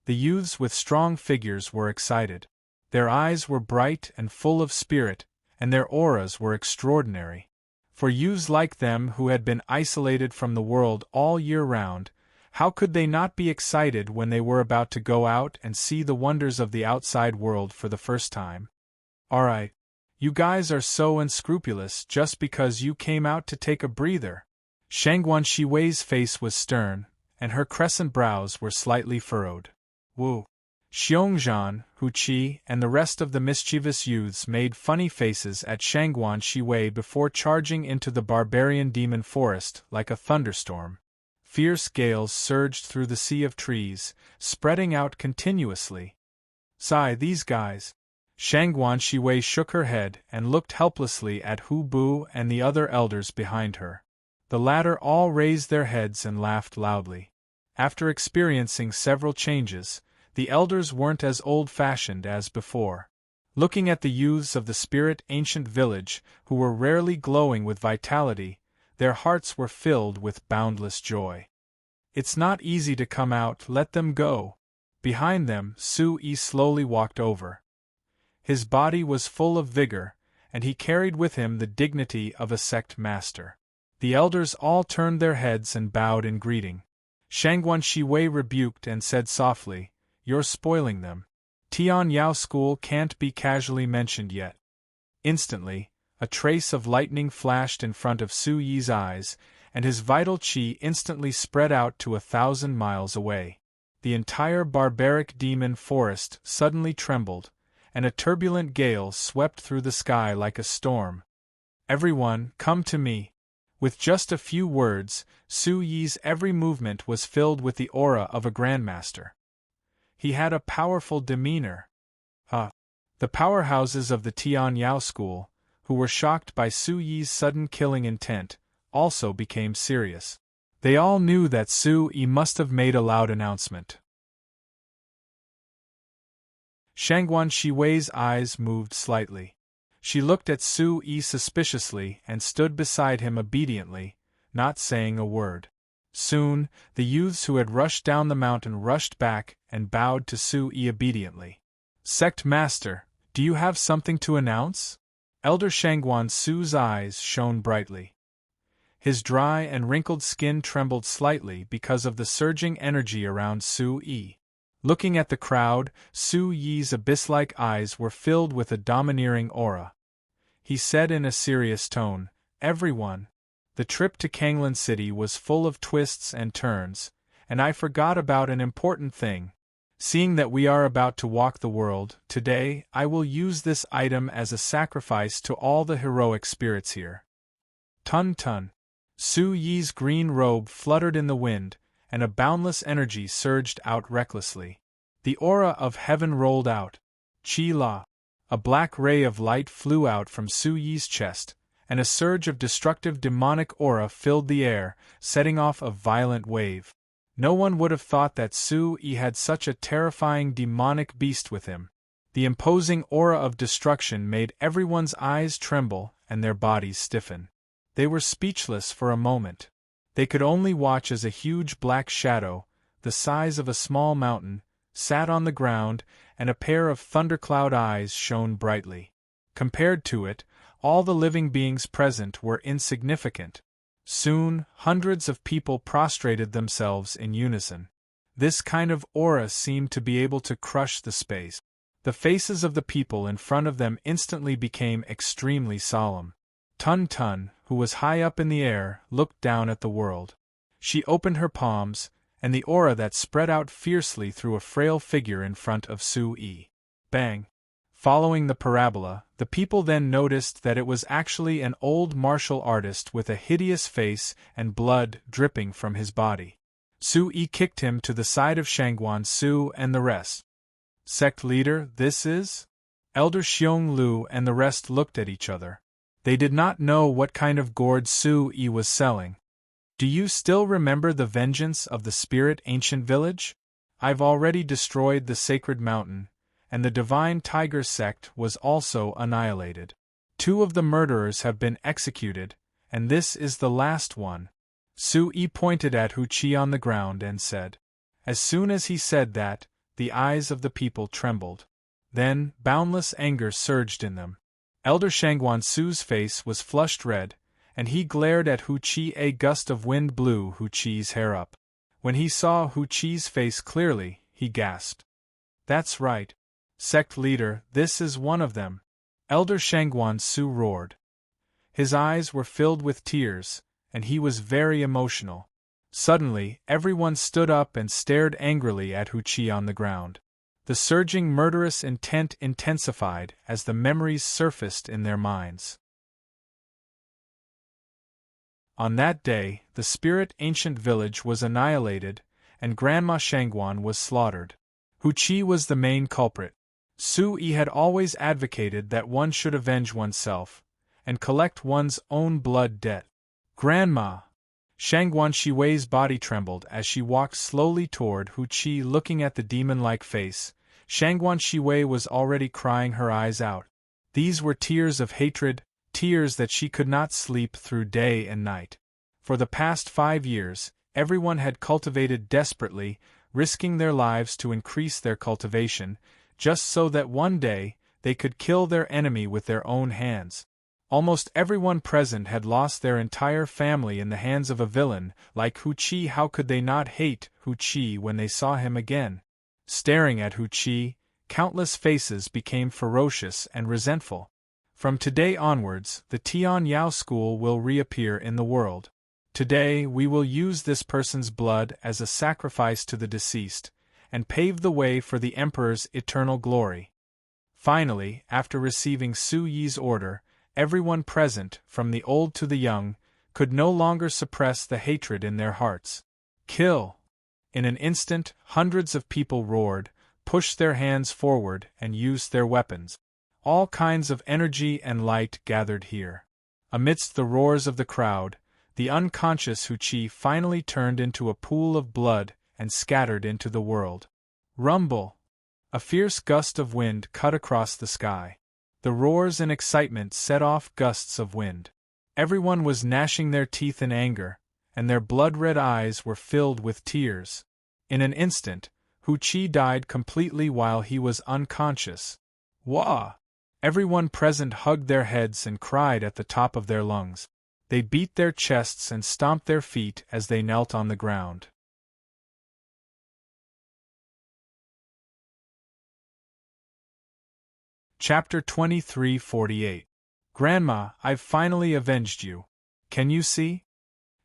A: The youths with strong figures were excited. Their eyes were bright and full of spirit, and their auras were extraordinary. For youths like them who had been isolated from the world all year round, how could they not be excited when they were about to go out and see the wonders of the outside world for the first time? Alright, you guys are so unscrupulous just because you came out to take a breather. Shangguan Shiwei's face was stern, and her crescent brows were slightly furrowed. Wu. Xiongzhan, Hu Qi, and the rest of the mischievous youths made funny faces at Shangguan Shiwei before charging into the barbarian demon forest like a thunderstorm. Fierce gales surged through the sea of trees, spreading out continuously. Sigh, these guys. Shangguan Shiwei shook her head and looked helplessly at Hu Bu and the other elders behind her. The latter all raised their heads and laughed loudly. After experiencing several changes, the elders weren't as old-fashioned as before. Looking at the youths of the spirit ancient village, who were rarely glowing with vitality, their hearts were filled with boundless joy. It's not easy to come out, let them go. Behind them, Su-yi slowly walked over. His body was full of vigor, and he carried with him the dignity of a sect master. The elders all turned their heads and bowed in greeting. Shangguan Shiwei rebuked and said softly, "You're spoiling them. Tian Yao School can't be casually mentioned yet." Instantly, a trace of lightning flashed in front of Su-yi's eyes, and his vital qi instantly spread out to 1,000 miles away. The entire barbaric demon forest suddenly trembled, and a turbulent gale swept through the sky like a storm. "Everyone, come to me." With just a few words, Su-yi's every movement was filled with the aura of a grandmaster. He had a powerful demeanor. The powerhouses of the Tian Yao School, who were shocked by Su-yi's sudden killing intent, also became serious. They all knew that Su-yi must have made a loud announcement. Shangguan Shiwei's eyes moved slightly. She looked at Su-yi suspiciously and stood beside him obediently, not saying a word. Soon, the youths who had rushed down the mountain rushed back and bowed to Su-yi obediently. "Sect Master, do you have something to announce?" Elder Shangguan Su's eyes shone brightly. His dry and wrinkled skin trembled slightly because of the surging energy around Su-yi. Looking at the crowd, Su-yi's abyss-like eyes were filled with a domineering aura. He said in a serious tone, "Everyone, the trip to Kanglan City was full of twists and turns, and I forgot about an important thing. Seeing that we are about to walk the world, today I will use this item as a sacrifice to all the heroic spirits here." Tun-tun. Su-yi's green robe fluttered in the wind, and a boundless energy surged out recklessly. The aura of heaven rolled out. Chi-la. A black ray of light flew out from Su-yi's chest, and a surge of destructive demonic aura filled the air, setting off a violent wave. No one would have thought that Su-yi had such a terrifying demonic beast with him. The imposing aura of destruction made everyone's eyes tremble and their bodies stiffen. They were speechless for a moment. They could only watch as a huge black shadow, the size of a small mountain, sat on the ground, and a pair of thundercloud eyes shone brightly. Compared to it, all the living beings present were insignificant. Soon, hundreds of people prostrated themselves in unison. This kind of aura seemed to be able to crush the space. The faces of the people in front of them instantly became extremely solemn. Tun-tun, who was high up in the air, looked down at the world. She opened her palms, and the aura that spread out fiercely through a frail figure in front of Su-yi. Bang! Following the parabola, the people then noticed that it was actually an old martial artist with a hideous face and blood dripping from his body. Su-yi kicked him to the side of Shangguan Su and the rest. "Sect leader, this is?" Elder Xiong Lu and the rest looked at each other. They did not know what kind of gourd Su-yi was selling. "Do you still remember the vengeance of the spirit ancient village? I've already destroyed the sacred mountain, and the divine tiger sect was also annihilated. 2 of the murderers have been executed, and this is the last one. Su-yi pointed at Hu-chi on the ground and said. As soon as he said that, the eyes of the people trembled. Then, boundless anger surged in them. Elder Shangguan Su's face was flushed red, and he glared at Hu-chi. A gust of wind blew Hu-chi's hair up. When he saw Hu-chi's face clearly, he gasped. That's right. Sect leader, this is one of them. Elder Shangguan Su roared. His eyes were filled with tears, and he was very emotional. Suddenly, everyone stood up and stared angrily at Hu-chi on the ground. The surging murderous intent intensified as the memories surfaced in their minds. On that day, the spirit ancient village was annihilated, and Grandma Shangguan was slaughtered. Hu-chi was the main culprit. Su-yi had always advocated that one should avenge oneself, and collect one's own blood debt. Grandma! Shangguan Shiwei's body trembled as she walked slowly toward Hu-chi, looking at the demon-like face. Shangguan Shiwei was already crying her eyes out. These were tears of hatred, tears that she could not sleep through day and night. For the past 5 years, everyone had cultivated desperately, risking their lives to increase their cultivation, just so that one day, they could kill their enemy with their own hands. Almost everyone present had lost their entire family in the hands of a villain like Hu-chi. How could they not hate Hu-chi when they saw him again? Staring at Hu-chi, countless faces became ferocious and resentful. From today onwards, the Tian Yao school will reappear in the world. Today we will use this person's blood as a sacrifice to the deceased, and pave the way for the Emperor's eternal glory. Finally, after receiving Su-yi's order, everyone present, from the old to the young, could no longer suppress the hatred in their hearts. Kill! In an instant, hundreds of people roared, pushed their hands forward, and used their weapons. All kinds of energy and light gathered here. Amidst the roars of the crowd, the unconscious Hu-chi finally turned into a pool of blood and scattered into the world. Rumble! A fierce gust of wind cut across the sky. The roars and excitement set off gusts of wind. Everyone was gnashing their teeth in anger, and their blood-red eyes were filled with tears. In an instant, Hu-chi died completely while he was unconscious. Wah! Everyone present hugged their heads and cried at the top of their lungs. They beat their chests and stomped their feet as they knelt on the ground. Chapter 23:48. Grandma, I've finally avenged you. Can you see?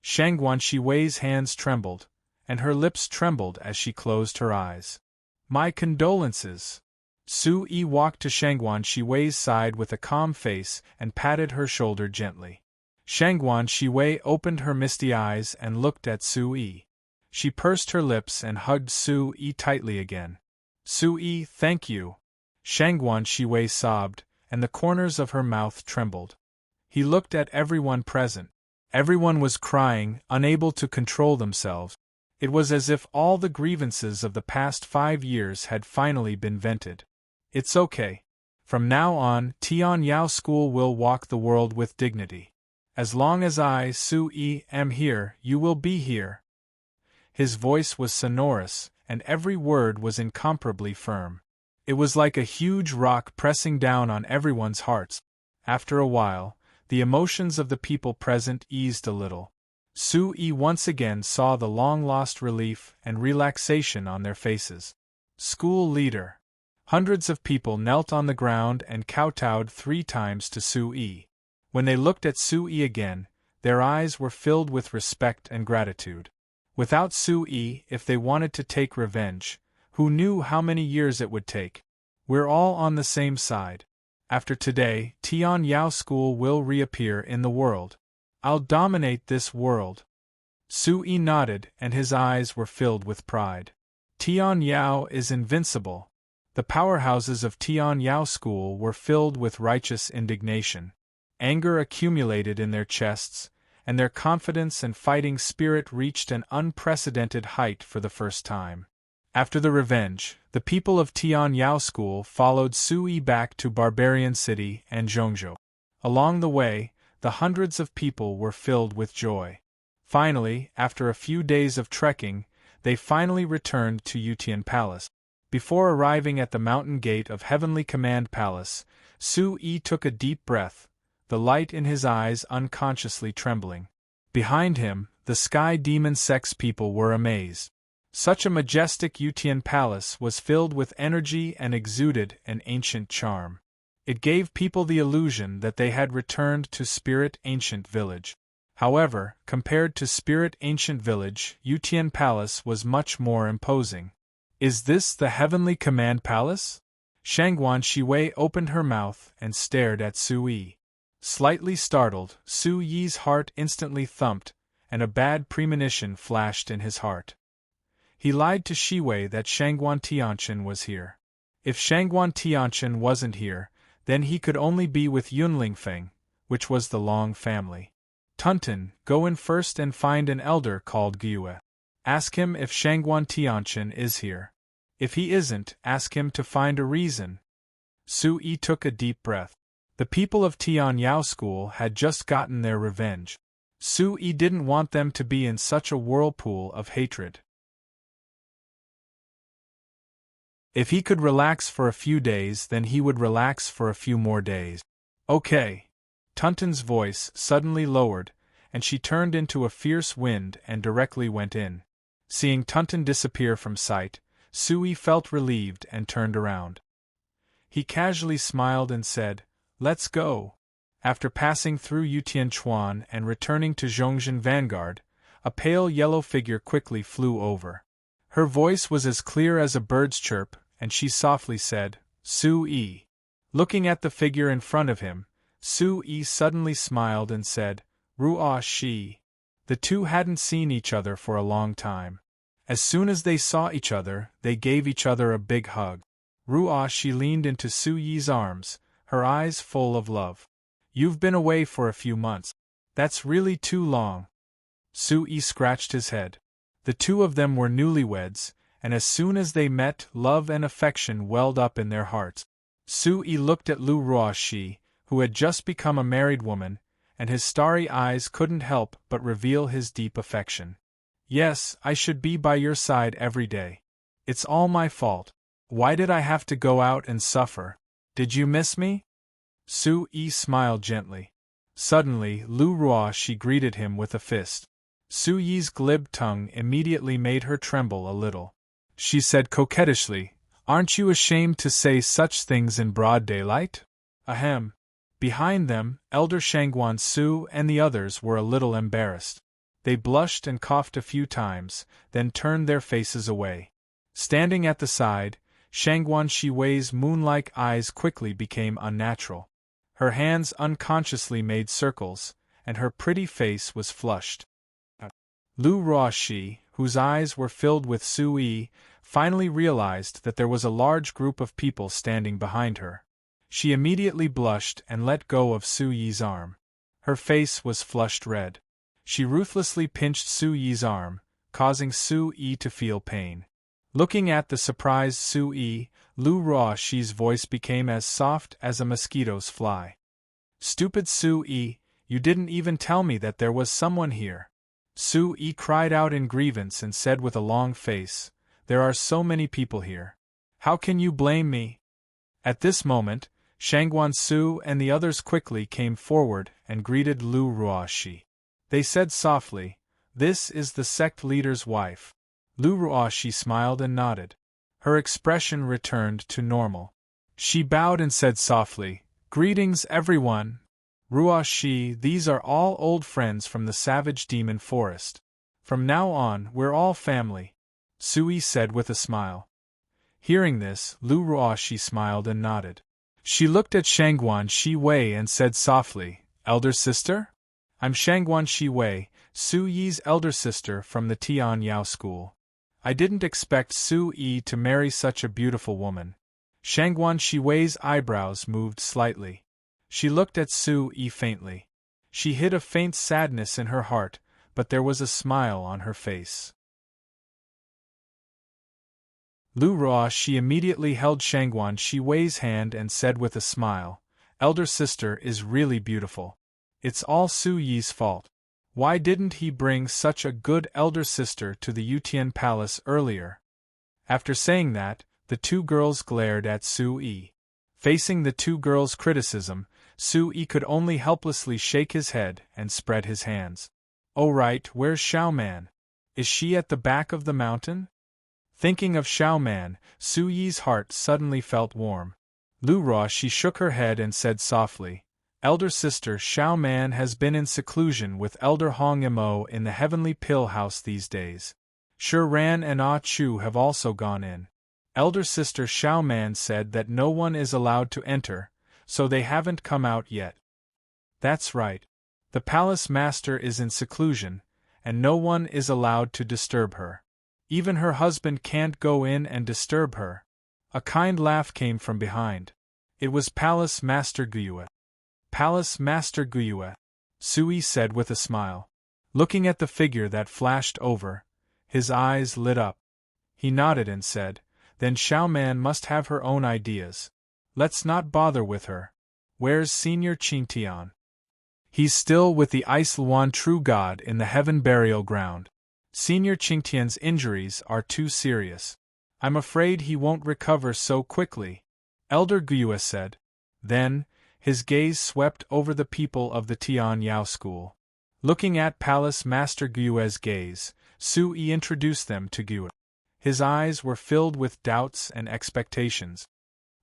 A: Shangguan Shiwei's hands trembled, and her lips trembled as she closed her eyes. My condolences. Su-yi walked to Shangguan Shiwei's side with a calm face and patted her shoulder gently. Shangguan Shiwei opened her misty eyes and looked at Su-yi. She pursed her lips and hugged Su-yi tightly again. Su-yi, thank you. Shangguan Shiwei sobbed, and the corners of her mouth trembled. He looked at everyone present. Everyone was crying, unable to control themselves. It was as if all the grievances of the past 5 years had finally been vented. It's okay. From now on, Tian Yao School will walk the world with dignity. As long as I, Su-yi, am here, you will be here. His voice was sonorous, and every word was incomparably firm. It was like a huge rock pressing down on everyone's hearts. After a while, the emotions of the people present eased a little. Su-yi once again saw the long-lost relief and relaxation on their faces. School leader. Hundreds of people knelt on the ground and kowtowed 3 times to Su-yi. When they looked at Su-yi again, their eyes were filled with respect and gratitude. Without Su-yi, if they wanted to take revenge, who knew how many years it would take? We're all on the same side. After today, Tian Yao School will reappear in the world. I'll dominate this world. Su-yi nodded, and his eyes were filled with pride. Tian Yao is invincible. The powerhouses of Tian Yao School were filled with righteous indignation. Anger accumulated in their chests, and their confidence and fighting spirit reached an unprecedented height for the first time. After the revenge, the people of Tian Yao School followed Su-yi back to Barbarian City and Zhongzhou. Along the way, the hundreds of people were filled with joy. Finally, after a few days of trekking, they finally returned to Yutian Palace. Before arriving at the mountain gate of Heavenly Command Palace, Su-yi took a deep breath, the light in his eyes unconsciously trembling. Behind him, the Sky Demon Sex people were amazed. Such a majestic Yutian Palace was filled with energy and exuded an ancient charm. It gave people the illusion that they had returned to Spirit Ancient Village. However, compared to Spirit Ancient Village, Yutian Palace was much more imposing. Is this the Heavenly Command Palace? Shangguan Shiwei opened her mouth and stared at Su-yi. Slightly startled, Su-yi's heart instantly thumped, and a bad premonition flashed in his heart. He lied to Shiwei that Shangguan Tianqian was here. If Shangguan Tianqian wasn't here, then he could only be with Yunlingfeng, which was the Long family. Tunton, go in first and find an elder called Gyue. Ask him if Shangguan Tianqian is here. If he isn't, ask him to find a reason. Su-yi took a deep breath. The people of Tian Yao School had just gotten their revenge. Su-yi didn't want them to be in such a whirlpool of hatred. If he could relax for a few days, then he would relax for a few more days. Okay. Tunton's voice suddenly lowered, and she turned into a fierce wind and directly went in. Seeing Tunton disappear from sight, Su-yi felt relieved and turned around. He casually smiled and said, "Let's go." After passing through Yutian Chuan and returning to Zhongzhen Vanguard, a pale yellow figure quickly flew over. Her voice was as clear as a bird's chirp, and she softly said, "Su-yi." Looking at the figure in front of him, Su-yi suddenly smiled and said, "Ruo Shi." The two hadn't seen each other for a long time. As soon as they saw each other, they gave each other a big hug. Ruo Shi leaned into Su-yi's arms, her eyes full of love. "You've been away for a few months. That's really too long." Su-yi scratched his head. The two of them were newlyweds, and as soon as they met, love and affection welled up in their hearts. Su-yi looked at Lu Ruoshi, who had just become a married woman, and his starry eyes couldn't help but reveal his deep affection. "Yes, I should be by your side every day. It's all my fault. Why did I have to go out and suffer? Did you miss me?" Su-yi smiled gently. Suddenly, Lu Ruoshi greeted him with a fist. Su-yi's glib tongue immediately made her tremble a little. She said coquettishly, "Aren't you ashamed to say such things in broad daylight?" Ahem. Behind them, Elder Shangguan Su and the others were a little embarrassed. They blushed and coughed a few times, then turned their faces away. Standing at the side, Shangguan Shiwei's moon-like eyes quickly became unnatural. Her hands unconsciously made circles, and her pretty face was flushed. Lu Ruoshi, whose eyes were filled with Su-yi, finally realized that there was a large group of people standing behind her. She immediately blushed and let go of Su-yi's arm. Her face was flushed red. She ruthlessly pinched Su-yi's arm, causing Su-yi to feel pain. Looking at the surprised Su-yi, Lu Ruoshi's voice became as soft as a mosquito's fly. "Stupid Su-yi, you didn't even tell me that there was someone here." Su-yi cried out in grievance and said with a long face, "There are so many people here. How can you blame me?" At this moment, Shangguan Su and the others quickly came forward and greeted Lu Ruoshi. They said softly, "This is the sect leader's wife." Lu Ruoshi smiled and nodded. Her expression returned to normal. She bowed and said softly, "Greetings everyone. Ruoshi, these are all old friends from the Savage Demon Forest. From now on, we're all family," Su-yi said with a smile. Hearing this, Lu Ruoshi smiled and nodded. She looked at Shangguan Shiwei and said softly, "Elder sister? I'm Shangguan Shiwei, Su-yi's elder sister from the Tian Yao School. I didn't expect Su-yi to marry such a beautiful woman." Shangguan Shiwei's eyebrows moved slightly. She looked at Su-yi faintly. She hid a faint sadness in her heart, but there was a smile on her face. Lu Ruoshi immediately held Shangguan Shiwei's hand and said with a smile, "Elder sister is really beautiful. It's all Su Yi's fault. Why didn't he bring such a good elder sister to the Yutian palace earlier? After saying that, the two girls glared at Su Yi. Facing the two girls' criticism, Su Yi could only helplessly shake his head and spread his hands. Oh right, where's Xiaoman? Is she at the back of the mountain? Thinking of Xiaoman, Su Yi's heart suddenly felt warm. Lu Ruoxi shook her head and said softly, Elder sister Xiaoman has been in seclusion with Elder Hong Imo in the Heavenly Pill House these days. Shi Ran and Ah Chu have also gone in. Elder sister Xiaoman said that no one is allowed to enter, so they haven't come out yet. That's right. The palace master is in seclusion, and no one is allowed to disturb her. Even her husband can't go in and disturb her. A kind laugh came from behind. It was Palace Master Guyue. Palace Master Guyue, Sui said with a smile. Looking at the figure that flashed over, his eyes lit up. He nodded and said, Then Xiaoman must have her own ideas. Let's not bother with her. Where's Senior Qingtian? He's still with the Ice Luan True God in the Heaven Burial Ground. Senior Qingtian's injuries are too serious. I'm afraid he won't recover so quickly, Elder Guyue said. Then, his gaze swept over the people of the Tian Yao school. Looking at Palace Master Guyue's gaze, Su Yi introduced them to Guyue. His eyes were filled with doubts and expectations.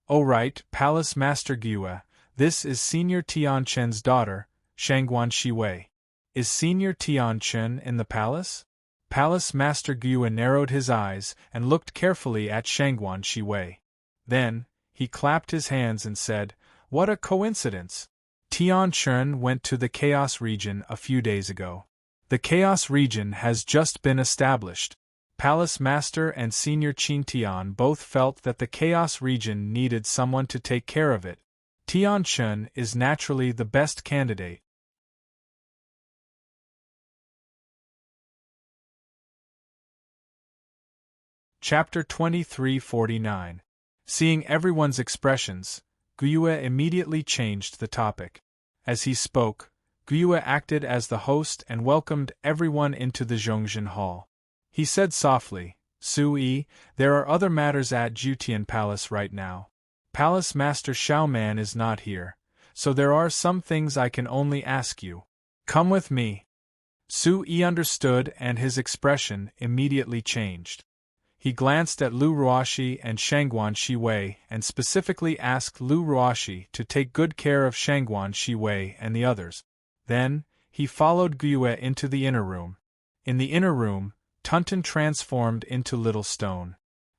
A: Oh right, Palace Master Guyue, this is Senior Tian Chen's daughter, Shangguan Shiwei. Is Senior Tian Chen in the palace? Palace Master Guyue narrowed his eyes and looked carefully at Shangguan Shiwei. Then, he clapped his hands and said, What a coincidence! Tian Chen went to the Chaos region a few days ago. The Chaos region has just been established. Palace Master and Senior Qin Tian both felt that the Chaos region needed someone to take care of it. Tian Chen is naturally the best candidate. Chapter 2349. Seeing everyone's expressions, Guyue immediately changed the topic. As he spoke, Guyue acted as the host and welcomed everyone into the Zhongzhen Hall. He said softly, Su Yi, there are other matters at Jutian Palace right now. Palace Master Xiaoman is not here, so there are some things I can only ask you. Come with me. Su Yi understood and his expression immediately changed. He glanced at Lu Ruoxi and Shangguan Shiwei and specifically asked Lu Ruoxi to take good care of Shangguan Shiwei and the others. Then, he followed Guyue into the inner room. In the inner room, Tunten transformed into Little Stone.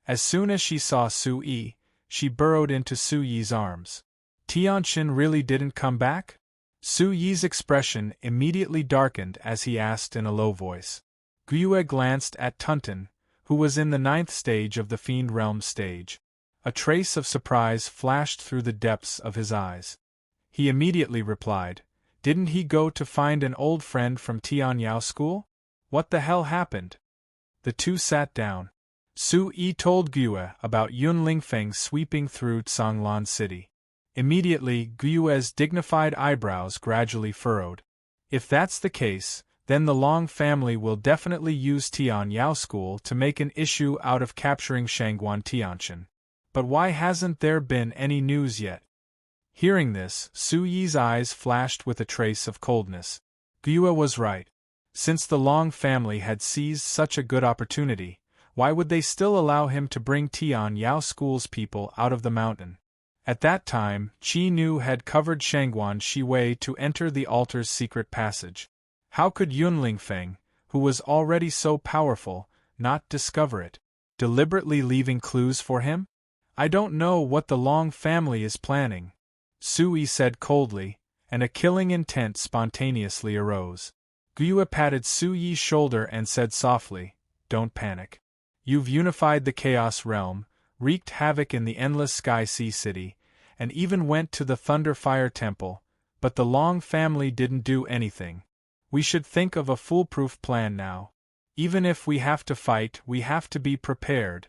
A: As soon as she saw Su Yi, she burrowed into Su Yi's arms. Tianqin really didn't come back? Su Yi's expression immediately darkened as he asked in a low voice. Guyue glanced at Tunten, who was in the 9th stage of the Fiend Realm stage. A trace of surprise flashed through the depths of his eyes. He immediately replied, Didn't he go to find an old friend from Tian Yao school? What the hell happened? The two sat down. Su Yi told Guyue about Yun Lingfeng sweeping through Tsanglan City. Immediately, Guyue's dignified eyebrows gradually furrowed. If that's the case, then the Long family will definitely use Tian Yao School to make an issue out of capturing Shangguan Tianqin. But why hasn't there been any news yet? Hearing this, Su Yi's eyes flashed with a trace of coldness. Guyue was right. Since the Long family had seized such a good opportunity, why would they still allow him to bring Tian Yao School's people out of the mountain? At that time, Qi Nu had covered Shangguan Shiwei to enter the altar's secret passage. How could Yun Lingfeng, who was already so powerful, not discover it, deliberately leaving clues for him? I don't know what the Long family is planning, Su Yi said coldly, and a killing intent spontaneously arose. Guyue patted Su Yi's shoulder and said softly, Don't panic. You've unified the Chaos Realm, wreaked havoc in the Endless Sky Sea City, and even went to the Thunder Fire Temple, but the Long family didn't do anything. We should think of a foolproof plan now. Even if we have to fight, we have to be prepared.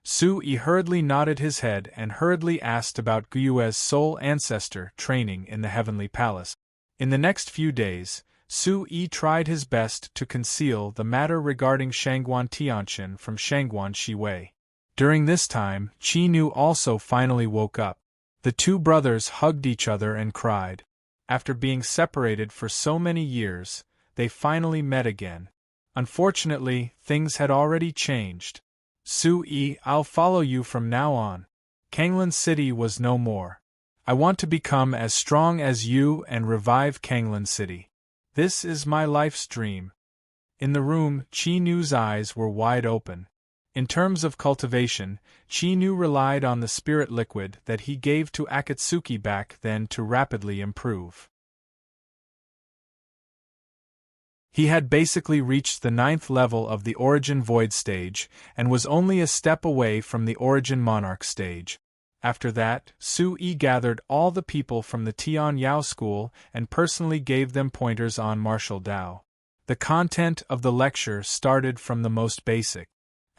A: Su Yi hurriedly nodded his head and hurriedly asked about Guyue's soul ancestor training in the Heavenly Palace. In the next few days, Su Yi tried his best to conceal the matter regarding Shangguan Tianqian from Shangguan Shiwei. During this time, Qi Nu also finally woke up. The two brothers hugged each other and cried. After being separated for so many years, they finally met again. Unfortunately, things had already changed. Su Yi, I'll follow you from now on. Kanglan City was no more. I want to become as strong as you and revive Kanglan City. This is my life's dream. In the room, Qi Nu's eyes were wide open. In terms of cultivation, Qi Nu relied on the spirit liquid that he gave to Akatsuki back then to rapidly improve. He had basically reached the 9th level of the Origin Void stage, and was only a step away from the Origin Monarch stage. After that, Su Yi gathered all the people from the Tian Yao school and personally gave them pointers on martial Dao. The content of the lecture started from the most basic.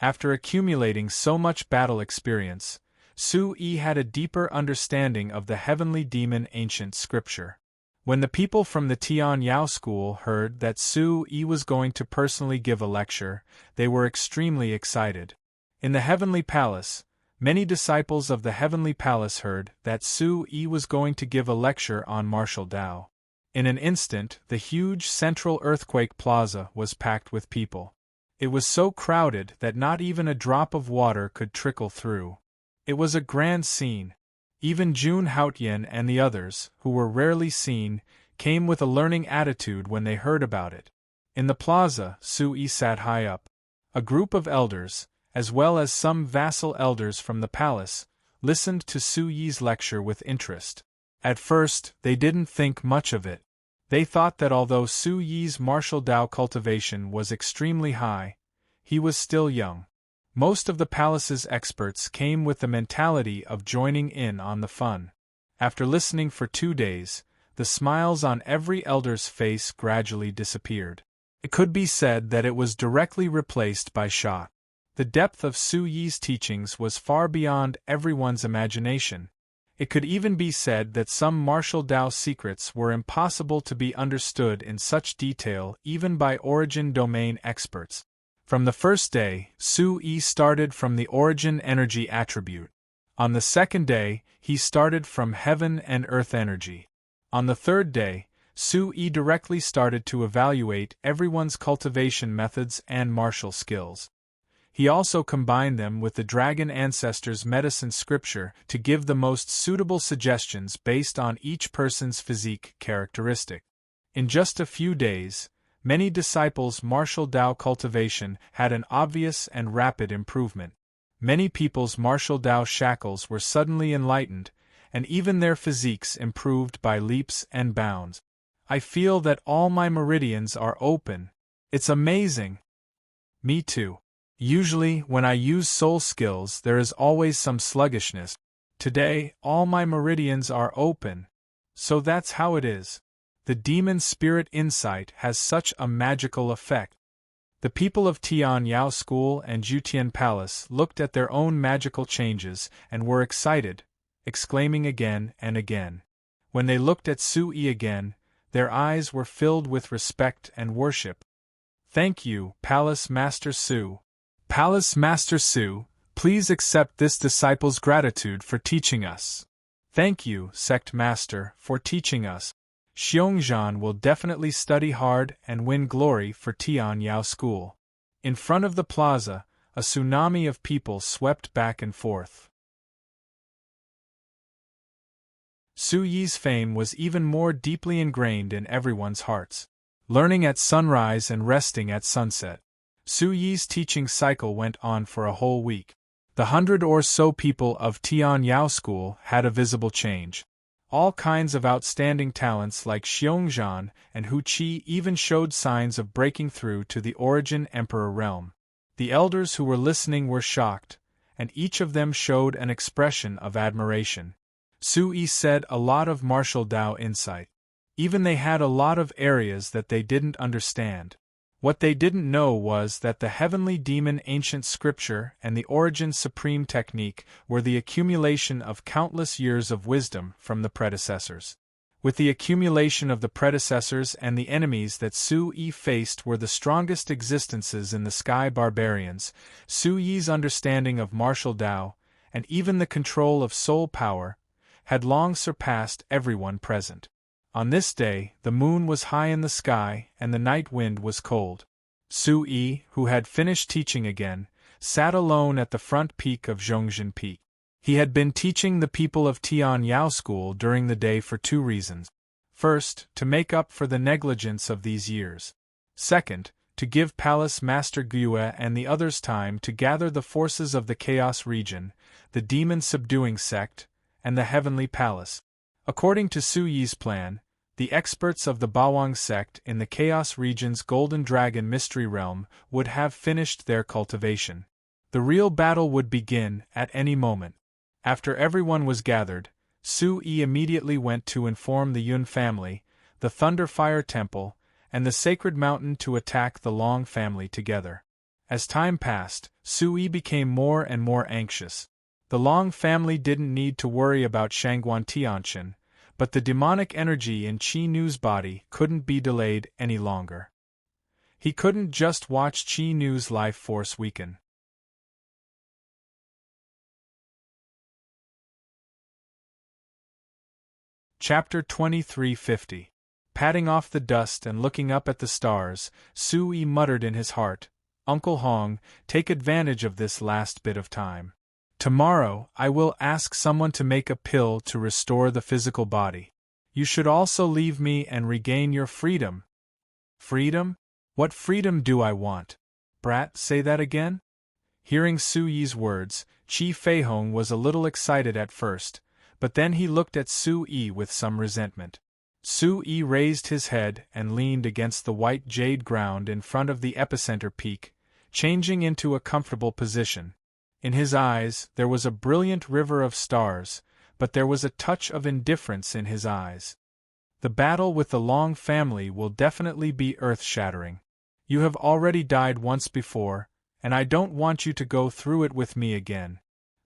A: After accumulating so much battle experience, Su Yi had a deeper understanding of the heavenly demon ancient scripture. When the people from the Tian Yao school heard that Su Yi was going to personally give a lecture, they were extremely excited. In the Heavenly Palace, many disciples of the Heavenly Palace heard that Su Yi was going to give a lecture on martial Dao. In an instant, the huge central earthquake plaza was packed with people. It was so crowded that not even a drop of water could trickle through. It was a grand scene. Even Jun Haotian and the others, who were rarely seen, came with a learning attitude when they heard about it. In the plaza, Su Yi sat high up. A group of elders, as well as some vassal elders from the palace, listened to Su Yi's lecture with interest. At first, they didn't think much of it. They thought that although Su Yi's martial Dao cultivation was extremely high, he was still young. Most of the palace's experts came with the mentality of joining in on the fun. After listening for 2 days, the smiles on every elder's face gradually disappeared. It could be said that it was directly replaced by shock. The depth of Su Yi's teachings was far beyond everyone's imagination. It could even be said that some martial Dao secrets were impossible to be understood in such detail even by origin domain experts. From the first day, Su Yi started from the origin energy attribute. On the second day, he started from heaven and earth energy. On the third day, Su Yi directly started to evaluate everyone's cultivation methods and martial skills. He also combined them with the Dragon Ancestors' medicine scripture to give the most suitable suggestions based on each person's physique characteristic. In just a few days, many disciples' martial Dao cultivation had an obvious and rapid improvement. Many people's martial Dao shackles were suddenly enlightened, and even their physiques improved by leaps and bounds. I feel that all my meridians are open. It's amazing. Me too. Usually, when I use soul skills, there is always some sluggishness. Today, all my meridians are open. So that's how it is. The demon spirit insight has such a magical effect. The people of Tian Yao School and Jutian Palace looked at their own magical changes and were excited, exclaiming again and again. When they looked at Su Yi again, their eyes were filled with respect and worship. Thank you, Palace Master Su. Palace Master Su, please accept this disciple's gratitude for teaching us. Thank you, Sect Master, for teaching us. Xiongzhan will definitely study hard and win glory for Tian Yao School. In front of the plaza, a tsunami of people swept back and forth. Su Yi's fame was even more deeply ingrained in everyone's hearts. Learning at sunrise and resting at sunset. Su Yi's teaching cycle went on for a whole week. The 100 or so people of Tian Yao School had a visible change. All kinds of outstanding talents like Xiongzhan and Hu Qi even showed signs of breaking through to the Origin Emperor realm. The elders who were listening were shocked, and each of them showed an expression of admiration. Su Yi said a lot of martial Dao insight. Even they had a lot of areas that they didn't understand. What they didn't know was that the heavenly demon ancient scripture and the origin supreme technique were the accumulation of countless years of wisdom from the predecessors. With the accumulation of the predecessors and the enemies that Su Yi faced were the strongest existences in the sky barbarians, Su Yi's understanding of martial Tao, and even the control of soul power, had long surpassed everyone present. On this day, the moon was high in the sky and the night wind was cold. Su Yi, who had finished teaching again, sat alone at the front peak of Zhongjin Peak. He had been teaching the people of Tian Yao School during the day for two reasons. First, to make up for the negligence of these years. Second, to give Palace Master Gue and the others time to gather the forces of the Chaos region, the demon-subduing sect, and the Heavenly Palace. According to Su Yi's plan, the experts of the Bawang sect in the Chaos region's Golden Dragon Mystery Realm would have finished their cultivation. The real battle would begin at any moment. After everyone was gathered, Su Yi immediately went to inform the Yun family, the Thunder Fire Temple, and the Sacred Mountain to attack the Long family together. As time passed, Su Yi became more and more anxious. The Long family didn't need to worry about Shangguan Tianqian, but the demonic energy in Qi Nu's body couldn't be delayed any longer. He couldn't just watch Qi Nu's life force weaken. Chapter 2350. Patting off the dust and looking up at the stars, Su Yi muttered in his heart, "Uncle Hong, take advantage of this last bit of time. Tomorrow, I will ask someone to make a pill to restore the physical body. You should also leave me and regain your freedom." Freedom? What freedom do I want? Brat, say that again? Hearing Su Yi's words, Qi Feihong was a little excited at first, but then he looked at Su Yi with some resentment. Su Yi raised his head and leaned against the white jade ground in front of the epicenter peak, changing into a comfortable position. In his eyes, there was a brilliant river of stars, but there was a touch of indifference in his eyes. The battle with the Long family will definitely be earth-shattering. You have already died once before, and I don't want you to go through it with me again.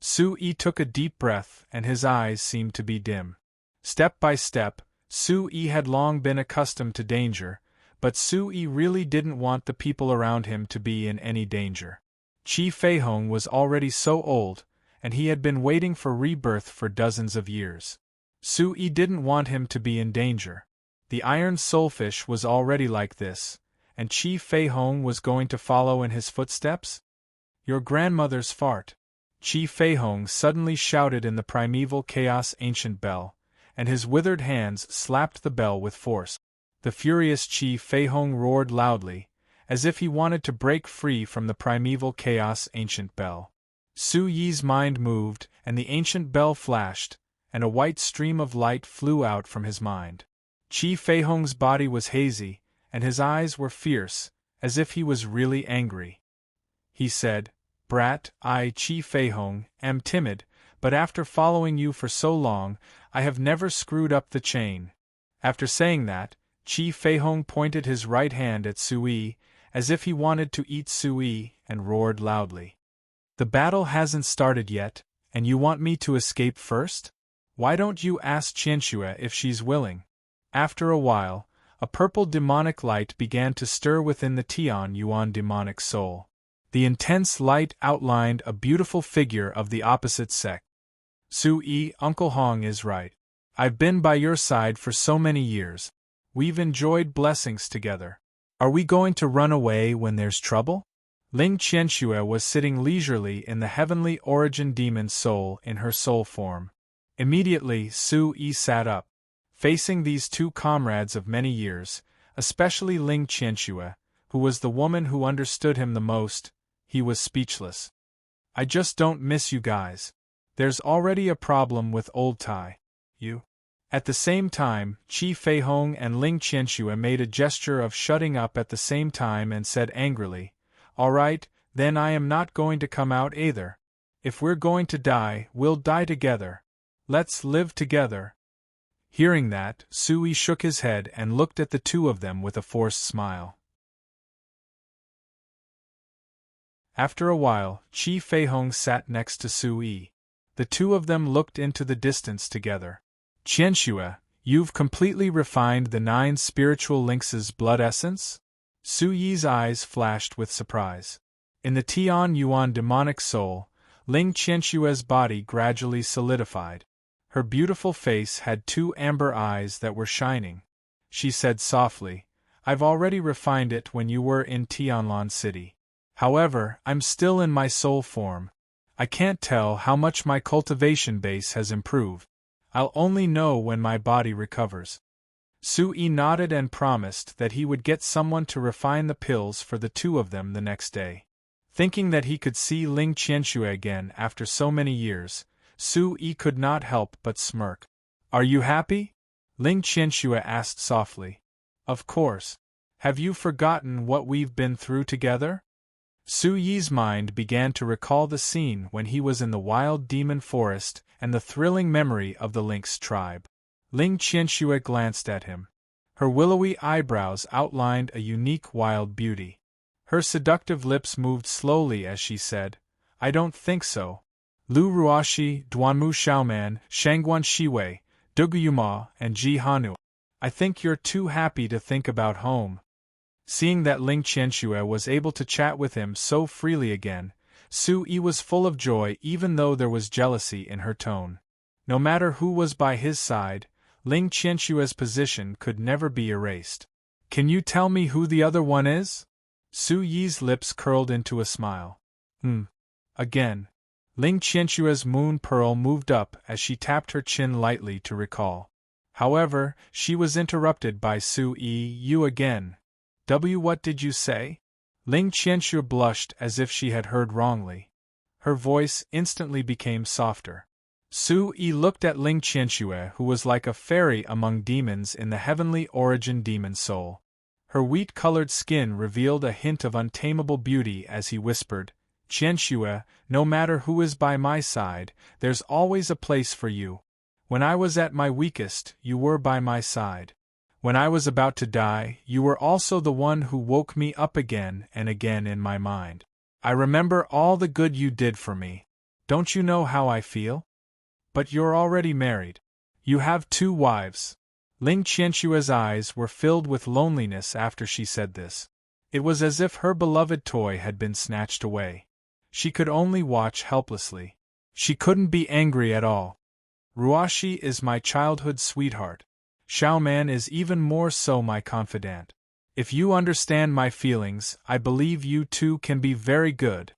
A: Su Yi took a deep breath and his eyes seemed to be dim. Step by step, Su Yi had long been accustomed to danger, but Su Yi really didn't want the people around him to be in any danger. Qi Feihong was already so old, and he had been waiting for rebirth for dozens of years. Su Yi didn't want him to be in danger. The Iron Soulfish was already like this, and Qi Feihong was going to follow in his footsteps? Your grandmother's fart. Qi Feihong suddenly shouted in the primeval chaos ancient bell, and his withered hands slapped the bell with force. The furious Qi Feihong roared loudly, as if he wanted to break free from the primeval chaos ancient bell. Su Yi's mind moved, and the ancient bell flashed, and a white stream of light flew out from his mind. Qi Feihong's body was hazy, and his eyes were fierce, as if he was really angry. He said, "Brat, I, Qi Feihong, am timid, but after following you for so long, I have never screwed up the chain." After saying that, Qi Feihong pointed his right hand at Su Yi, as if he wanted to eat Su Yi, and roared loudly. "The battle hasn't started yet, and you want me to escape first? Why don't you ask Qianxue if she's willing?" After a while, a purple demonic light began to stir within the Tian Yuan demonic soul. The intense light outlined a beautiful figure of the opposite sex. "Su Yi, Uncle Hong is right. I've been by your side for so many years. We've enjoyed blessings together. Are we going to run away when there's trouble?" Ling Qianxue was sitting leisurely in the heavenly origin demon soul in her soul form. Immediately, Su Yi sat up. Facing these two comrades of many years, especially Ling Qianxue, who was the woman who understood him the most, he was speechless. "I just don't miss you guys. There's already a problem with old Tai. You." At the same time, Qi Feihong and Ling Qianxue made a gesture of shutting up at the same time and said angrily, "All right, then I am not going to come out either. If we're going to die, we'll die together. Let's live together." Hearing that, Su Yi shook his head and looked at the two of them with a forced smile. After a while, Qi Feihong sat next to Su Yi. The two of them looked into the distance together. "Qianxue, You've completely refined the 9 spiritual lynx's blood essence? Su Yi's eyes flashed with surprise. In the Tian Yuan demonic soul, Ling Qianshue's body gradually solidified. Her beautiful face had 2 amber eyes that were shining. She said softly, I've already refined it when you were in Tianlan City. However, I'm still in my soul form. I can't tell how much my cultivation base has improved. I'll only know when my body recovers. Su Yi nodded and promised that he would get someone to refine the pills for the 2 of them the next day. Thinking that he could see Ling Qianxue again after so many years, Su Yi could not help but smirk. Are you happy? Ling Qianxue asked softly. Of course. Have you forgotten what we've been through together? Su Yi's mind began to recall the scene when he was in the wild demon forest and the thrilling memory of the lynx tribe. Ling Qianxue glanced at him. Her willowy eyebrows outlined a unique wild beauty. Her seductive lips moved slowly as she said, I don't think so. Lu Ruoxi, Duanmu Xiaoman, Shangguan Shiwei, Duguyuma, and Ji Hanu. I think you're too happy to think about home. Seeing that Ling Qianxue was able to chat with him so freely again, Su Yi was full of joy even though there was jealousy in her tone. No matter who was by his side, Ling Qianshue's position could never be erased. Can you tell me who the other one is? Su Yi's lips curled into a smile. Again. Ling Qianshue's moon pearl moved up as she tapped her chin lightly to recall. However, she was interrupted by Su Yi. You again. What did you say? Ling Qianxue blushed as if she had heard wrongly. Her voice instantly became softer. Su Yi looked at Ling Qianxue, who was like a fairy among demons in the heavenly origin demon soul. Her wheat-colored skin revealed a hint of untamable beauty as he whispered, Qianxue, no matter who is by my side, there's always a place for you. When I was at my weakest, you were by my side. When I was about to die, you were also the one who woke me up again and again in my mind. I remember all the good you did for me. Don't you know how I feel? But you're already married. You have 2 wives. Ling Qianshue's eyes were filled with loneliness after she said this. It was as if her beloved toy had been snatched away. She could only watch helplessly. She couldn't be angry at all. Ruoxi is my childhood sweetheart. Xiaoman is even more so my confidant. If you understand my feelings, I believe you 2 can be very good.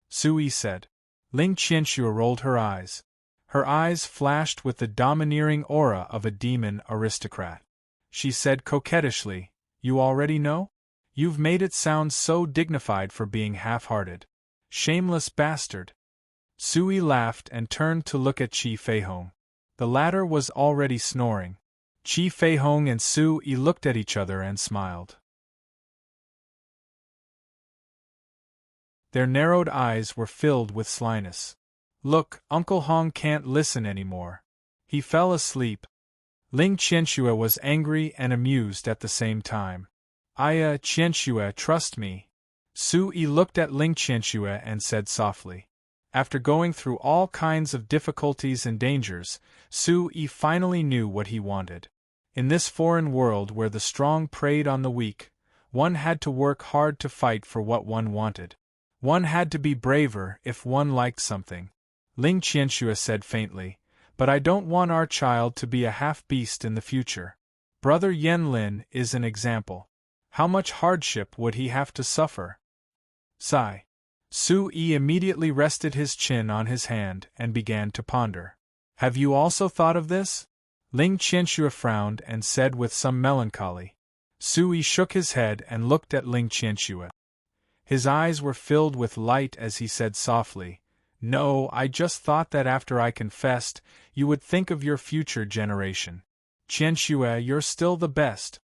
A: Su Yi said. Ling Qianxue rolled her eyes. Her eyes flashed with the domineering aura of a demon aristocrat. She said coquettishly, You already know? You've made it sound so dignified for being half-hearted. Shameless bastard. Su Yi laughed and turned to look at Qi Feihong. The latter was already snoring. Qi Feihong and Su Yi looked at each other and smiled. Their narrowed eyes were filled with slyness. Look, Uncle Hong can't listen anymore. He fell asleep. Ling Qianxue was angry and amused at the same time. Qianxue, trust me. Su Yi looked at Ling Qianxue and said softly. After going through all kinds of difficulties and dangers, Su Yi finally knew what he wanted. In this foreign world where the strong preyed on the weak, one had to work hard to fight for what one wanted. One had to be braver if one liked something. Ling Qianxue said faintly, But I don't want our child to be a half-beast in the future. Brother Yen Lin is an example. How much hardship would he have to suffer? Sigh. Su Yi immediately rested his chin on his hand and began to ponder. Have you also thought of this? Ling Qianxue frowned and said with some melancholy. Su Yi shook his head and looked at Ling Qianxue. His eyes were filled with light as he said softly, No, I just thought that after I confessed, you would think of your future generation. Qianxue, you're still the best.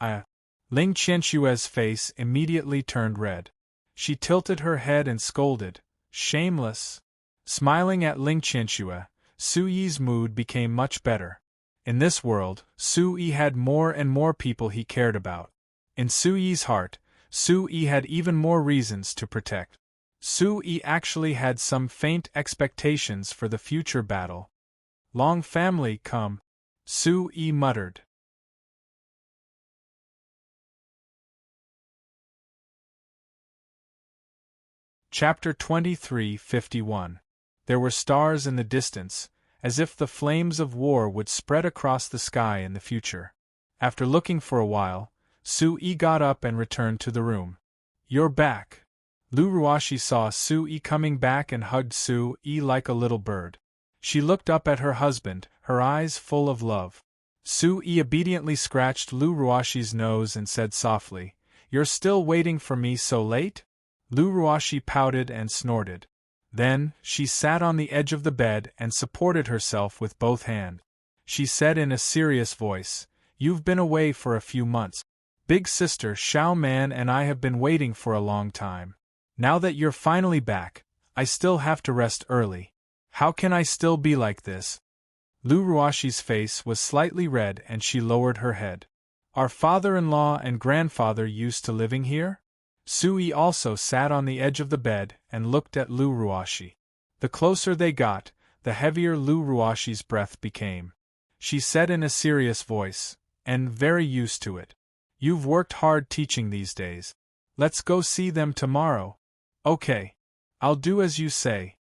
A: Ling Qianshue's face immediately turned red. She tilted her head and scolded, Shameless. Smiling at Ling Qianxue, Su Yi's mood became much better. In this world, Su Yi had more and more people he cared about. In Su Yi's heart, Su Yi had even more reasons to protect. Su Yi actually had some faint expectations for the future battle. Long family come. Su-yi muttered. Chapter 23:51. There were stars in the distance, as if the flames of war would spread across the sky in the future. After looking for a while, Su-yi got up and returned to the room. "You're back." Lu Ruashi saw Su-yi coming back and hugged Su-yi like a little bird. She looked up at her husband, her eyes full of love. Su-yi obediently scratched Lu Ruashi's nose and said softly, "You're still waiting for me so late?" Lu Ruashi pouted and snorted. Then, she sat on the edge of the bed and supported herself with both hands. She said in a serious voice, "You've been away for a few months. Big sister Xiao Man and I have been waiting for a long time. Now that you're finally back, I still have to rest early. How can I still be like this?" Lu Ruashi's face was slightly red and she lowered her head. "Our father-in-law and grandfather used to living here?" Su-yi also sat on the edge of the bed and looked at Lu Ruashi. The closer they got, the heavier Lu Ruashi's breath became. She said in a serious voice, "And very used to it. You've worked hard teaching these days. Let's go see them tomorrow." "Okay. I'll do as you say."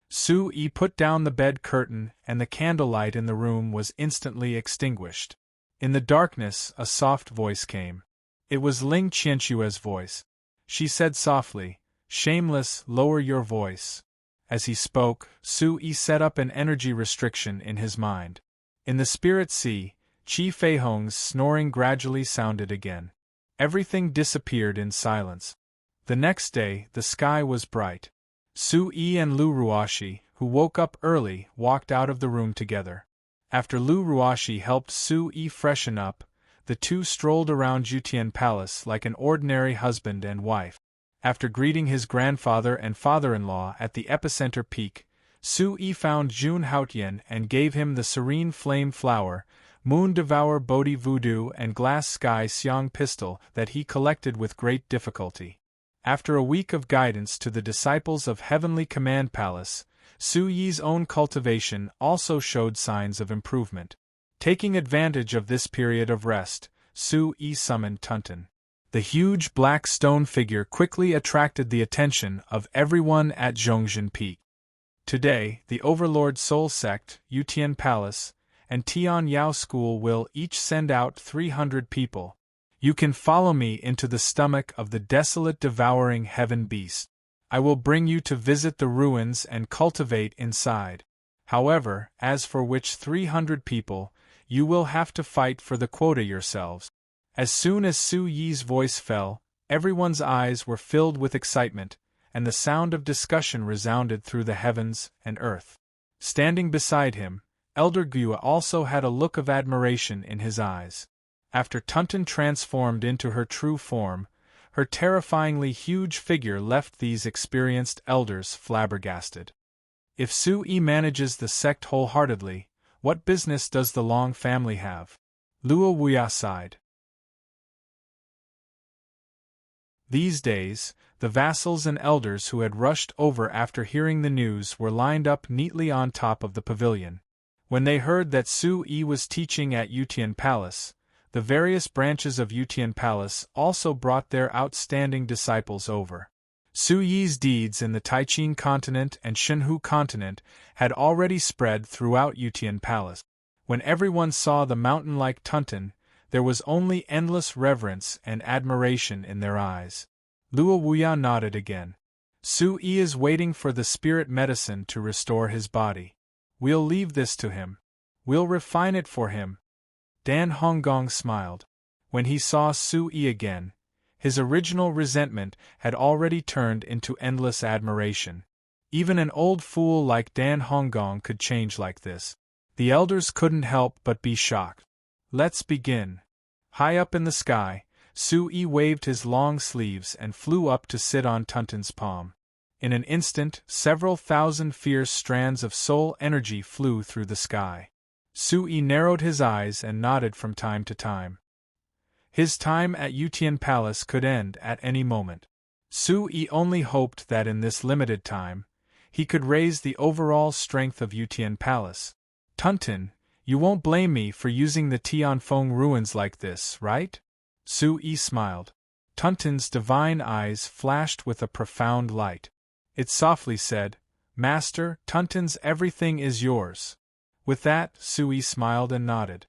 A: Su-yi put down the bed curtain and the candlelight in the room was instantly extinguished. In the darkness, a soft voice came. It was Ling Qianxue's voice. She said softly, "Shameless, lower your voice." As he spoke, Su-yi set up an energy restriction in his mind. In the spirit sea, Qi Feihong's snoring gradually sounded again. Everything disappeared in silence. The next day, the sky was bright. Su-yi and Lu Ruashi, who woke up early, walked out of the room together. After Lu Ruashi helped Su-yi freshen up, the two strolled around Yutian Palace like an ordinary husband and wife. After greeting his grandfather and father-in-law at the epicenter peak, Su-yi found Jun Haotian and gave him the serene flame flower, moon devour Bodhi voodoo and glass sky xiang pistol that he collected with great difficulty. After a week of guidance to the disciples of Heavenly Command Palace, Su-yi's own cultivation also showed signs of improvement. Taking advantage of this period of rest, Su-yi summoned Tunten. The huge black stone figure quickly attracted the attention of everyone at Zhongjin Peak. Today, the Overlord Soul Sect, Yutian Palace, and Tian Yao School will each send out 300 people. You can follow me into the stomach of the desolate devouring heaven beast. I will bring you to visit the ruins and cultivate inside. However, as for which 300 people, you will have to fight for the quota yourselves. As soon as Su-yi's voice fell, everyone's eyes were filled with excitement, and the sound of discussion resounded through the heavens and earth. Standing beside him, Elder Gua also had a look of admiration in his eyes. After Tunten transformed into her true form, her terrifyingly huge figure left these experienced elders flabbergasted. If Su-yi manages the sect wholeheartedly, what business does the Long family have? Luo Wuya sighed. These days, the vassals and elders who had rushed over after hearing the news were lined up neatly on top of the pavilion. When they heard that Su-yi was teaching at Yutian Palace, the various branches of Yutian Palace also brought their outstanding disciples over. Su-yi's deeds in the Taiqin continent and Shenhu continent had already spread throughout Yutian Palace. When everyone saw the mountain-like Tunten, there was only endless reverence and admiration in their eyes. Luo Wuya nodded again. Su-yi is waiting for the spirit medicine to restore his body. We'll leave this to him. We'll refine it for him. Dan Honggong smiled. When he saw Su-yi again, his original resentment had already turned into endless admiration. Even an old fool like Dan Honggong could change like this. The elders couldn't help but be shocked. Let's begin. High up in the sky, Su-yi waved his long sleeves and flew up to sit on Tunten's palm. In an instant, several thousand fierce strands of soul energy flew through the sky. Su-yi narrowed his eyes and nodded from time to time. His time at Yutian Palace could end at any moment. Su-yi only hoped that in this limited time, he could raise the overall strength of Yutian Palace. Tunten, You won't blame me for using the Tianfeng ruins like this, right? Su-yi smiled. Tuntun's divine eyes flashed with a profound light. It softly said, Master, Tuntun's everything is yours. With that, Su-yi smiled and nodded.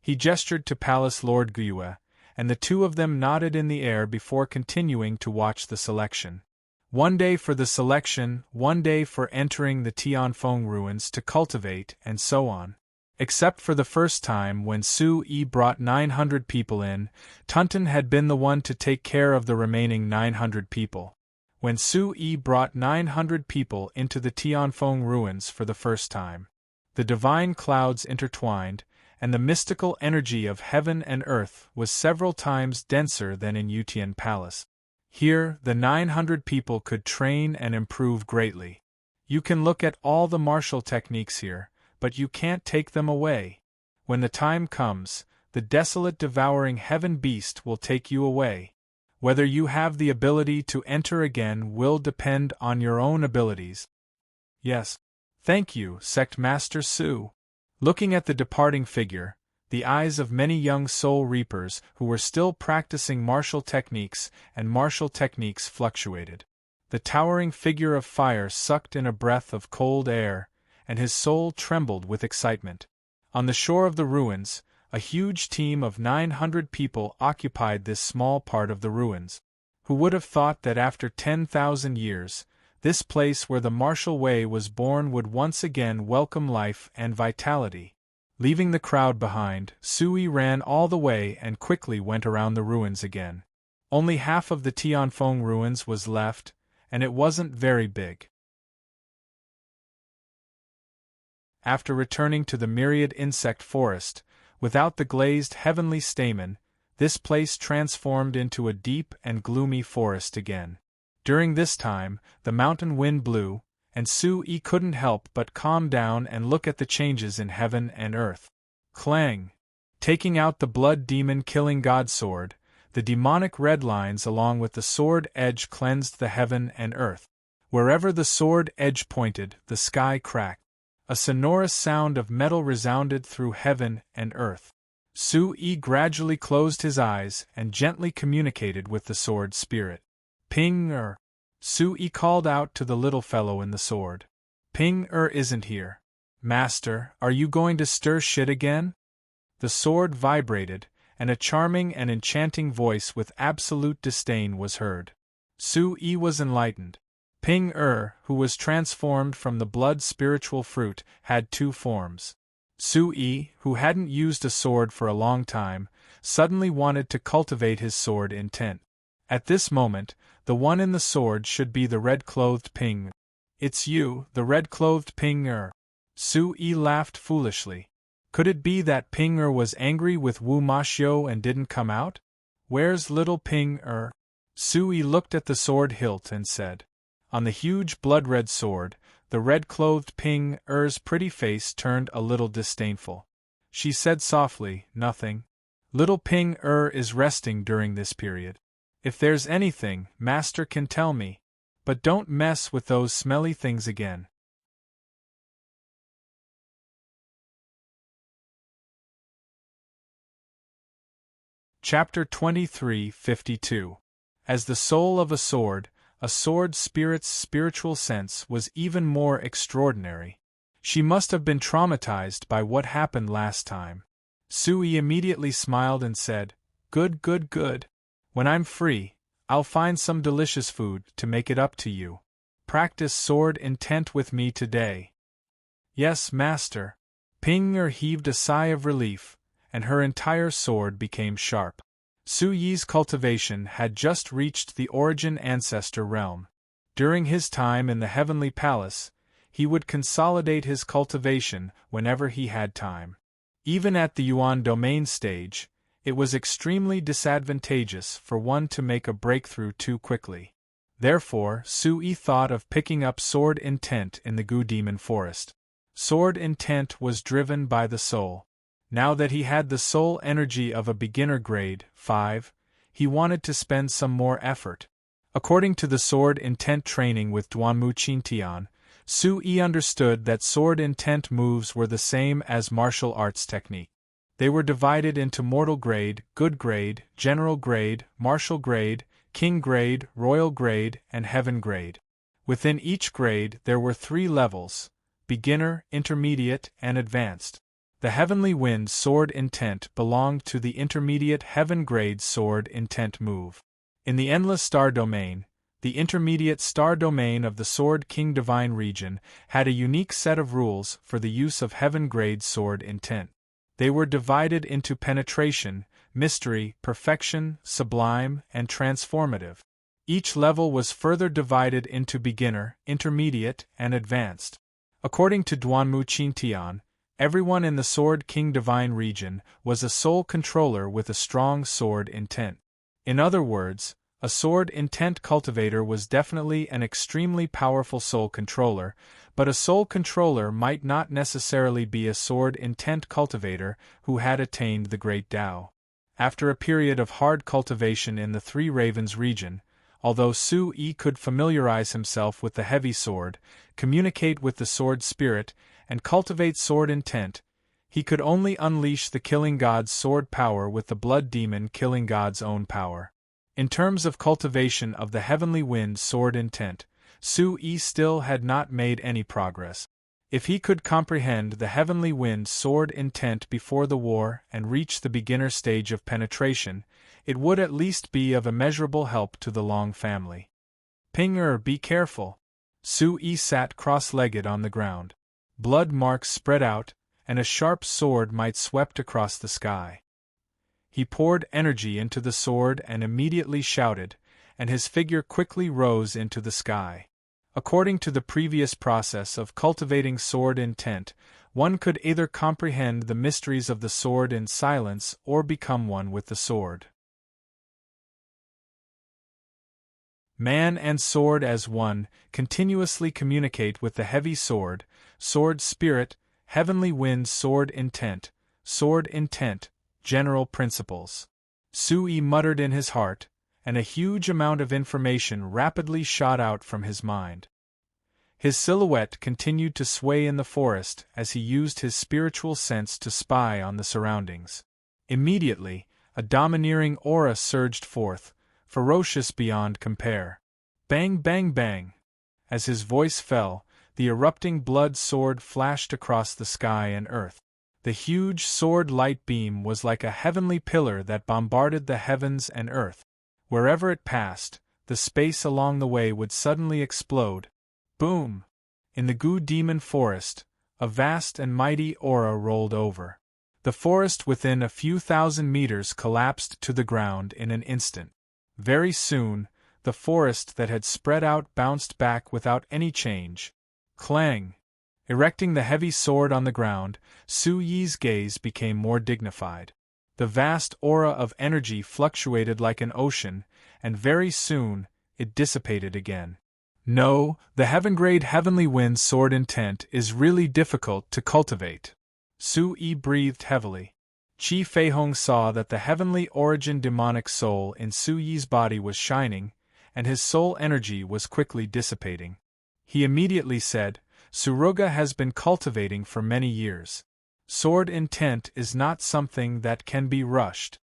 A: He gestured to Palace Lord Gyue, and the two of them nodded in the air before continuing to watch the selection. One day for the selection, one day for entering the Tianfeng ruins to cultivate, and so on. Except for the first time when Su-yi brought 900 people in, Tuntun had been the one to take care of the remaining 900 people. When Su-yi brought 900 people into the Tianfeng ruins for the first time, the divine clouds intertwined, and the mystical energy of heaven and earth was several times denser than in Yutian Palace. Here, the 900 people could train and improve greatly. You can look at all the martial techniques here, but you can't take them away. When the time comes, the desolate devouring heaven beast will take you away. Whether you have the ability to enter again will depend on your own abilities. Yes. Thank you, Sect Master Su. Looking at the departing figure, the eyes of many young soul reapers who were still practicing martial techniques fluctuated. The towering figure of fire sucked in a breath of cold air, and his soul trembled with excitement. On the shore of the ruins, a huge team of 900 people occupied this small part of the ruins. Who would have thought that after 10,000 years, this place where the martial way was born would once again welcome life and vitality? Leaving the crowd behind, Su-yi ran all the way and quickly went around the ruins again. Only half of the Tianfeng ruins was left, and it wasn't very big. After returning to the myriad insect forest, without the glazed heavenly stamen, this place transformed into a deep and gloomy forest again. During this time, the mountain wind blew, and Su-yi couldn't help but calm down and look at the changes in heaven and earth. Clang! Taking out the blood demon killing god sword, the demonic red lines along with the sword edge cleansed the heaven and earth. Wherever the sword edge pointed, the sky cracked. A sonorous sound of metal resounded through heaven and earth. Su-yi gradually closed his eyes and gently communicated with the sword spirit. Ping-er! Su-yi called out to the little fellow in the sword. Ping-er isn't here. Master, are you going to stir shit again? The sword vibrated, and a charming and enchanting voice with absolute disdain was heard. Su-yi was enlightened. Ping-er, who was transformed from the blood spiritual fruit, had two forms. Su-yi, who hadn't used a sword for a long time, suddenly wanted to cultivate his sword intent. At this moment, the one in the sword should be the red-clothed Ping. It's you, the red-clothed Ping-er. Su-yi laughed foolishly. Could it be that Ping-er was angry with Wu Ma-xiu and didn't come out? Where's little Ping-er? Su-yi looked at the sword hilt and said. On the huge blood-red sword, the red-clothed Ping-er's pretty face turned a little disdainful. She said softly, nothing. Little Ping-er is resting during this period. If there's anything, Master can tell me. But don't mess with those smelly things again. Chapter 23:52. As the soul of a sword spirit's spiritual sense was even more extraordinary. She must have been traumatized by what happened last time. Su-yi immediately smiled and said, Good, good, good. When I'm free, I'll find some delicious food to make it up to you. Practice sword intent with me today. Yes, Master. Ping-er heaved a sigh of relief, and her entire sword became sharp. Su-yi's cultivation had just reached the origin ancestor realm. During his time in the heavenly palace, he would consolidate his cultivation whenever he had time. Even at the Yuan domain stage, it was extremely disadvantageous for one to make a breakthrough too quickly. Therefore, Su-yi thought of picking up sword intent in the Gu demon forest. Sword intent was driven by the soul. Now that he had the soul energy of a beginner grade 5, he wanted to spend some more effort. According to the sword intent training with Duanmu Qintian, Su-yi understood that sword intent moves were the same as martial arts technique. They were divided into mortal grade, good grade, general grade, martial grade, king grade, royal grade, and heaven grade. Within each grade there were 3 levels: beginner, intermediate, and advanced. The heavenly wind sword intent belonged to the intermediate heaven grade sword intent move. In the endless star domain, the intermediate star domain of the Sword King Divine region had a unique set of rules for the use of heaven grade sword intent. They were divided into penetration, mystery, perfection, sublime, and transformative. Each level was further divided into beginner, intermediate, and advanced. According to Duanmu Qingtian, everyone in the Sword King Divine region was a soul controller with a strong sword intent. In other words, a sword intent cultivator was definitely an extremely powerful soul controller, but a soul controller might not necessarily be a sword intent cultivator who had attained the Great Tao. After a period of hard cultivation in the Three Ravens region, although Su-yi could familiarize himself with the heavy sword, communicate with the sword spirit, and cultivate sword intent, he could only unleash the killing god's sword power with the blood demon killing god's own power. In terms of cultivation of the heavenly wind sword intent, Su-yi still had not made any progress. If he could comprehend the heavenly wind sword intent before the war and reach the beginner stage of penetration, it would at least be of immeasurable help to the Long family. Ping-er, be careful. Su-yi sat cross-legged on the ground. Blood marks spread out, and a sharp sword might swept across the sky. He poured energy into the sword and immediately shouted, and his figure quickly rose into the sky. According to the previous process of cultivating sword intent, one could either comprehend the mysteries of the sword in silence or become one with the sword. Man and sword as one continuously communicate with the heavy sword, sword spirit, heavenly wind sword intent, general principles. Su-yi muttered in his heart, and a huge amount of information rapidly shot out from his mind. His silhouette continued to sway in the forest as he used his spiritual sense to spy on the surroundings. Immediately, a domineering aura surged forth, ferocious beyond compare. Bang, bang, bang! As his voice fell, the erupting blood sword flashed across the sky and earth. The huge sword light beam was like a heavenly pillar that bombarded the heavens and earth. Wherever it passed, the space along the way would suddenly explode. Boom! In the Goo Demon Forest, a vast and mighty aura rolled over. The forest within a few thousand meters collapsed to the ground in an instant. Very soon, the forest that had spread out bounced back without any change. Clang! Erecting the heavy sword on the ground, Su-yi's gaze became more dignified. The vast aura of energy fluctuated like an ocean, and very soon, it dissipated again. No, the heaven-grade heavenly wind sword intent is really difficult to cultivate. Su-yi breathed heavily. Qi Feihong saw that the heavenly origin demonic soul in Su-yi's body was shining, and his soul energy was quickly dissipating. He immediately said, Suruga has been cultivating for many years. Sword intent is not something that can be rushed.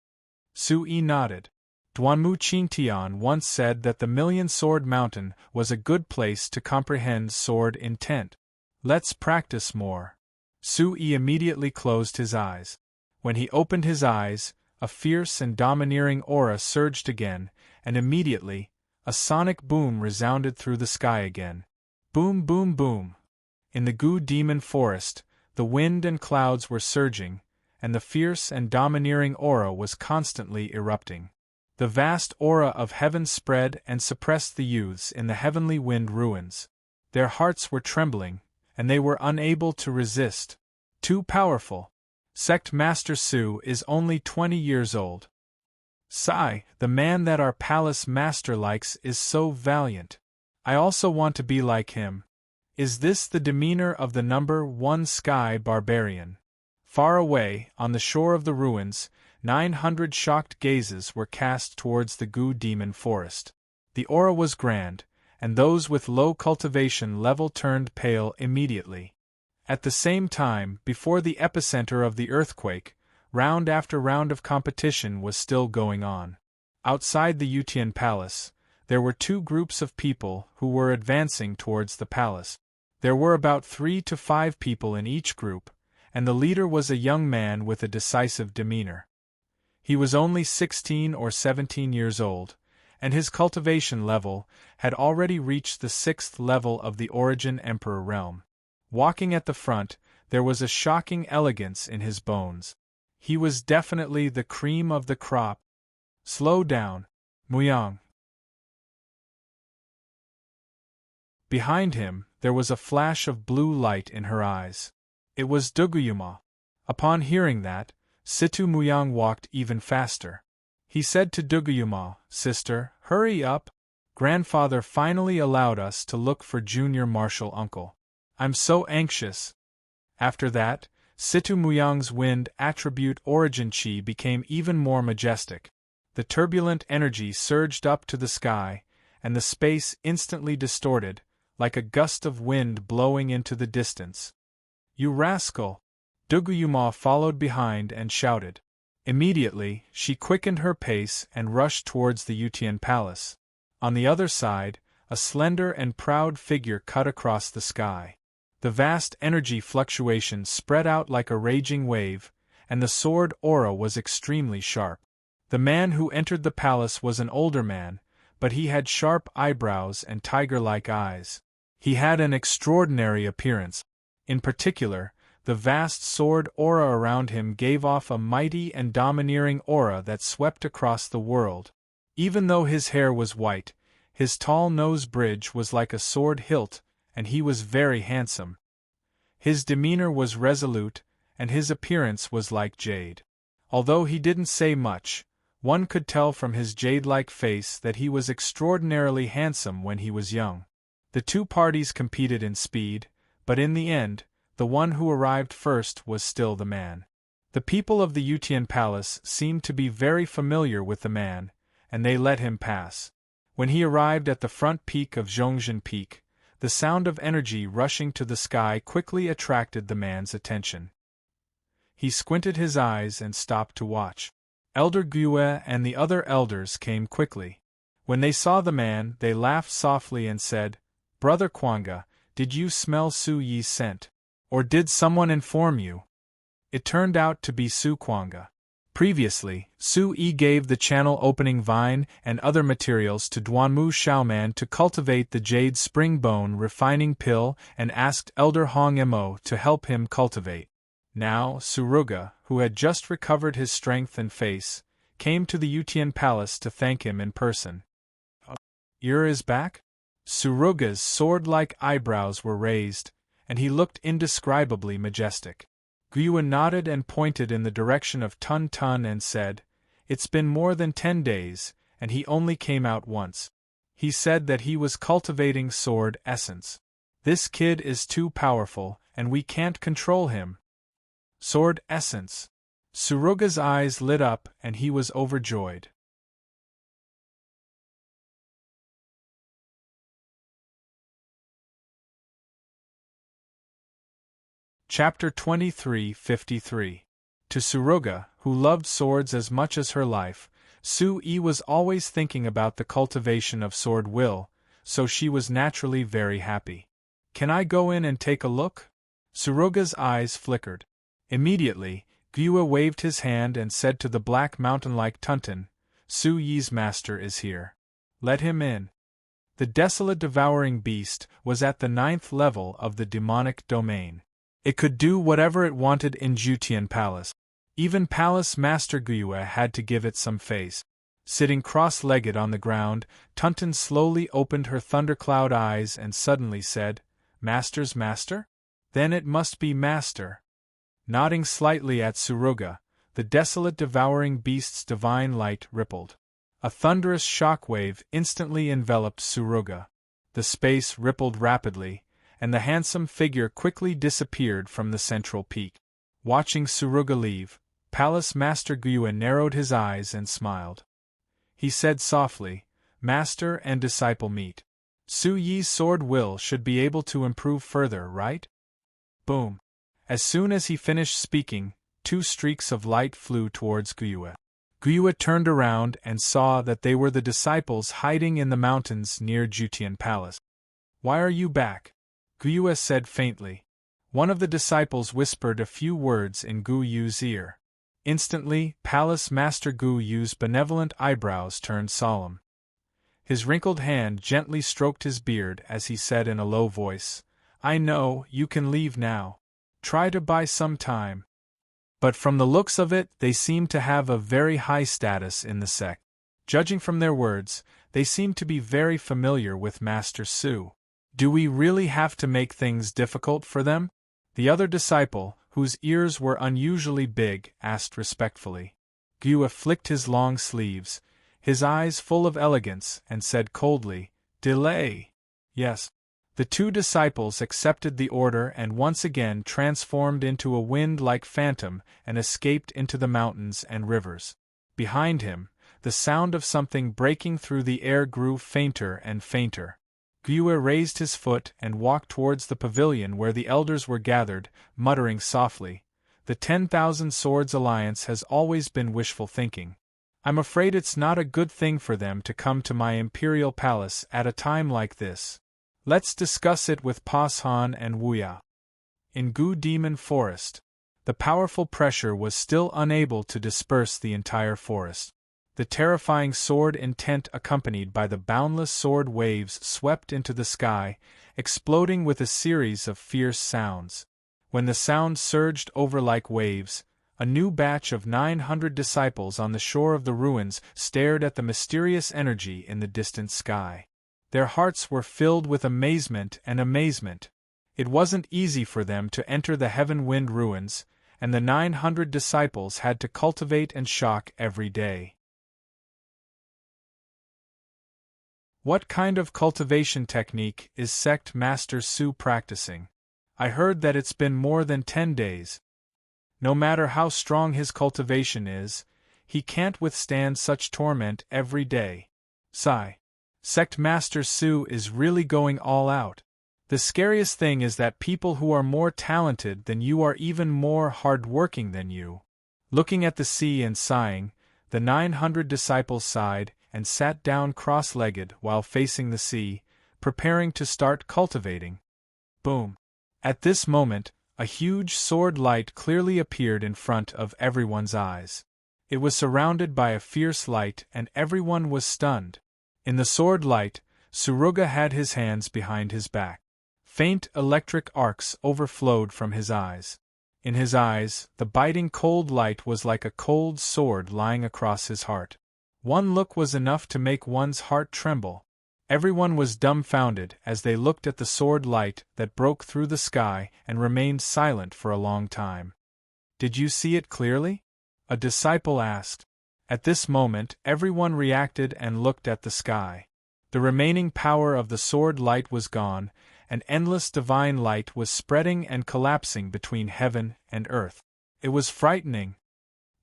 A: Su-yi nodded. Duanmu Qingtian once said that the Million Sword Mountain was a good place to comprehend sword intent. Let's practice more. Su-yi immediately closed his eyes. When he opened his eyes, a fierce and domineering aura surged again, and immediately, a sonic boom resounded through the sky again. Boom, boom, boom. In the Goo Demon Forest, the wind and clouds were surging, and the fierce and domineering aura was constantly erupting. The vast aura of heaven spread and suppressed the youths in the heavenly wind ruins. Their hearts were trembling, and they were unable to resist. Too powerful. Sect Master Su is only 20 years old. Sigh, the man that our palace master likes is so valiant. I also want to be like him. Is this the demeanor of the number 1 sky barbarian? Far away, on the shore of the ruins, 900 shocked gazes were cast towards the Goo Demon Forest. The aura was grand, and those with low cultivation level turned pale immediately. At the same time, before the epicenter of the earthquake, round after round of competition was still going on. Outside the Yutian palace, there were two groups of people who were advancing towards the palace. There were about 3 to 5 people in each group, and the leader was a young man with a decisive demeanor. He was only 16 or 17 years old, and his cultivation level had already reached the 6th level of the Origin Emperor realm. Walking at the front, there was a shocking elegance in his bones. He was definitely the cream of the crop. Slow down, Muyang. Behind him, there was a flash of blue light in her eyes. It was Duguyuma. Upon hearing that, Situ Muyang walked even faster. He said to Duguyuma, "Sister, hurry up. Grandfather finally allowed us to look for junior martial uncle. I'm so anxious." After that, Situ Muyang's wind attribute origin chi became even more majestic. The turbulent energy surged up to the sky, and the space instantly distorted, like a gust of wind blowing into the distance. "You rascal!" Duguyuma followed behind and shouted. Immediately, she quickened her pace and rushed towards the Yutian palace. On the other side, a slender and proud figure cut across the sky. The vast energy fluctuation spread out like a raging wave, and the sword aura was extremely sharp. The man who entered the palace was an older man, but he had sharp eyebrows and tiger-like eyes. He had an extraordinary appearance. In particular, the vast sword aura around him gave off a mighty and domineering aura that swept across the world. Even though his hair was white, his tall nose bridge was like a sword hilt, and he was very handsome. His demeanor was resolute, and his appearance was like jade. Although he didn't say much, one could tell from his jade-like face that he was extraordinarily handsome when he was young. The two parties competed in speed, but in the end, the one who arrived first was still the man. The people of the Yutian palace seemed to be very familiar with the man, and they let him pass. When he arrived at the front peak of Zhongzhen Peak, the sound of energy rushing to the sky quickly attracted the man's attention. He squinted his eyes and stopped to watch. Elder Gue and the other elders came quickly. When they saw the man, they laughed softly and said, "Brother Kwanga, did you smell Su Yi's scent? Or did someone inform you?" It turned out to be Su Kwanga. Previously, Su Yi gave the channel-opening vine and other materials to Duanmu Shaoman to cultivate the jade spring bone refining pill and asked Elder Hong Mo to help him cultivate. Now, Suruga, who had just recovered his strength and face, came to the Yutian palace to thank him in person. "Ur is back?" Suruga's sword-like eyebrows were raised, and he looked indescribably majestic. Gyuwa nodded and pointed in the direction of Tun Tun and said, "It's been more than 10 days, and he only came out once. He said that he was cultivating sword essence. This kid is too powerful, and we can't control him." Sword essence. Suruga's eyes lit up and he was overjoyed. Chapter 23:53. To Suruga, who loved swords as much as her life, Su Yi was always thinking about the cultivation of sword will, so she was naturally very happy. "Can I go in and take a look?" Suruga's eyes flickered. Immediately, Gyuwa waved his hand and said to the black mountain-like Tuntun, "Su Yi's master is here. Let him in." The desolate devouring beast was at the 9th level of the demonic domain. It could do whatever it wanted in Jutian Palace. Even Palace Master Gyuwa had to give it some face. Sitting cross-legged on the ground, Tuntun slowly opened her thundercloud eyes and suddenly said, "Master's master? Then it must be master." Nodding slightly at Suruga, the desolate devouring beast's divine light rippled. A thunderous shockwave instantly enveloped Suruga. The space rippled rapidly, and the handsome figure quickly disappeared from the central peak. Watching Suruga leave, Palace Master Gyuwa narrowed his eyes and smiled. He said softly, "Master and disciple meet." Su Yi's sword will should be able to improve further, right? Boom. As soon as he finished speaking, 2 streaks of light flew towards Gyue. Gyue turned around and saw that they were the disciples hiding in the mountains near Jutian Palace. "Why are you back?" Gyue said faintly. One of the disciples whispered a few words in Gu Yu's ear. Instantly, Palace Master Gu Yu's benevolent eyebrows turned solemn. His wrinkled hand gently stroked his beard as he said in a low voice, "I know, you can leave now. Try to buy some time." But from the looks of it, they seemed to have a very high status in the sect. Judging from their words, they seemed to be very familiar with Master Su. "Do we really have to make things difficult for them?" The other disciple, whose ears were unusually big, asked respectfully. Gyue flicked his long sleeves, his eyes full of elegance, and said coldly, "Delay." "Yes." The 2 disciples accepted the order and once again transformed into a wind-like phantom and escaped into the mountains and rivers. Behind him, the sound of something breaking through the air grew fainter and fainter. Gyue raised his foot and walked towards the pavilion where the elders were gathered, muttering softly, "The 10,000 Swords Alliance has always been wishful thinking. I'm afraid it's not a good thing for them to come to my imperial palace at a time like this. Let's discuss it with Pashan and Wuya." In Gu Demon Forest, the powerful pressure was still unable to disperse the entire forest. The terrifying sword intent accompanied by the boundless sword waves swept into the sky, exploding with a series of fierce sounds. When the sound surged over like waves, a new batch of 900 disciples on the shore of the ruins stared at the mysterious energy in the distant sky. Their hearts were filled with amazement and amazement. It wasn't easy for them to enter the Heaven Wind ruins, and the 900 disciples had to cultivate and shock every day. What kind of cultivation technique is Sect Master Su practicing? I heard that it's been more than 10 days. No matter how strong his cultivation is, he can't withstand such torment every day. Sigh. Sect Master Su is really going all out. The scariest thing is that people who are more talented than you are even more hard-working than you. Looking at the sea and sighing, the 900 disciples sighed and sat down cross-legged while facing the sea, preparing to start cultivating. Boom. At this moment, a huge sword light clearly appeared in front of everyone's eyes. It was surrounded by a fierce light and everyone was stunned. In the sword light, Suruga had his hands behind his back. Faint electric arcs overflowed from his eyes. In his eyes, the biting cold light was like a cold sword lying across his heart. One look was enough to make one's heart tremble. Everyone was dumbfounded as they looked at the sword light that broke through the sky and remained silent for a long time. "Did you see it clearly?" a disciple asked. At this moment, everyone reacted and looked at the sky. The remaining power of the sword light was gone, and endless divine light was spreading and collapsing between heaven and earth. It was frightening.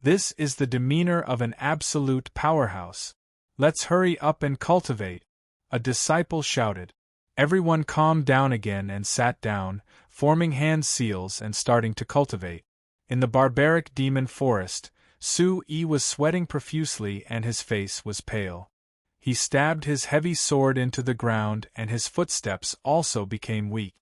A: This is the demeanor of an absolute powerhouse. "Let's hurry up and cultivate," a disciple shouted. Everyone calmed down again and sat down, forming hand seals and starting to cultivate. In the barbaric demon forest, Su Yi was sweating profusely and his face was pale. He stabbed his heavy sword into the ground and his footsteps also became weak.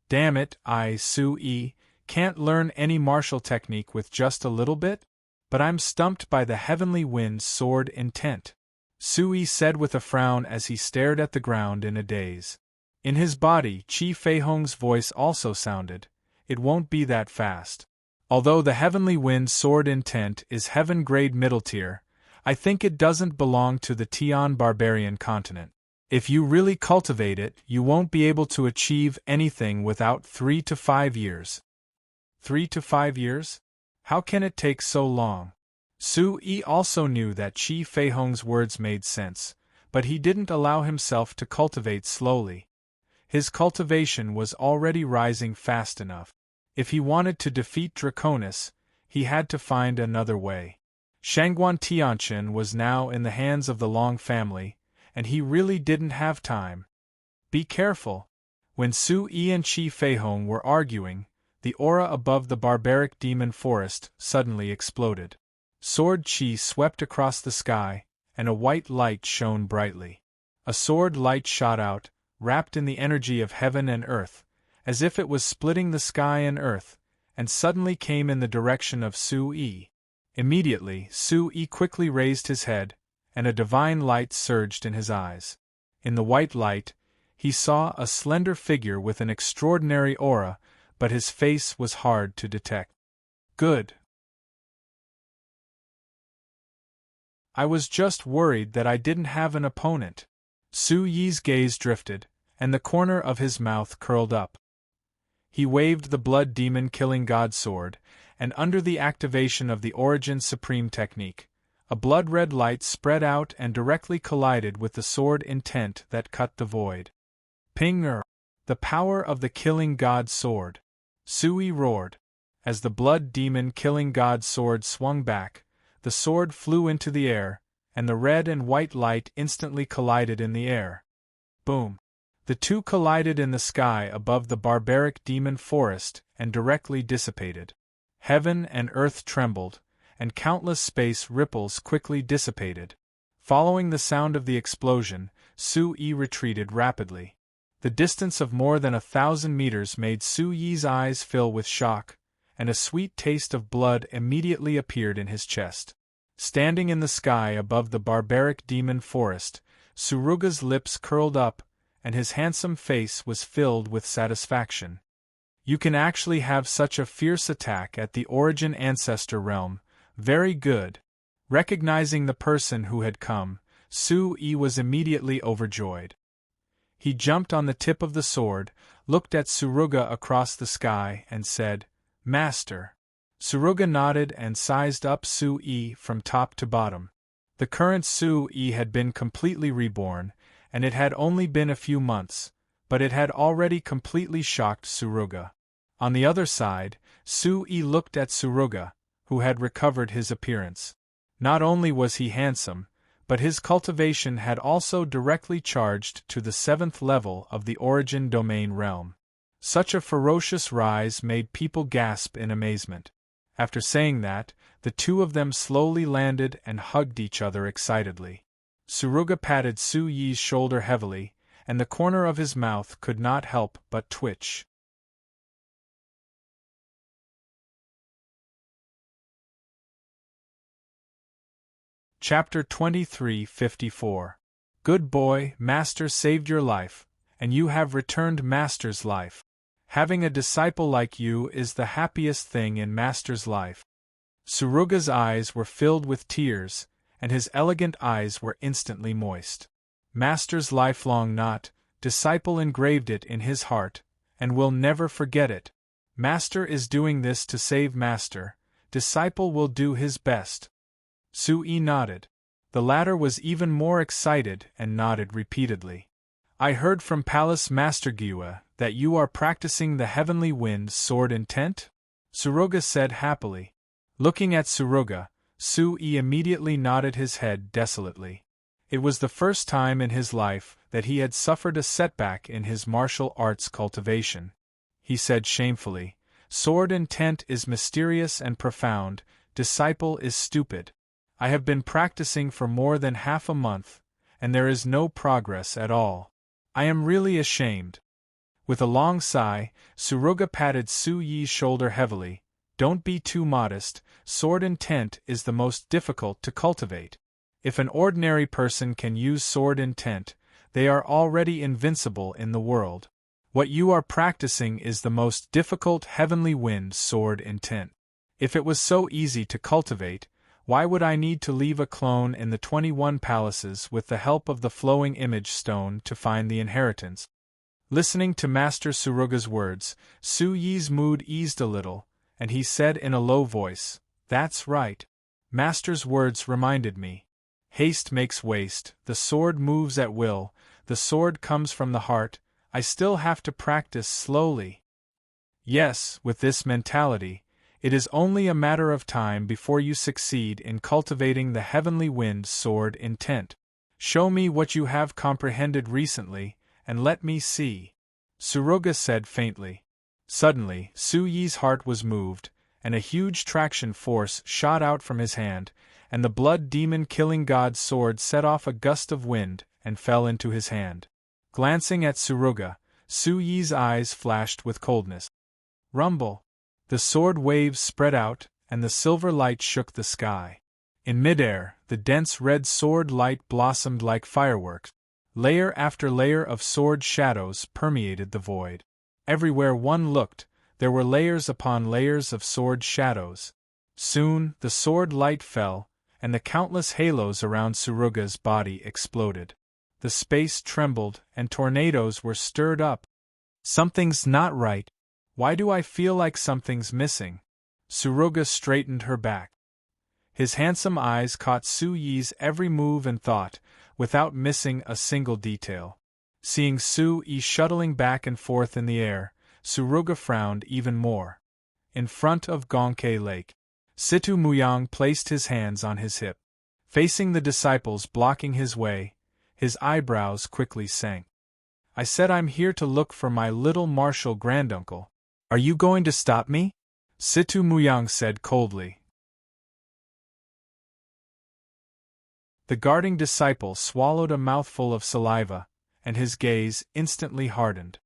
A: "Damn it, Su Yi, can't learn any martial technique with just a little bit? But I'm stumped by the heavenly wind's sword intent," Su Yi said with a frown as he stared at the ground in a daze. In his body, Qi Feihong's voice also sounded, "It won't be that fast. Although the heavenly wind's sword intent is heaven-grade middle tier, I think it doesn't belong to the Tian barbarian continent. If you really cultivate it, you won't be able to achieve anything without 3 to 5 years. 3 to 5 years? How can it take so long?" Su Yi also knew that Qi Feihong's words made sense, but he didn't allow himself to cultivate slowly. His cultivation was already rising fast enough. If he wanted to defeat Draconis, he had to find another way. Shangguan Tianqian was now in the hands of the Long family, and he really didn't have time. Be careful. When Su Yi and Chi Feihong were arguing, the aura above the barbaric demon forest suddenly exploded. Sword Chi swept across the sky, and a white light shone brightly. A sword light shot out, wrapped in the energy of heaven and earth, as if it was splitting the sky and earth, and suddenly came in the direction of Su Yi. Immediately, Su Yi quickly raised his head, and a divine light surged in his eyes. In the white light, he saw a slender figure with an extraordinary aura, but his face was hard to detect. Good. I was just worried that I didn't have an opponent. Su Yi's gaze drifted, and the corner of his mouth curled up. He waved the blood demon killing god sword, and under the activation of the Origin Supreme technique, a blood-red light spread out and directly collided with the sword intent that cut the void. Ping-er! The power of the killing god sword! Sui roared. As the blood demon killing god sword swung back, the sword flew into the air, and the red and white light instantly collided in the air. Boom! The two collided in the sky above the barbaric demon forest and directly dissipated. Heaven and earth trembled, and countless space ripples quickly dissipated. Following the sound of the explosion, Su Yi retreated rapidly. The distance of more than 1,000 meters made Su Yi's eyes fill with shock, and a sweet taste of blood immediately appeared in his chest. Standing in the sky above the barbaric demon forest, Suruga's lips curled up, and his handsome face was filled with satisfaction. You can actually have such a fierce attack at the Origin Ancestor realm. Very good. Recognizing the person who had come, Su Yi was immediately overjoyed. He jumped on the tip of the sword, looked at Suruga across the sky, and said, "Master." Suruga nodded and sized up Su Yi from top to bottom. The current Su Yi had been completely reborn, and it had only been a few months, but it had already completely shocked Suruga. On the other side, Su Yi looked at Suruga, who had recovered his appearance. Not only was he handsome, but his cultivation had also directly charged to the 7th level of the Origin Domain realm. Such a ferocious rise made people gasp in amazement. After saying that, the two of them slowly landed and hugged each other excitedly. Suruga patted Su Yi's shoulder heavily, and the corner of his mouth could not help but twitch. Chapter 23:54. Good boy, Master saved your life, and you have returned Master's life. Having a disciple like you is the happiest thing in Master's life. Suruga's eyes were filled with tears, and his elegant eyes were instantly moist. Master's lifelong knot, disciple engraved it in his heart, and will never forget it. Master is doing this to save Master, disciple will do his best. Su Yi nodded. The latter was even more excited and nodded repeatedly. I heard from Palace Master Giwa that you are practicing the Heavenly Wind sword intent? Suruga said happily. Looking at Suruga, Su Yi immediately nodded his head desolately. It was the first time in his life that he had suffered a setback in his martial arts cultivation. He said shamefully, "Sword intent is mysterious and profound, disciple is stupid. I have been practicing for more than half a month, and there is no progress at all. I am really ashamed." With a long sigh, Suruga patted Su Yi's shoulder heavily. Don't be too modest, sword intent is the most difficult to cultivate. If an ordinary person can use sword intent, they are already invincible in the world. What you are practicing is the most difficult Heavenly Wind sword intent. If it was so easy to cultivate, why would I need to leave a clone in the 21 palaces with the help of the flowing image stone to find the inheritance? Listening to Master Suruga's words, Su Yi's mood eased a little, and he said in a low voice, "That's right. Master's words reminded me. Haste makes waste, the sword moves at will, the sword comes from the heart, I still have to practice slowly." Yes, with this mentality, it is only a matter of time before you succeed in cultivating the Heavenly Wind sword intent. Show me what you have comprehended recently, and let me see," Suruga said faintly. Suddenly, Su Yi's heart was moved, and a huge traction force shot out from his hand, and the blood demon killing god's sword set off a gust of wind and fell into his hand. Glancing at Suruga, Su Yi's eyes flashed with coldness. Rumble! The sword waves spread out, and the silver light shook the sky. In midair, the dense red sword light blossomed like fireworks. Layer after layer of sword shadows permeated the void. Everywhere one looked, there were layers upon layers of sword shadows. Soon, the sword light fell, and the countless halos around Suruga's body exploded. The space trembled, and tornadoes were stirred up. "Something's not right. Why do I feel like something's missing?" Suruga straightened her back. His handsome eyes caught Su Yi's every move and thought, without missing a single detail. Seeing Su Yi shuttling back and forth in the air, Suruga frowned even more. In front of Gonke Lake, Situ Muyang placed his hands on his hip. Facing the disciples blocking his way, his eyebrows quickly sank. "I said I'm here to look for my little martial granduncle. Are you going to stop me?" Situ Muyang said coldly. The guarding disciple swallowed a mouthful of saliva, and his gaze instantly hardened.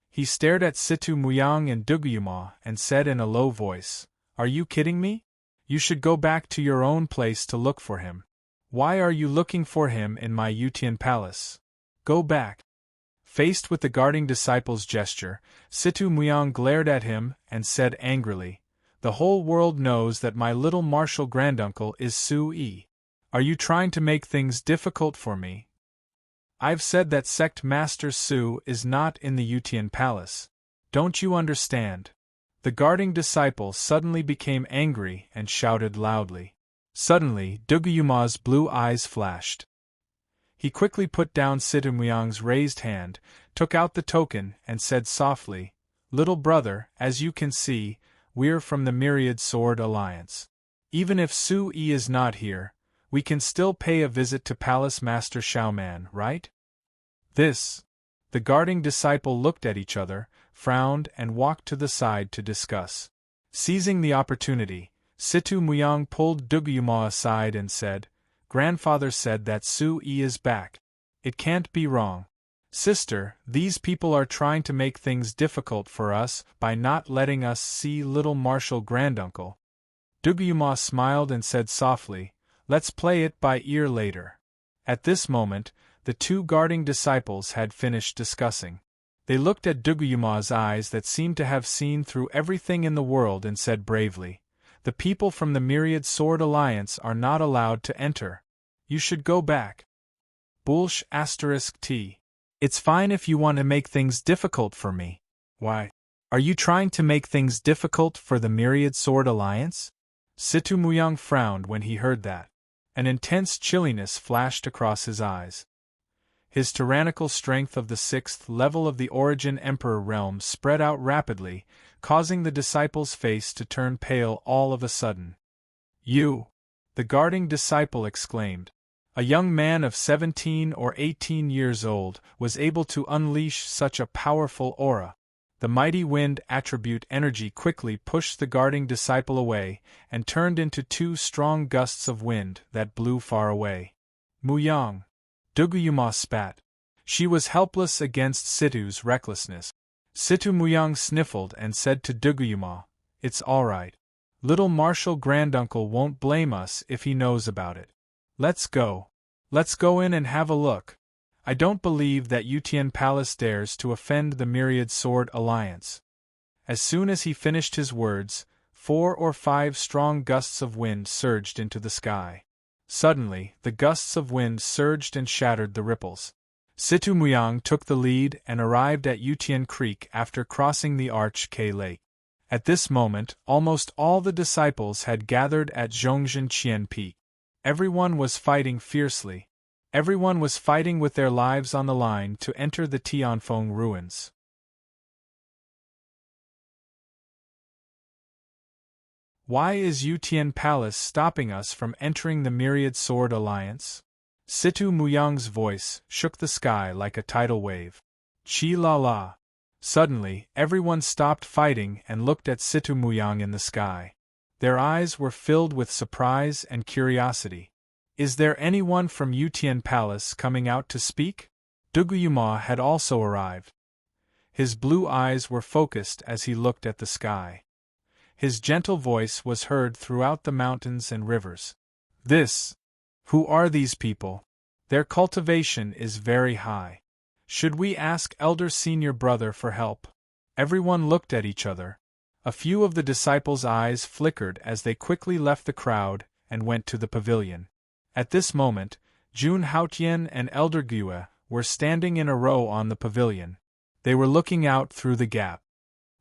A: He stared at Situ Muyang and Duguyuma and said in a low voice, "Are you kidding me? You should go back to your own place to look for him. Why are you looking for him in my Yutian palace? Go back." Faced with the guarding disciple's gesture, Situ Muyang glared at him and said angrily, "The whole world knows that my little martial granduncle is Su Yi. Are you trying to make things difficult for me? I've said that sect master Su is not in the Yutian palace. Don't you understand?" The guarding disciple suddenly became angry and shouted loudly. Suddenly, Duguyuma's blue eyes flashed. He quickly put down Situ Muyang's raised hand, took out the token, and said softly, "Little brother, as you can see, we're from the Myriad Sword Alliance. Even if Su Yi is not here, we can still pay a visit to Palace Master Xiaoman, right?" The guarding disciple looked at each other, frowned, and walked to the side to discuss. Seizing the opportunity, Situ Muyang pulled Duguyuma aside and said, "Grandfather said that Su Yi is back. It can't be wrong. Sister, these people are trying to make things difficult for us by not letting us see little martial granduncle." Duguyuma smiled and said softly, "Let's play it by ear later." At this moment, the two guarding disciples had finished discussing. They looked at Duguyuma's eyes that seemed to have seen through everything in the world and said bravely, "The people from the Myriad Sword Alliance are not allowed to enter. You should go back." Bullsh *T. It's fine if you want to make things difficult for me. Why? Are you trying to make things difficult for the Myriad Sword Alliance? Situ Muyang frowned when he heard that. An intense chilliness flashed across his eyes. His tyrannical strength of the 6th level of the Origin Emperor realm spread out rapidly, causing the disciple's face to turn pale all of a sudden. "You!" the guarding disciple exclaimed. A young man of 17 or 18 years old was able to unleash such a powerful aura. The mighty wind attribute energy quickly pushed the guarding disciple away and turned into two strong gusts of wind that blew far away. "Muyang!" Duguyuma spat. She was helpless against Situ's recklessness. Situ Muyang sniffled and said to Duguyuma, "It's all right. Little martial granduncle won't blame us if he knows about it. Let's go. Let's go in and have a look. I don't believe that Yutian Palace dares to offend the Myriad Sword Alliance." As soon as he finished his words, 4 or 5 strong gusts of wind surged into the sky. Suddenly, the gusts of wind surged and shattered the ripples. Situ Muyang took the lead and arrived at Yutian Creek after crossing the Arch K Lake. At this moment, almost all the disciples had gathered at Zhongzhen Qian Peak. Everyone was fighting fiercely. Everyone was fighting with their lives on the line to enter the Tianfeng ruins. Why is Yutian Palace stopping us from entering the Myriad Sword Alliance? Situ Muyang's voice shook the sky like a tidal wave. Chi la la. Suddenly, everyone stopped fighting and looked at Situ Muyang in the sky. Their eyes were filled with surprise and curiosity. Is there anyone from Yutian Palace coming out to speak? Duguyuma had also arrived. His blue eyes were focused as he looked at the sky. His gentle voice was heard throughout the mountains and rivers. Who are these people? Their cultivation is very high. Should we ask Elder Senior Brother for help? Everyone looked at each other. A few of the disciples' eyes flickered as they quickly left the crowd and went to the pavilion. At this moment, Jun Haotian and Elder Gue were standing in a row on the pavilion. They were looking out through the gap.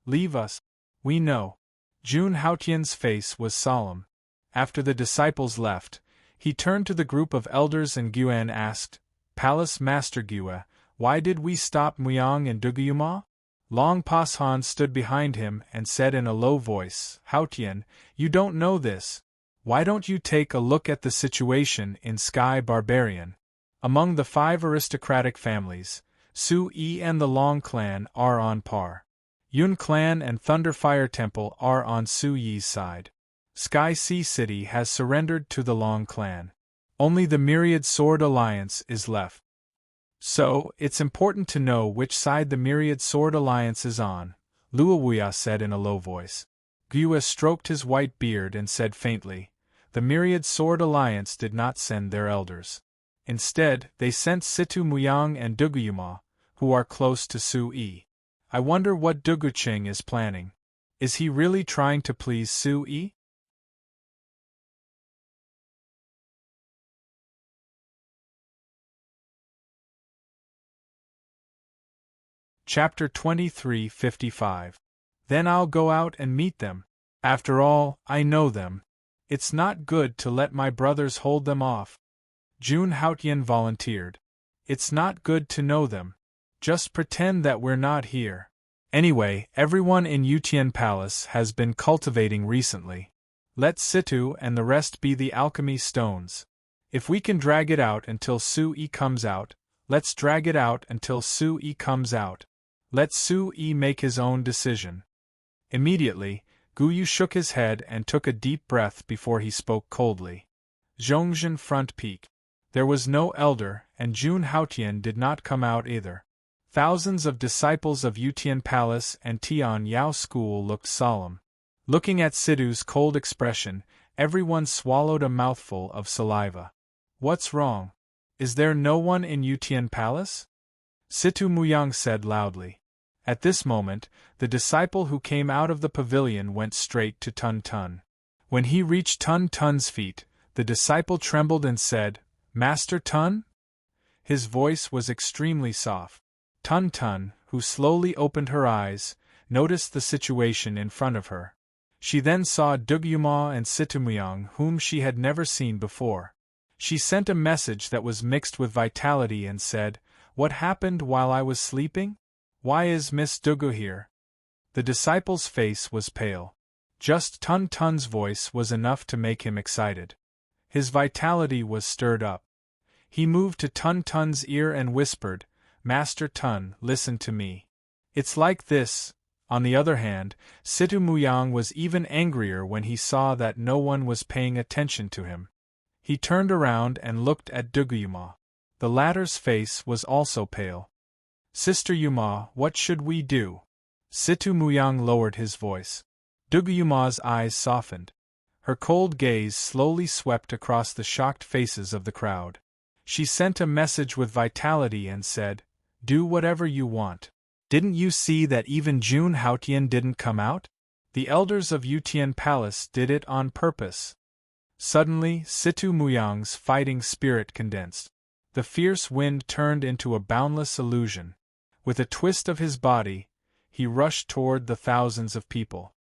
A: Leave us. We know. Jun Haotian's face was solemn. After the disciples left, he turned to the group of elders and Gue and asked, Palace Master Gue, why did we stop Muyang and Duguyuma? Long Pashan stood behind him and said in a low voice, Haotian, you don't know this. Why don't you take a look at the situation in Sky Barbarian? Among the 5 aristocratic families, Su Yi and the Long clan are on par. Yun clan and Thunderfire Temple are on Su Yi's side. Sky Sea City has surrendered to the Long clan. Only the Myriad Sword Alliance is left. So, it's important to know which side the Myriad Sword Alliance is on, Luawuya said in a low voice. Gue stroked his white beard and said faintly, the Myriad Sword Alliance did not send their elders. Instead, they sent Situ Muyang and Duguyuma, who are close to Su Yi. I wonder what Dugucheng is planning. Is he really trying to please Su Yi? Chapter 23:55. Then I'll go out and meet them. After all, I know them. It's not good to let my brothers hold them off. Jun Haotian volunteered. It's not good to know them. Just pretend that we're not here. Anyway, everyone in Yutian Palace has been cultivating recently. Let Situ and the rest be the alchemy stones. If we can drag it out until Su Yi comes out, let's drag it out until Su Yi comes out. Let Su Yi make his own decision. Immediately, Guyu shook his head and took a deep breath before he spoke coldly. Zhongzhen front peak. There was no elder, and Jun Haotian did not come out either. Thousands of disciples of Yutian Palace and Tian Yao School looked solemn. Looking at Situ's cold expression, everyone swallowed a mouthful of saliva. What's wrong? Is there no one in Yutian Palace? Situ Muyang said loudly. At this moment, the disciple who came out of the pavilion went straight to Tun Tun. When he reached Tun Tun's feet, the disciple trembled and said, Master Tun? His voice was extremely soft. Tun Tun, who slowly opened her eyes, noticed the situation in front of her. She then saw Duguyuma and Situmuyang, whom she had never seen before. She sent a message that was mixed with vitality and said, What happened while I was sleeping? Why is Miss Dugu here? The disciple's face was pale. Just Tun Tun's voice was enough to make him excited. His vitality was stirred up. He moved to Tun Tun's ear and whispered, Master Tun, listen to me. It's like this. On the other hand, Situ Muyang was even angrier when he saw that no one was paying attention to him. He turned around and looked at Duguyuma. The latter's face was also pale. Sister Yuma, what should we do? Situ Muyang lowered his voice. Duguyuma's eyes softened. Her cold gaze slowly swept across the shocked faces of the crowd. She sent a message with vitality and said, Do whatever you want. Didn't you see that even Jun Haotian didn't come out? The elders of Yutian Palace did it on purpose. Suddenly, Situ Muyang's fighting spirit condensed. The fierce wind turned into a boundless illusion. With a twist of his body, he rushed toward the thousands of people.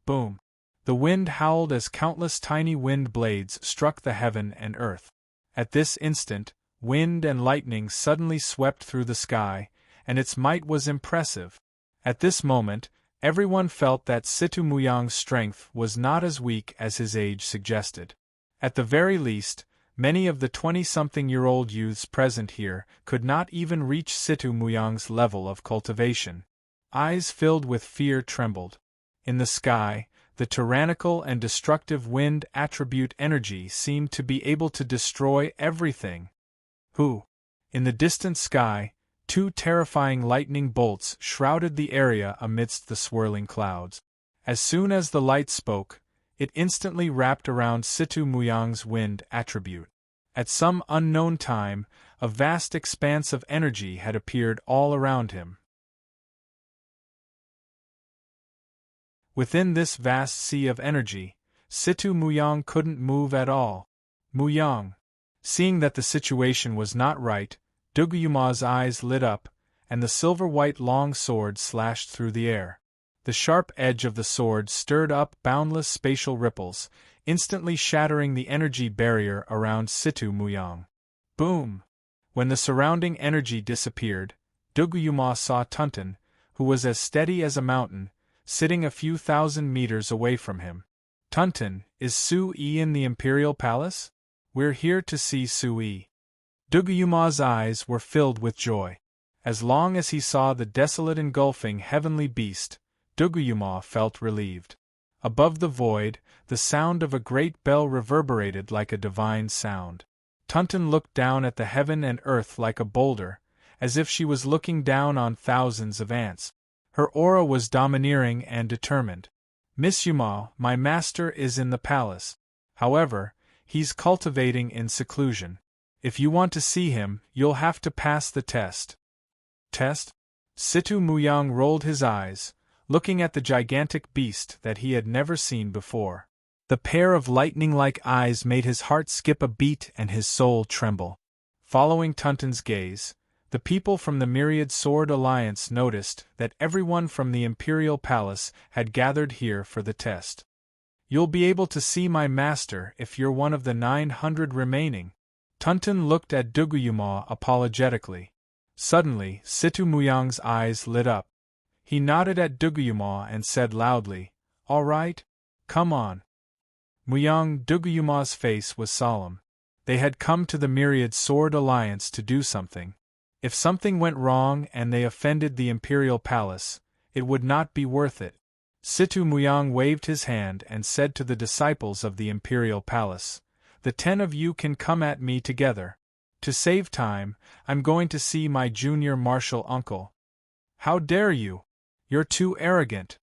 A: Boom! The wind howled as countless tiny wind blades struck the heaven and earth. At this instant, wind and lightning suddenly swept through the sky, and its might was impressive. At this moment, everyone felt that Situ Muyang's strength was not as weak as his age suggested. At the very least, Many of the 20-something-year-old youths present here could not even reach Situ Muyang's level of cultivation. Eyes filled with fear trembled. In the sky, the tyrannical and destructive wind attribute energy seemed to be able to destroy everything. In the distant sky, 2 terrifying lightning bolts shrouded the area amidst the swirling clouds. As soon as the light spoke, it instantly wrapped around Situ Muyang's wind attribute. At some unknown time, a vast expanse of energy had appeared all around him. Within this vast sea of energy, Situ Muyang couldn't move at all. Muyang. Seeing that the situation was not right, Duguyuma's eyes lit up, and the silver-white long sword slashed through the air. The sharp edge of the sword stirred up boundless spatial ripples, instantly shattering the energy barrier around Situ Muyang. Boom! When the surrounding energy disappeared, Duguyuma saw Tunten, who was as steady as a mountain, sitting a few thousand meters away from him. Tunten, is Sui in the Imperial Palace? We're here to see Sui. Duguyuma's eyes were filled with joy. As long as he saw the desolate engulfing heavenly beast, Duguyuma felt relieved. Above the void, the sound of a great bell reverberated like a divine sound. Tunten looked down at the heaven and earth like a boulder, as if she was looking down on thousands of ants. Her aura was domineering and determined. Miss Yuma, my master is in the palace. However, he's cultivating in seclusion. If you want to see him, you'll have to pass the test. Test? Situ Muyang rolled his eyes, looking at the gigantic beast that he had never seen before. The pair of lightning-like eyes made his heart skip a beat and his soul tremble. Following Tunten's gaze, the people from the Myriad Sword Alliance noticed that everyone from the Imperial Palace had gathered here for the test. You'll be able to see my master if you're one of the 900 remaining. Tunten looked at Duguyuma apologetically. Suddenly, Situ Muyang's eyes lit up. He nodded at Duguyuma and said loudly, "All right, come on." Duguyuma's face was solemn. They had come to the Myriad Sword Alliance to do something. If something went wrong and they offended the Imperial Palace, it would not be worth it. Situ Muyang waved his hand and said to the disciples of the Imperial Palace, "The 10 of you can come at me together. To save time, I'm going to see my junior martial uncle." "How dare you? You're too arrogant.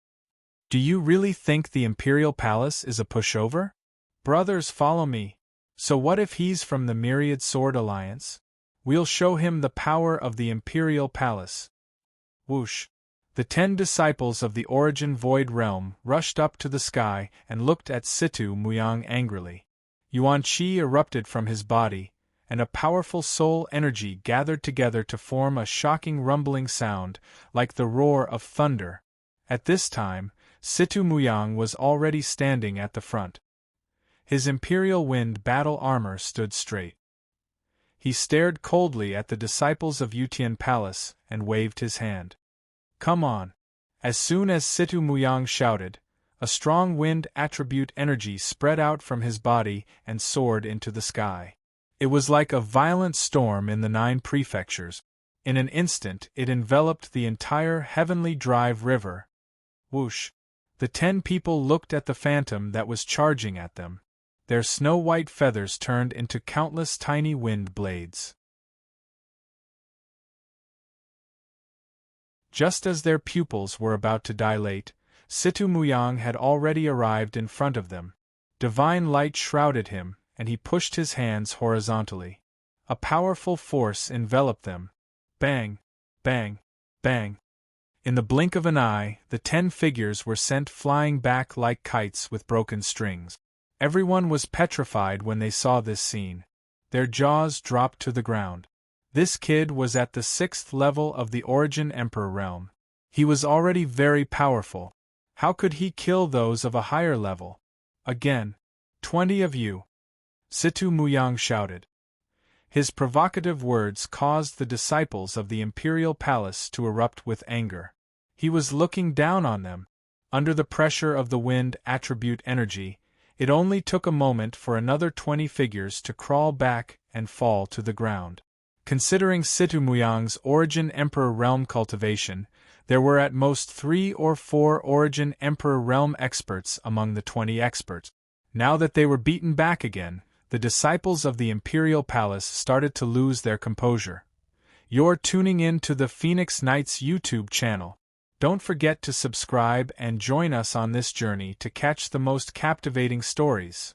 A: Do you really think the Imperial Palace is a pushover? Brothers, follow me. So what if he's from the Myriad Sword Alliance? We'll show him the power of the Imperial Palace." Whoosh! The 10 disciples of the Origin Void Realm rushed up to the sky and looked at Situ Muyang angrily. Yuan Qi erupted from his body, and a powerful soul energy gathered together to form a shocking rumbling sound, like the roar of thunder. At this time, Situ Muyang was already standing at the front. His Imperial Wind battle armor stood straight. He stared coldly at the disciples of Yutian Palace and waved his hand. "Come on." As soon as Situ Muyang shouted, a strong wind attribute energy spread out from his body and soared into the sky. It was like a violent storm in the 9 prefectures. In an instant it enveloped the entire Heavenly Drive River. Whoosh! The 10 people looked at the phantom that was charging at them. Their snow-white feathers turned into countless tiny wind blades. Just as their pupils were about to dilate, Situ Muyang had already arrived in front of them. Divine light shrouded him, and he pushed his hands horizontally. A powerful force enveloped them. Bang! Bang! Bang! In the blink of an eye, the 10 figures were sent flying back like kites with broken strings. Everyone was petrified when they saw this scene. Their jaws dropped to the ground. This kid was at the 6th level of the Origin Emperor realm. He was already very powerful. How could he kill those of a higher level? Again, 20 of you! Situ Muyang shouted. His provocative words caused the disciples of the Imperial Palace to erupt with anger. He was looking down on them. Under the pressure of the wind attribute energy, It only took a moment for another 20 figures to crawl back and fall to the ground. Considering Situmuyang's Origin Emperor Realm cultivation, there were at most 3 or 4 Origin Emperor Realm experts among the 20 experts. Now that they were beaten back again, the disciples of the Imperial Palace started to lose their composure. You're tuning in to the Phoenix Knights YouTube channel. Don't forget to subscribe and join us on this journey to catch the most captivating stories.